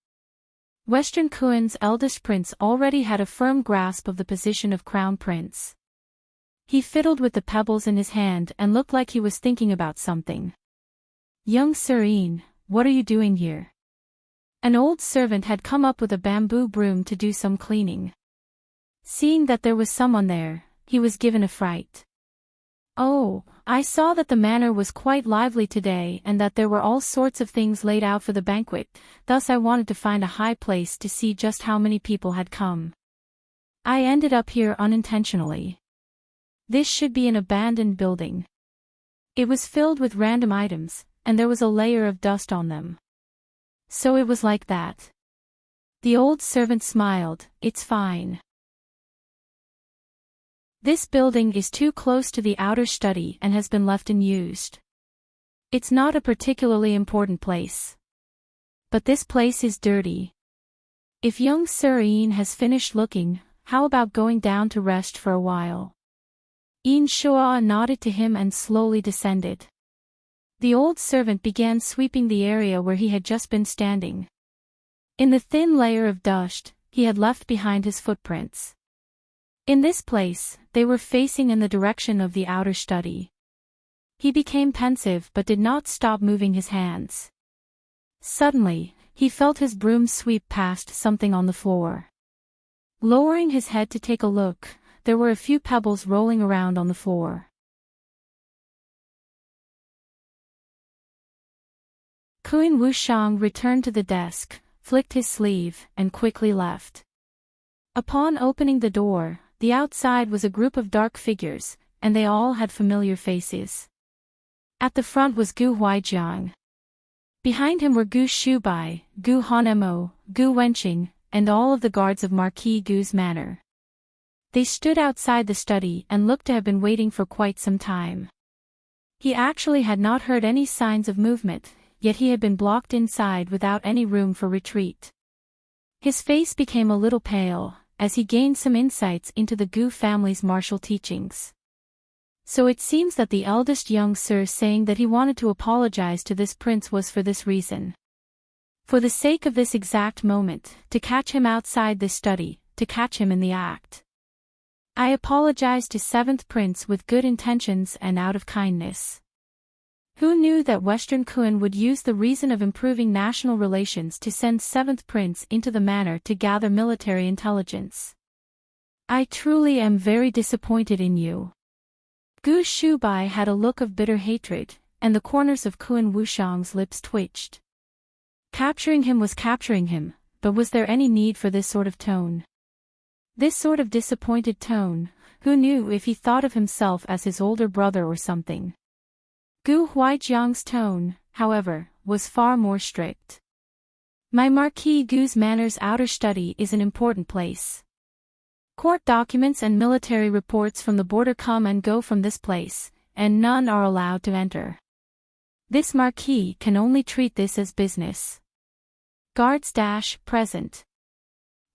Western Kuan's eldest prince already had a firm grasp of the position of crown prince. He fiddled with the pebbles in his hand and looked like he was thinking about something. Young Serene, what are you doing here? An old servant had come up with a bamboo broom to do some cleaning. Seeing that there was someone there, he was given a fright. Oh, I saw that the manor was quite lively today and that there were all sorts of things laid out for the banquet, thus I wanted to find a high place to see just how many people had come. I ended up here unintentionally. This should be an abandoned building. It was filled with random items, and there was a layer of dust on them. So it was like that. The old servant smiled, it's fine. This building is too close to the outer study and has been left unused. It's not a particularly important place. But this place is dirty. If young Serene has finished looking, how about going down to rest for a while? Yin Shuo nodded to him and slowly descended. The old servant began sweeping the area where he had just been standing. In the thin layer of dust, he had left behind his footprints. In this place, they were facing in the direction of the outer study. He became pensive but did not stop moving his hands. Suddenly, he felt his broom sweep past something on the floor. Lowering his head to take a look, there were a few pebbles rolling around on the floor. Kuan Wushang returned to the desk, flicked his sleeve, and quickly left. Upon opening the door, the outside was a group of dark figures, and they all had familiar faces. At the front was Gu Huaijiang. Behind him were Gu Shubai, Gu Hanemo, Gu Wenqing, and all of the guards of Marquis Gu's manor. They stood outside the study and looked to have been waiting for quite some time. He actually had not heard any signs of movement, yet he had been blocked inside without any room for retreat. His face became a little pale, as he gained some insights into the Gu family's martial teachings. So it seems that the eldest young sir saying that he wanted to apologize to this prince was for this reason. For the sake of this exact moment, to catch him outside this study, to catch him in the act. I apologize to 7th Prince with good intentions and out of kindness. Who knew that Western Kun would use the reason of improving national relations to send 7th Prince into the manor to gather military intelligence? I truly am very disappointed in you. Gu Shubai had a look of bitter hatred, and the corners of Kun Wushang's lips twitched. Capturing him was capturing him, but was there any need for this sort of tone? This sort of disappointed tone, who knew if he thought of himself as his older brother or something? Gu Huaijiang's tone, however, was far more strict. My Marquis Gu's manor's outer study is an important place. Court documents and military reports from the border come and go from this place, and none are allowed to enter. This Marquis can only treat this as business. Guards present.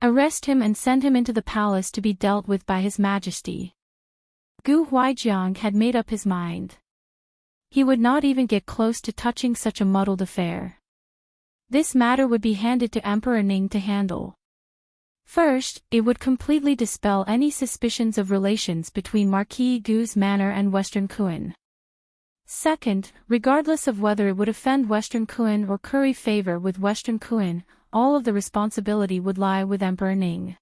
Arrest him and send him into the palace to be dealt with by His Majesty. Gu Huaijiang had made up his mind. He would not even get close to touching such a muddled affair. This matter would be handed to Emperor Ning to handle. First, it would completely dispel any suspicions of relations between Marquis Gu's manor and Western Kun. Second, regardless of whether it would offend Western Kun or curry favor with Western Kun, all of the responsibility would lie with Emperor Ning.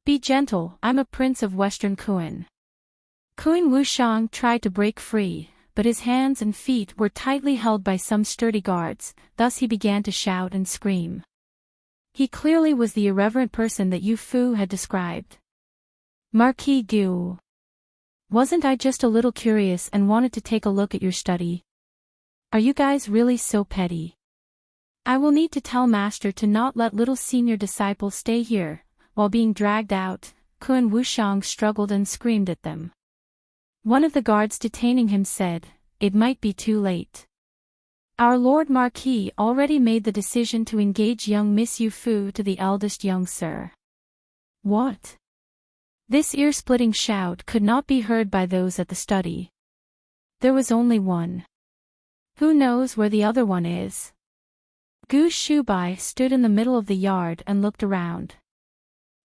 Be gentle, I'm a prince of Western Kun. Kun Wushang tried to break free, but his hands and feet were tightly held by some sturdy guards, thus he began to shout and scream. He clearly was the irreverent person that Yu Fu had described. Marquis Gu. Wasn't I just a little curious and wanted to take a look at your study? Are you guys really so petty? I will need to tell Master to not let little senior disciple stay here. While being dragged out, Kun Wushang struggled and screamed at them. One of the guards detaining him said, "It might be too late. Our Lord Marquis already made the decision to engage young Miss Yu Fu to the eldest young sir." What? This ear-splitting shout could not be heard by those at the study. There was only one. Who knows where the other one is? Gu Shubai stood in the middle of the yard and looked around.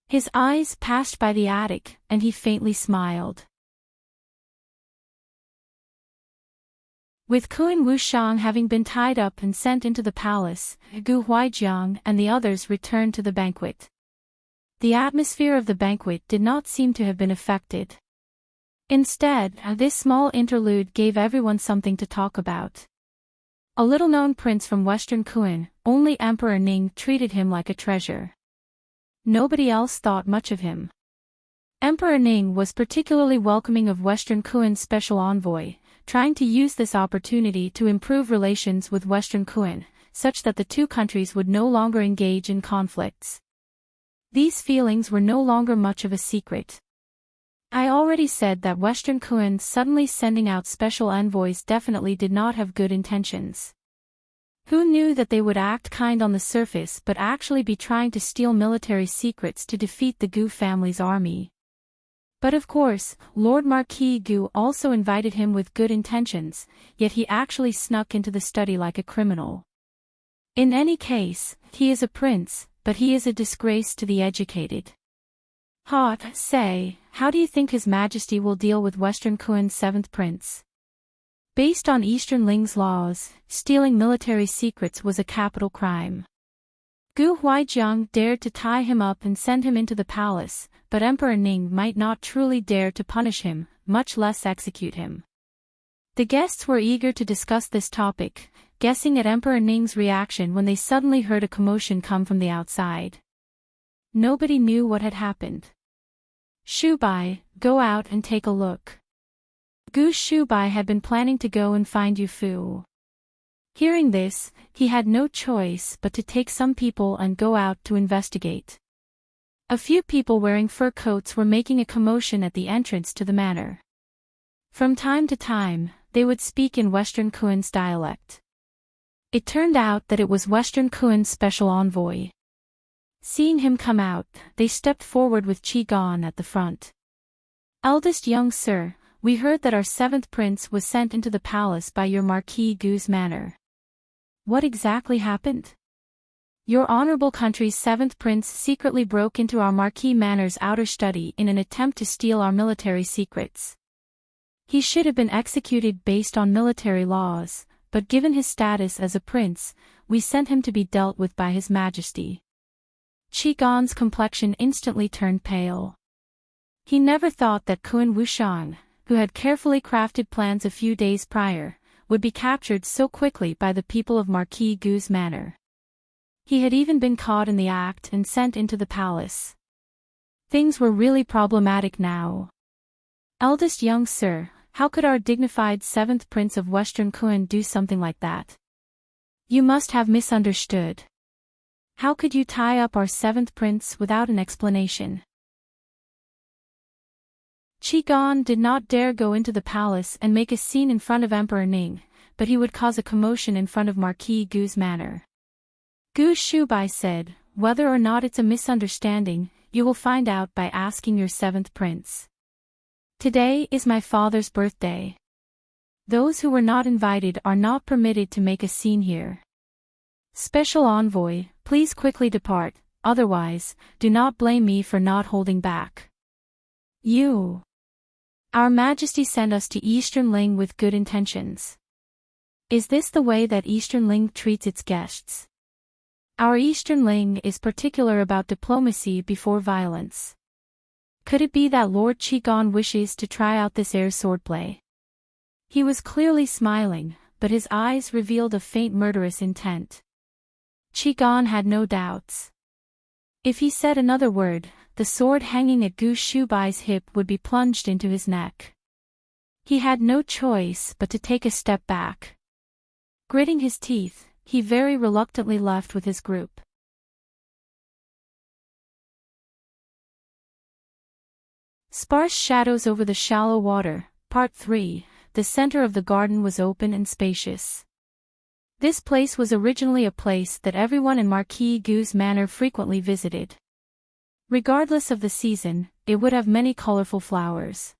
His eyes passed by the attic, and he faintly smiled. With Kun Wushang having been tied up and sent into the palace, Gu Huaijiang and the others returned to the banquet. The atmosphere of the banquet did not seem to have been affected. Instead, this small interlude gave everyone something to talk about. A little-known prince from Western Kun, only Emperor Ning treated him like a treasure. Nobody else thought much of him. Emperor Ning was particularly welcoming of Western Kun's special envoy, trying to use this opportunity to improve relations with Western Kun, such that the two countries would no longer engage in conflicts. These feelings were no longer much of a secret. I already said that Western Kun suddenly sending out special envoys definitely did not have good intentions. Who knew that they would act kind on the surface but actually be trying to steal military secrets to defeat the Gu family's army? But of course, Lord Marquis Gu also invited him with good intentions, yet he actually snuck into the study like a criminal. In any case, he is a prince, but he is a disgrace to the educated. Say, how do you think His Majesty will deal with Western Kun's 7th prince? Based on Eastern Ling's laws, stealing military secrets was a capital crime. Gu Huaijiang dared to tie him up and send him into the palace, but Emperor Ning might not truly dare to punish him, much less execute him. The guests were eager to discuss this topic, guessing at Emperor Ning's reaction when they suddenly heard a commotion come from the outside. Nobody knew what had happened. Shubai, go out and take a look. Gu Shubai had been planning to go and find Yu Fu. Hearing this, he had no choice but to take some people and go out to investigate. A few people wearing fur coats were making a commotion at the entrance to the manor. From time to time, they would speak in Western Kun's dialect. It turned out that it was Western Kuen's special envoy. Seeing him come out, they stepped forward with Qi at the front. "Eldest young sir, we heard that our seventh prince was sent into the palace by your Marquis Gu's manor. What exactly happened? Your honorable country's seventh prince secretly broke into our Marquis Manor's outer study in an attempt to steal our military secrets. He should have been executed based on military laws, but given his status as a prince, we sent him to be dealt with by His Majesty." Qi complexion instantly turned pale. He never thought that Kun Wushang, who had carefully crafted plans a few days prior, would be captured so quickly by the people of Marquis Gu's manor. He had even been caught in the act and sent into the palace. Things were really problematic now. "Eldest young sir, how could our dignified seventh prince of Western Kuen do something like that? You must have misunderstood. How could you tie up our seventh prince without an explanation?" Qi did not dare go into the palace and make a scene in front of Emperor Ning, but he would cause a commotion in front of Marquis Gu's manor. Gu Shubai said, "Whether or not it's a misunderstanding, you will find out by asking your seventh prince. Today is my father's birthday. Those who were not invited are not permitted to make a scene here. Special envoy, please quickly depart, otherwise, do not blame me for not holding back. Our Majesty sent us to Eastern Ling with good intentions. Is this the way that Eastern Ling treats its guests? Our Eastern Ling is particular about diplomacy before violence. Could it be that Lord Qi wishes to try out this air swordplay?" He was clearly smiling, but his eyes revealed a faint murderous intent. Qi had no doubts. If he said another word, the sword hanging at Gu Shubai's hip would be plunged into his neck. He had no choice but to take a step back. Gritting his teeth, he very reluctantly left with his group. Sparse shadows over the shallow water, Part 3. The center of the garden was open and spacious. This place was originally a place that everyone in Marquis Gu's manor frequently visited. Regardless of the season, it would have many colorful flowers.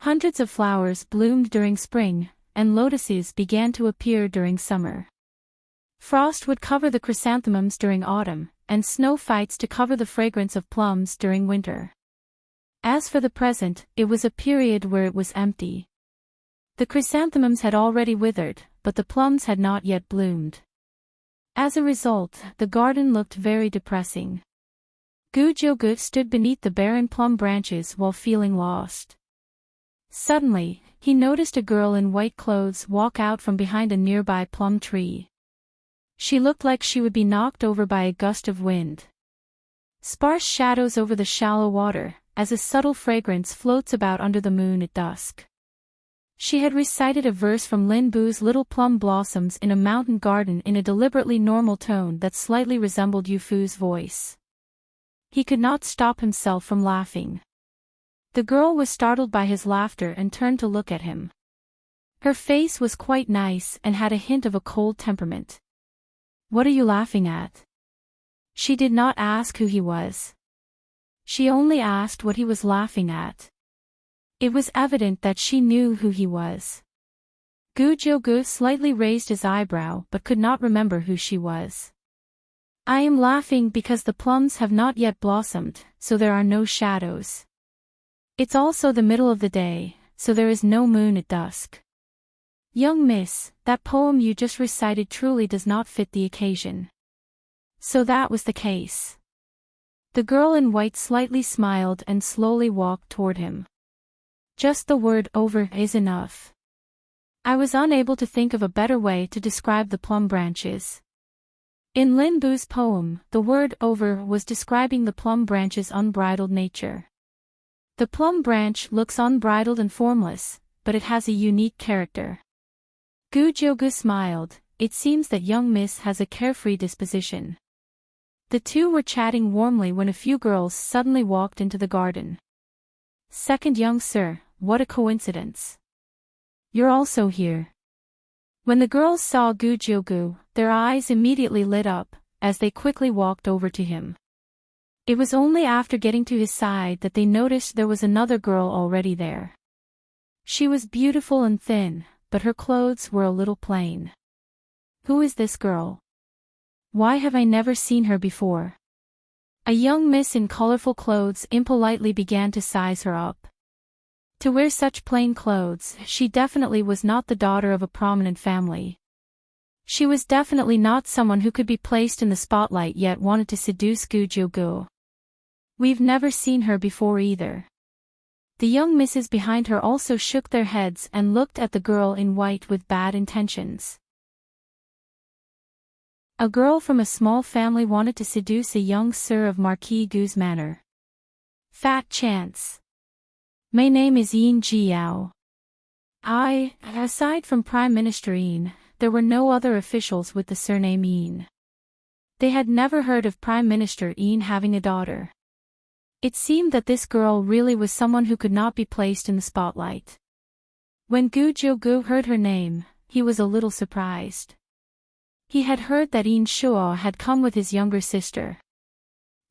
Hundreds of flowers bloomed during spring, and lotuses began to appear during summer. Frost would cover the chrysanthemums during autumn, and snow fights to cover the fragrance of plums during winter. As for the present, it was a period where it was empty. The chrysanthemums had already withered, but the plums had not yet bloomed. As a result, the garden looked very depressing. Gu Jiogu stood beneath the barren plum branches while feeling lost. Suddenly, he noticed a girl in white clothes walk out from behind a nearby plum tree. She looked like she would be knocked over by a gust of wind. Sparse shadows over the shallow water, as a subtle fragrance floats about under the moon at dusk. She had recited a verse from Lin Bu's Little Plum Blossoms in a mountain garden in a deliberately normal tone that slightly resembled Yu Fu's voice. He could not stop himself from laughing. The girl was startled by his laughter and turned to look at him. Her face was quite nice and had a hint of a cold temperament. "What are you laughing at?" She did not ask who he was. She only asked what he was laughing at. It was evident that she knew who he was. Gu Jiogu slightly raised his eyebrow but could not remember who she was. "I am laughing because the plums have not yet blossomed, so there are no shadows. It's also the middle of the day, so there is no moon at dusk. Young miss, that poem you just recited truly does not fit the occasion." So that was the case. The girl in white slightly smiled and slowly walked toward him. "Just the word over is enough. I was unable to think of a better way to describe the plum branches." In Lin Bu's poem, the word over was describing the plum branch's unbridled nature. The plum branch looks unbridled and formless, but it has a unique character. Gu Jiogu smiled. It seems that young miss has a carefree disposition. The two were chatting warmly when a few girls suddenly walked into the garden. "Second young sir, what a coincidence. You're also here." When the girls saw Gu Jiugu, their eyes immediately lit up, as they quickly walked over to him. It was only after getting to his side that they noticed there was another girl already there. She was beautiful and thin, but her clothes were a little plain. Who is this girl? Why have I never seen her before? A young miss in colorful clothes impolitely began to size her up. To wear such plain clothes, she definitely was not the daughter of a prominent family. She was definitely not someone who could be placed in the spotlight yet wanted to seduce Gu Jiugu. We've never seen her before either. The young misses behind her also shook their heads and looked at the girl in white with bad intentions. A girl from a small family wanted to seduce a young sir of Marquis Gu's manor. Fat chance. My name is Yin Jiao. Aside from Prime Minister Yin, there were no other officials with the surname Yin. They had never heard of Prime Minister Yin having a daughter. It seemed that this girl really was someone who could not be placed in the spotlight. When Gu Jiugu heard her name, he was a little surprised. He had heard that Yin Shuo had come with his younger sister.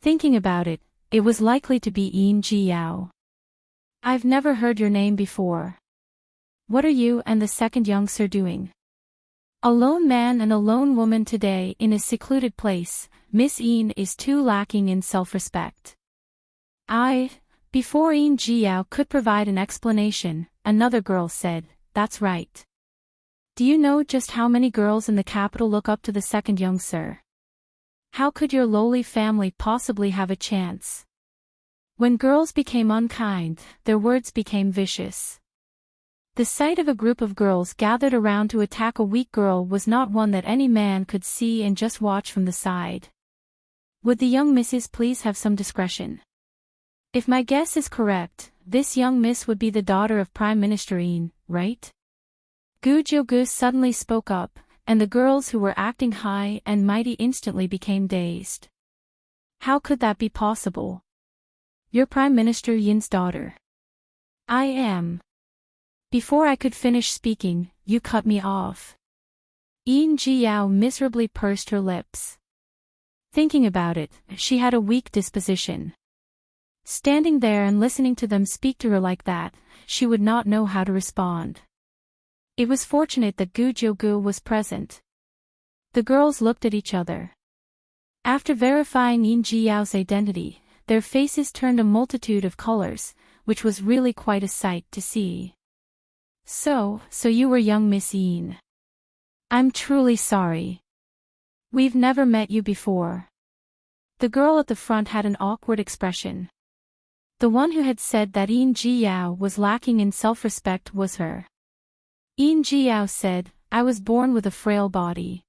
Thinking about it, it was likely to be Yin Jiao. I've never heard your name before. What are you and the second young sir doing? A lone man and a lone woman today in a secluded place, Miss Yin is too lacking in self-respect. Before Yin Jiao could provide an explanation, another girl said, that's right. Do you know just how many girls in the capital look up to the second young sir? How could your lowly family possibly have a chance? When girls became unkind, their words became vicious. The sight of a group of girls gathered around to attack a weak girl was not one that any man could see and just watch from the side. Would the young misses please have some discretion? If my guess is correct, this young miss would be the daughter of Prime Minister Yin, right? Gu Jiugu suddenly spoke up, and the girls who were acting high and mighty instantly became dazed. How could that be possible? You're Prime Minister Yin's daughter. I am. Before I could finish speaking, you cut me off. Yin Jiao miserably pursed her lips. Thinking about it, she had a weak disposition. Standing there and listening to them speak to her like that, she would not know how to respond. It was fortunate that Gu Jiugu was present. The girls looked at each other. After verifying Yin Jiao's identity, their faces turned a multitude of colors, which was really quite a sight to see. So you were young Miss Yin. I'm truly sorry. We've never met you before. The girl at the front had an awkward expression. The one who had said that Yin Jiao was lacking in self-respect was her. Yin Jiao said, I was born with a frail body.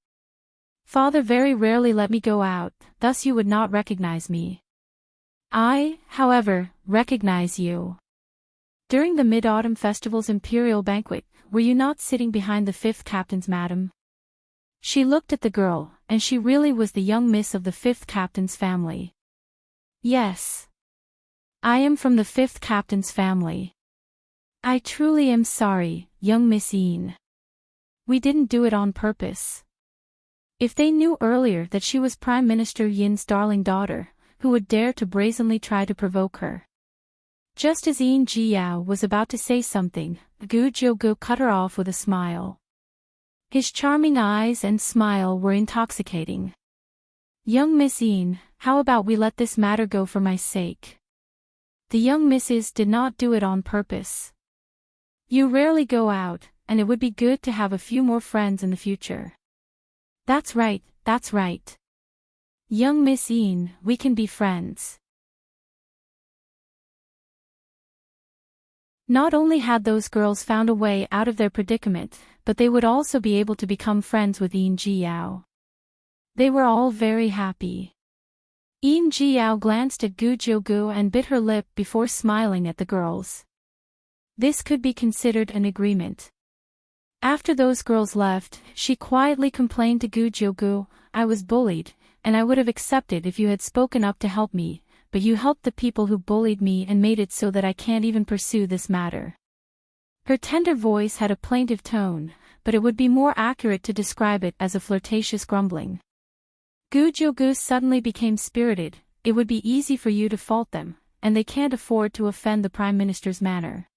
Father very rarely let me go out, thus you would not recognize me. I, however, recognize you. During the Mid-Autumn Festival's imperial banquet, were you not sitting behind the fifth captain's madam? She looked at the girl, and she really was the young miss of the fifth captain's family. Yes. I am from the fifth captain's family. I truly am sorry, young Miss Yin. We didn't do it on purpose. If they knew earlier that she was Prime Minister Yin's darling daughter, who would dare to brazenly try to provoke her? Just as Yin Jiao was about to say something, Gu Jiugu cut her off with a smile. His charming eyes and smile were intoxicating. Young Miss Yin, how about we let this matter go for my sake? The young misses did not do it on purpose. You rarely go out, and it would be good to have a few more friends in the future. That's right, that's right. Young Miss Yin, we can be friends. Not only had those girls found a way out of their predicament, but they would also be able to become friends with Yin Jiao. They were all very happy. Yin Jiao glanced at Gu Jiugu and bit her lip before smiling at the girls. This could be considered an agreement. After those girls left, she quietly complained to Gu Jiugu, I was bullied, and I would have accepted if you had spoken up to help me, but you helped the people who bullied me and made it so that I can't even pursue this matter. Her tender voice had a plaintive tone, but it would be more accurate to describe it as a flirtatious grumbling. Gu Jiugu suddenly became spirited. It would be easy for you to fault them, and they can't afford to offend the Prime Minister's manner.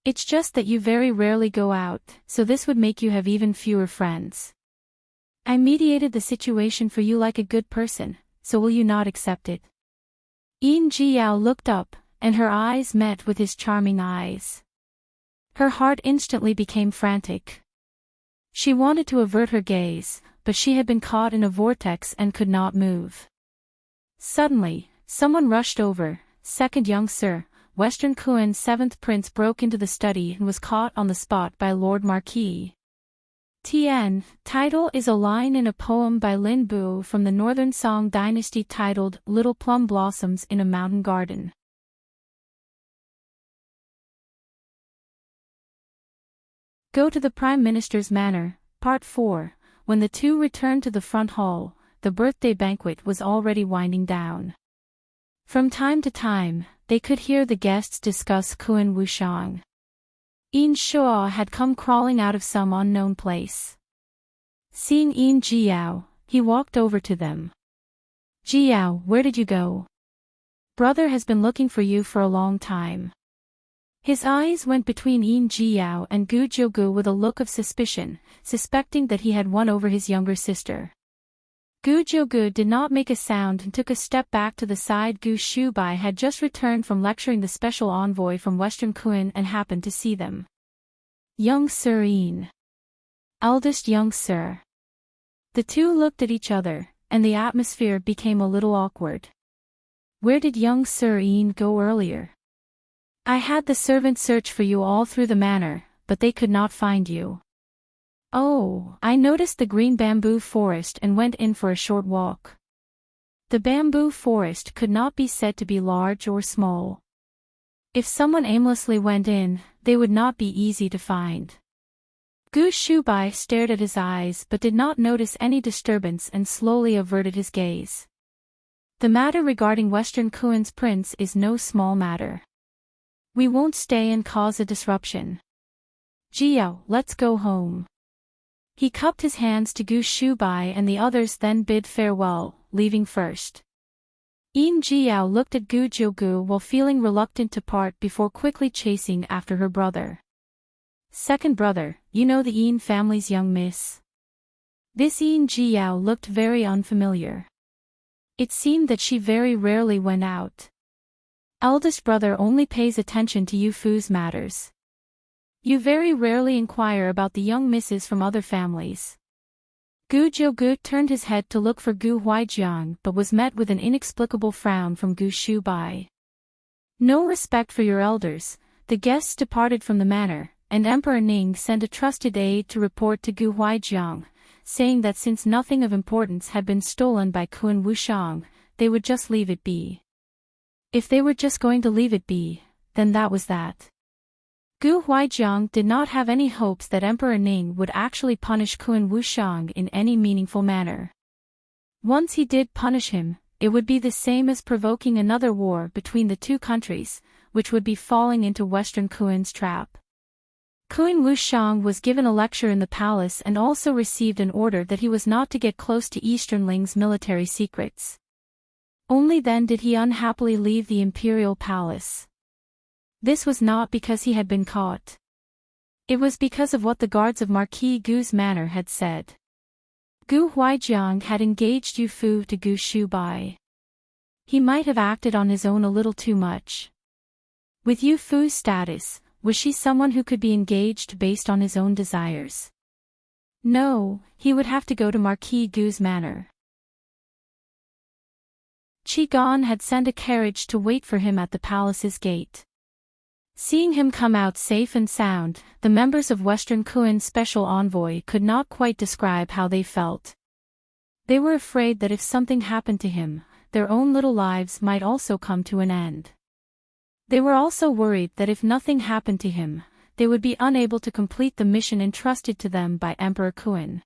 It's just that you very rarely go out, so this would make you have even fewer friends. I mediated the situation for you like a good person, so will you not accept it? Yin Jiao looked up, and her eyes met with his charming eyes. Her heart instantly became frantic. She wanted to avert her gaze, but she had been caught in a vortex and could not move. Suddenly, someone rushed over. Second young sir, Western Kuan's 7th prince broke into the study and was caught on the spot by Lord Marquis. Tian, title is a line in a poem by Lin Bu from the Northern Song dynasty titled Little Plum Blossoms in a Mountain Garden. Go to the Prime Minister's Manor, Part 4. When the two returned to the front hall, the birthday banquet was already winding down. From time to time, they could hear the guests discuss Kuan Wushang. Yin Shuo had come crawling out of some unknown place. Seeing Yin Jiao, he walked over to them. Jiao, where did you go? Brother has been looking for you for a long time. His eyes went between Yin Jiao and Gu Jiugu with a look of suspicion, suspecting that he had won over his younger sister. Gu Jiugu did not make a sound and took a step back to the side. Gu Shubai had just returned from lecturing the special envoy from Western Kuan and happened to see them. Young Sir Yin. Eldest young sir. The two looked at each other, and the atmosphere became a little awkward. Where did young Sir Yin go earlier? I had the servants search for you all through the manor, but they could not find you. Oh, I noticed the green bamboo forest and went in for a short walk. The bamboo forest could not be said to be large or small. If someone aimlessly went in, they would not be easy to find. Gu Shubai stared at his eyes but did not notice any disturbance and slowly averted his gaze. The matter regarding Western Kuan's prince is no small matter. We won't stay and cause a disruption. Jiao, let's go home. He cupped his hands to Gu Shubai and the others then bid farewell, leaving first. Yin Jiao looked at Gu Jiugu while feeling reluctant to part before quickly chasing after her brother. Second brother, you know the Yin family's young miss? This Yin Jiao looked very unfamiliar. It seemed that she very rarely went out. Eldest brother only pays attention to Yu Fu's matters. You very rarely inquire about the young misses from other families. Gu Jiugu turned his head to look for Gu Huaijiang but was met with an inexplicable frown from Gu Shubai. No respect for your elders, the guests departed from the manor, and Emperor Ning sent a trusted aide to report to Gu Huaijiang, saying that since nothing of importance had been stolen by Kuan Wushang, they would just leave it be. If they were just going to leave it be, then that was that. Gu Huaijiang did not have any hopes that Emperor Ning would actually punish Kuan Wushang in any meaningful manner. Once he did punish him, it would be the same as provoking another war between the two countries, which would be falling into Western Kuan's trap. Kuan Wushang was given a lecture in the palace and also received an order that he was not to get close to Eastern Ling's military secrets. Only then did he unhappily leave the imperial palace. This was not because he had been caught. It was because of what the guards of Marquis Gu's manor had said. Gu Huaijiang had engaged Yu Fu to Gu Shubai. He might have acted on his own a little too much. With Yu Fu's status, was she someone who could be engaged based on his own desires? No, he would have to go to Marquis Gu's manor. Qi Gan had sent a carriage to wait for him at the palace's gate. Seeing him come out safe and sound, the members of Western Kuan's special envoy could not quite describe how they felt. They were afraid that if something happened to him, their own little lives might also come to an end. They were also worried that if nothing happened to him, they would be unable to complete the mission entrusted to them by Emperor Kuan.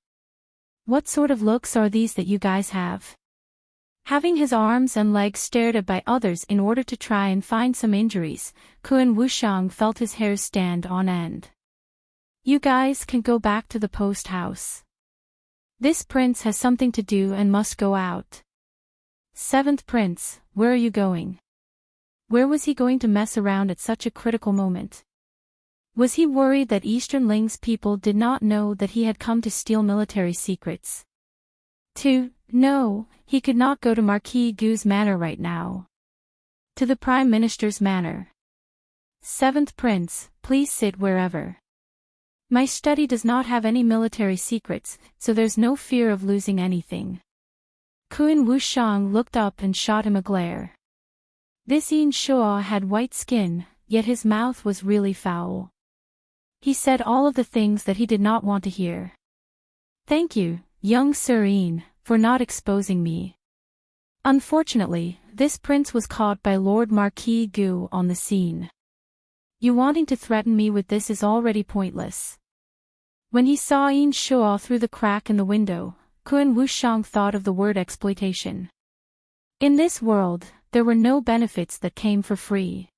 What sort of looks are these that you guys have? Having his arms and legs stared at by others in order to try and find some injuries, Kuan Wushang felt his hairs stand on end. You guys can go back to the post house. This prince has something to do and must go out. Seventh prince, where are you going? Where was he going to mess around at such a critical moment? Was he worried that Eastern Ling's people did not know that he had come to steal military secrets? 2. No, he could not go to Marquis Gu's manor right now. To the Prime Minister's manor. Seventh prince, please sit wherever. My study does not have any military secrets, so there's no fear of losing anything. Kun Wushang looked up and shot him a glare. This Yin Shuo had white skin, yet his mouth was really foul. He said all of the things that he did not want to hear. Thank you, young Sir Yin, for not exposing me. Unfortunately, this prince was caught by Lord Marquis Gu on the scene. You wanting to threaten me with this is already pointless. When he saw Yin Shuo through the crack in the window, Kun Wushang thought of the word exploitation. In this world, there were no benefits that came for free.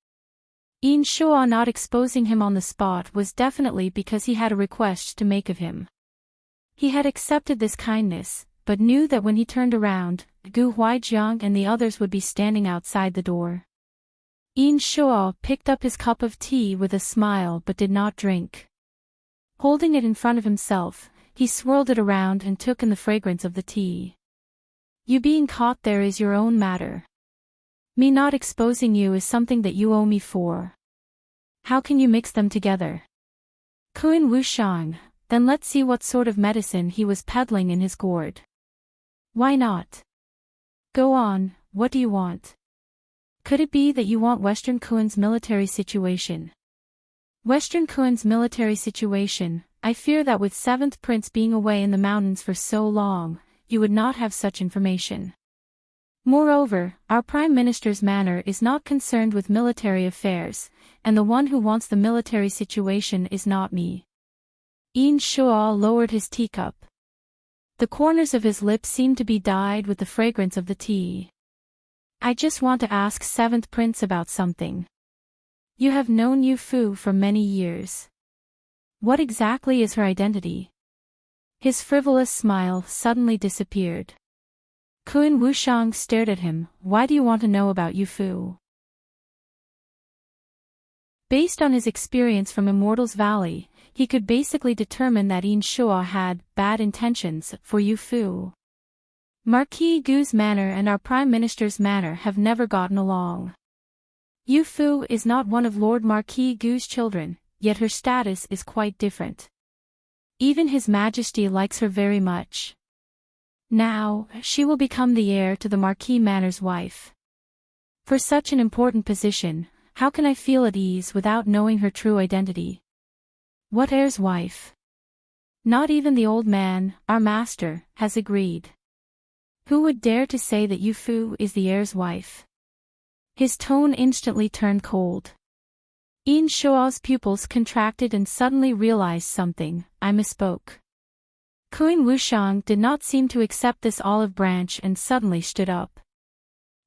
Yin Shuo not exposing him on the spot was definitely because he had a request to make of him. He had accepted this kindness, but knew that when he turned around, Gu Huaijiang and the others would be standing outside the door. Yin Shuo picked up his cup of tea with a smile but did not drink. Holding it in front of himself, he swirled it around and took in the fragrance of the tea. You being caught there is your own matter. Me not exposing you is something that you owe me for. How can you mix them together? Kun Wushang, then let's see what sort of medicine he was peddling in his gourd. Why not? Go on, what do you want? Could it be that you want Western Kun's military situation? Western Kun's military situation, I fear that with 7th Prince being away in the mountains for so long, you would not have such information. Moreover, our Prime Minister's manor is not concerned with military affairs, and the one who wants the military situation is not me. Yin Shuo lowered his teacup. The corners of his lips seemed to be dyed with the fragrance of the tea. I just want to ask 7th Prince about something. You have known Yu Fu for many years. What exactly is her identity? His frivolous smile suddenly disappeared. Kun Wushang stared at him. Why do you want to know about Yu Fu? Based on his experience from Immortals Valley, he could basically determine that Yin Shuo had bad intentions for Yu Fu. Marquis Gu's manor and our Prime Minister's manor have never gotten along. Yu Fu is not one of Lord Marquis Gu's children, yet her status is quite different. Even His Majesty likes her very much. Now, she will become the heir to the Marquis Manor's wife. For such an important position, how can I feel at ease without knowing her true identity? What heir's wife? Not even the old man, our master, has agreed. Who would dare to say that Yu Fu is the heir's wife? His tone instantly turned cold. Yin Shuo's pupils contracted and suddenly realized something. I misspoke. Kun Wushang did not seem to accept this olive branch and suddenly stood up.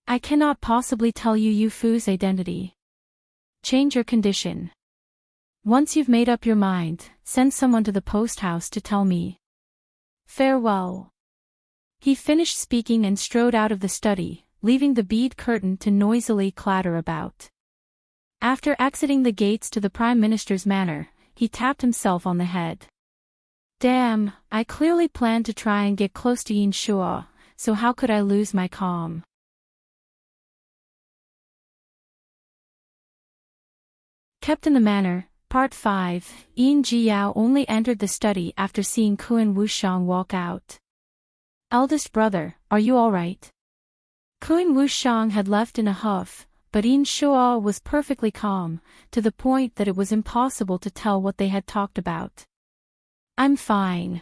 I cannot possibly tell you Yu Fu's identity. Change your condition. Once you've made up your mind, send someone to the post house to tell me. Farewell. He finished speaking and strode out of the study, leaving the bead curtain to noisily clatter about. After exiting the gates to the Prime Minister's manor, he tapped himself on the head. Damn, I clearly planned to try and get close to Yin Shuo, so how could I lose my calm? Kept in the manor, Part 5, Yin Jiyao only entered the study after seeing Kun Wushang walk out. Eldest brother, are you alright? Kun Wushang had left in a huff, but Yin Shuo was perfectly calm, to the point that it was impossible to tell what they had talked about. I'm fine.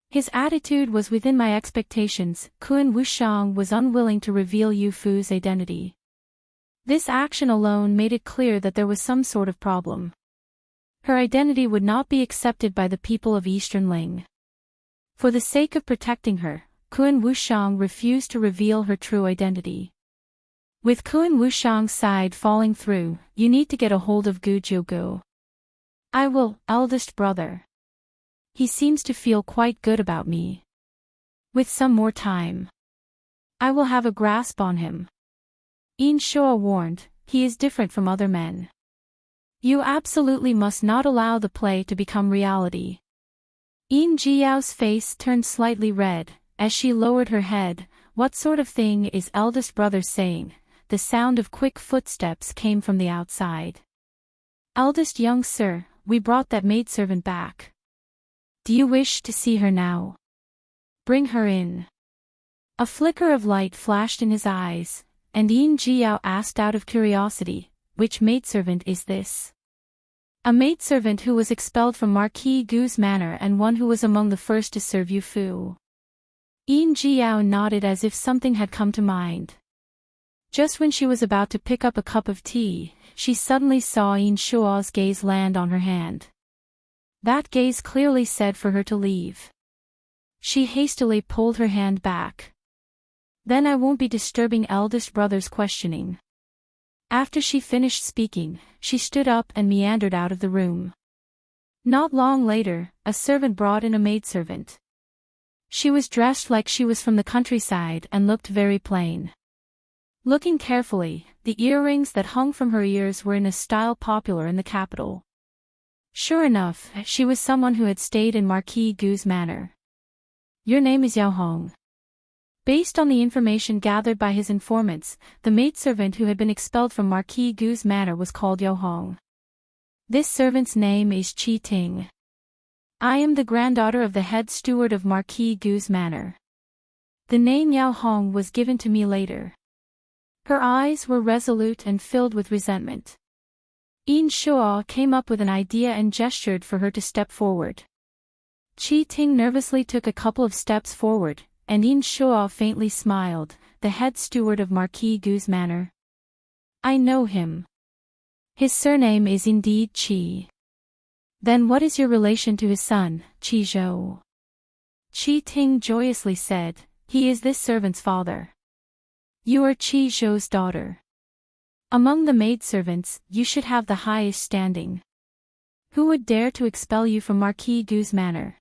His attitude was within my expectations. Kun Wushang was unwilling to reveal Yu Fu's identity. This action alone made it clear that there was some sort of problem. Her identity would not be accepted by the people of Eastern Ling. For the sake of protecting her, Kun Wushang refused to reveal her true identity. With Kun Wushang's side falling through, you need to get a hold of Gu Jiugu. I will, eldest brother. He seems to feel quite good about me. With some more time, I will have a grasp on him. Inshoa warned, he is different from other men. You absolutely must not allow the play to become reality. In Jiao's face turned slightly red, as she lowered her head. What sort of thing is eldest brother saying? The sound of quick footsteps came from the outside. Eldest young sir, we brought that maidservant back. Do you wish to see her now? Bring her in. A flicker of light flashed in his eyes, and Yin Jiao asked out of curiosity, which maidservant is this? A maidservant who was expelled from Marquis Gu's manor and one who was among the first to serve Yu Fu. Yin Jiao nodded as if something had come to mind. Just when she was about to pick up a cup of tea, she suddenly saw Yin Shua's gaze land on her hand. That gaze clearly said for her to leave. She hastily pulled her hand back. Then I won't be disturbing eldest brother's questioning. After she finished speaking, she stood up and meandered out of the room. Not long later, a servant brought in a maidservant. She was dressed like she was from the countryside and looked very plain. Looking carefully, the earrings that hung from her ears were in a style popular in the capital. Sure enough, she was someone who had stayed in Marquis Gu's manor. Your name is Yao Hong. Based on the information gathered by his informants, the maidservant who had been expelled from Marquis Gu's manor was called Yao Hong. This servant's name is Qi Ting. I am the granddaughter of the head steward of Marquis Gu's manor. The name Yao Hong was given to me later. Her eyes were resolute and filled with resentment. Yin Shua came up with an idea and gestured for her to step forward. Qi Ting nervously took a couple of steps forward, and Yin Shua faintly smiled, the head steward of Marquis Gu's manor. I know him. His surname is indeed Qi. Then what is your relation to his son, Qi Zhou? Qi Ting joyously said, he is this servant's father. You are Qi Zhou's daughter. Among the maidservants, you should have the highest standing. Who would dare to expel you from Marquis Gu's manor?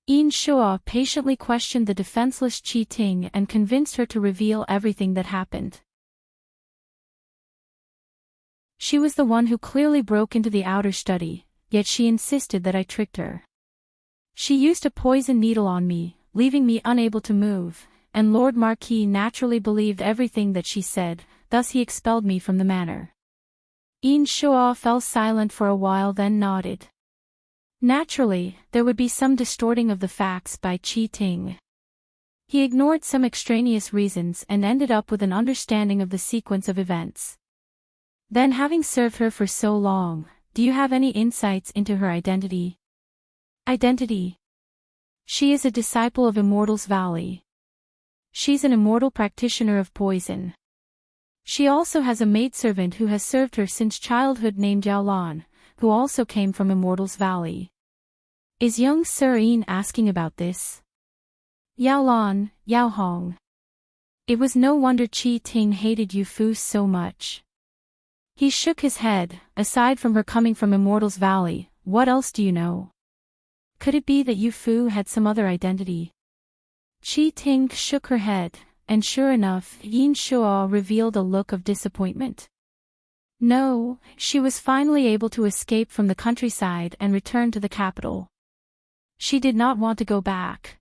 Yin Shua patiently questioned the defenseless Qi Ting and convinced her to reveal everything that happened. She was the one who clearly broke into the outer study, yet she insisted that I tricked her. She used a poison needle on me, leaving me unable to move, and Lord Marquis naturally believed everything that she said, thus he expelled me from the manor. Yin Shua fell silent for a while, then nodded. Naturally, there would be some distorting of the facts by Qi Ting. He ignored some extraneous reasons and ended up with an understanding of the sequence of events. Then, having served her for so long, do you have any insights into her identity? Identity? She is a disciple of Immortals Valley. She's an immortal practitioner of poison. She also has a maidservant who has served her since childhood named Yao Lan, who also came from Immortals Valley. Is young Sir Yin asking about this? Yao Lan, Yao Hong. It was no wonder Qi Ting hated Yu Fu so much. He shook his head. Aside from her coming from Immortals Valley, what else do you know? Could it be that Yu Fu had some other identity? Qi Ting shook her head, and sure enough, Yin Shua revealed a look of disappointment. No, she was finally able to escape from the countryside and return to the capital. She did not want to go back.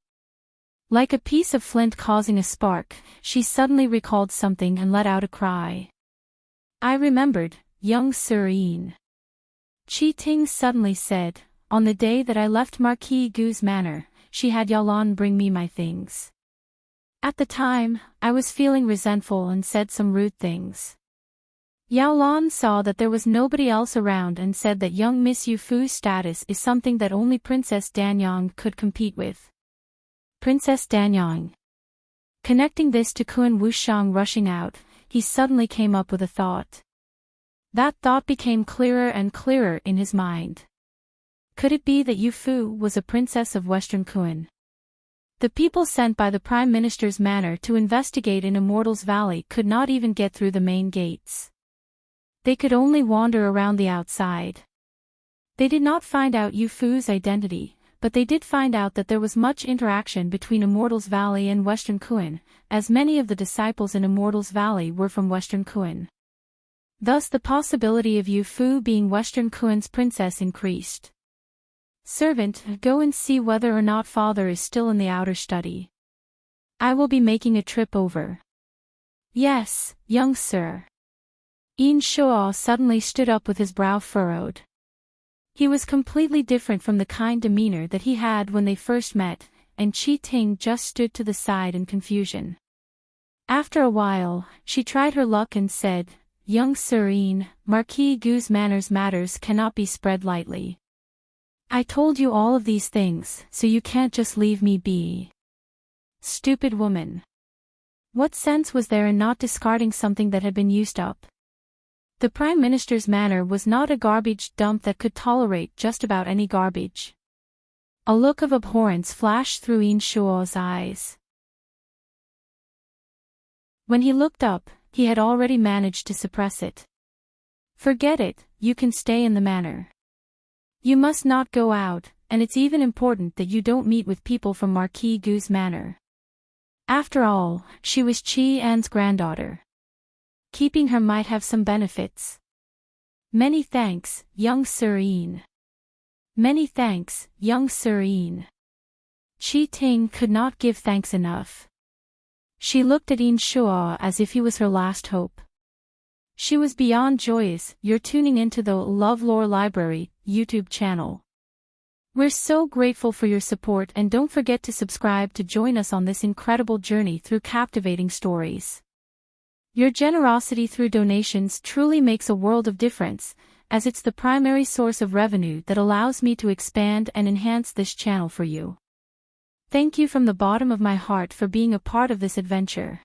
Like a piece of flint causing a spark, she suddenly recalled something and let out a cry. I remembered, young Sir Yin. Qi Ting suddenly said, on the day that I left Marquis Gu's manor, she had Yao Lan bring me my things. At the time, I was feeling resentful and said some rude things. Yao Lan saw that there was nobody else around and said that young Miss Yu Fu's status is something that only Princess Danyang could compete with. Princess Danyang. Connecting this to Kun Wushang rushing out, he suddenly came up with a thought. That thought became clearer and clearer in his mind. Could it be that Yu Fu was a princess of Western Kun? The people sent by the Prime Minister's manor to investigate in Immortals Valley could not even get through the main gates. They could only wander around the outside. They did not find out Yu Fu's identity, but they did find out that there was much interaction between Immortals Valley and Western Kuan, as many of the disciples in Immortals Valley were from Western Kuan. Thus the possibility of Yu Fu being Western Kuan's princess increased. Servant, go and see whether or not father is still in the outer study. I will be making a trip over. Yes, young sir. Yin Shuo suddenly stood up with his brow furrowed. He was completely different from the kind demeanor that he had when they first met, and Qi Ting just stood to the side in confusion. After a while, she tried her luck and said, Young Sir Yin, Marquis Gu's matters cannot be spread lightly. I told you all of these things, so you can't just leave me be. Stupid woman. What sense was there in not discarding something that had been used up? The Prime Minister's manor was not a garbage dump that could tolerate just about any garbage. A look of abhorrence flashed through Yin Shuo's eyes. When he looked up, he had already managed to suppress it. Forget it, you can stay in the manor. You must not go out, and it's even important that you don't meet with people from Marquis Gu's manor. After all, she was Qi An's granddaughter. Keeping her might have some benefits. Many thanks, young Sir Yin. Many thanks, young Sir Yin. Qi Ting could not give thanks enough. She looked at Yin Shuo as if he was her last hope. She was beyond joyous. You're tuning into the LoveLore Library YouTube channel. We're so grateful for your support, and don't forget to subscribe to join us on this incredible journey through captivating stories. Your generosity through donations truly makes a world of difference, as it's the primary source of revenue that allows me to expand and enhance this channel for you. Thank you from the bottom of my heart for being a part of this adventure.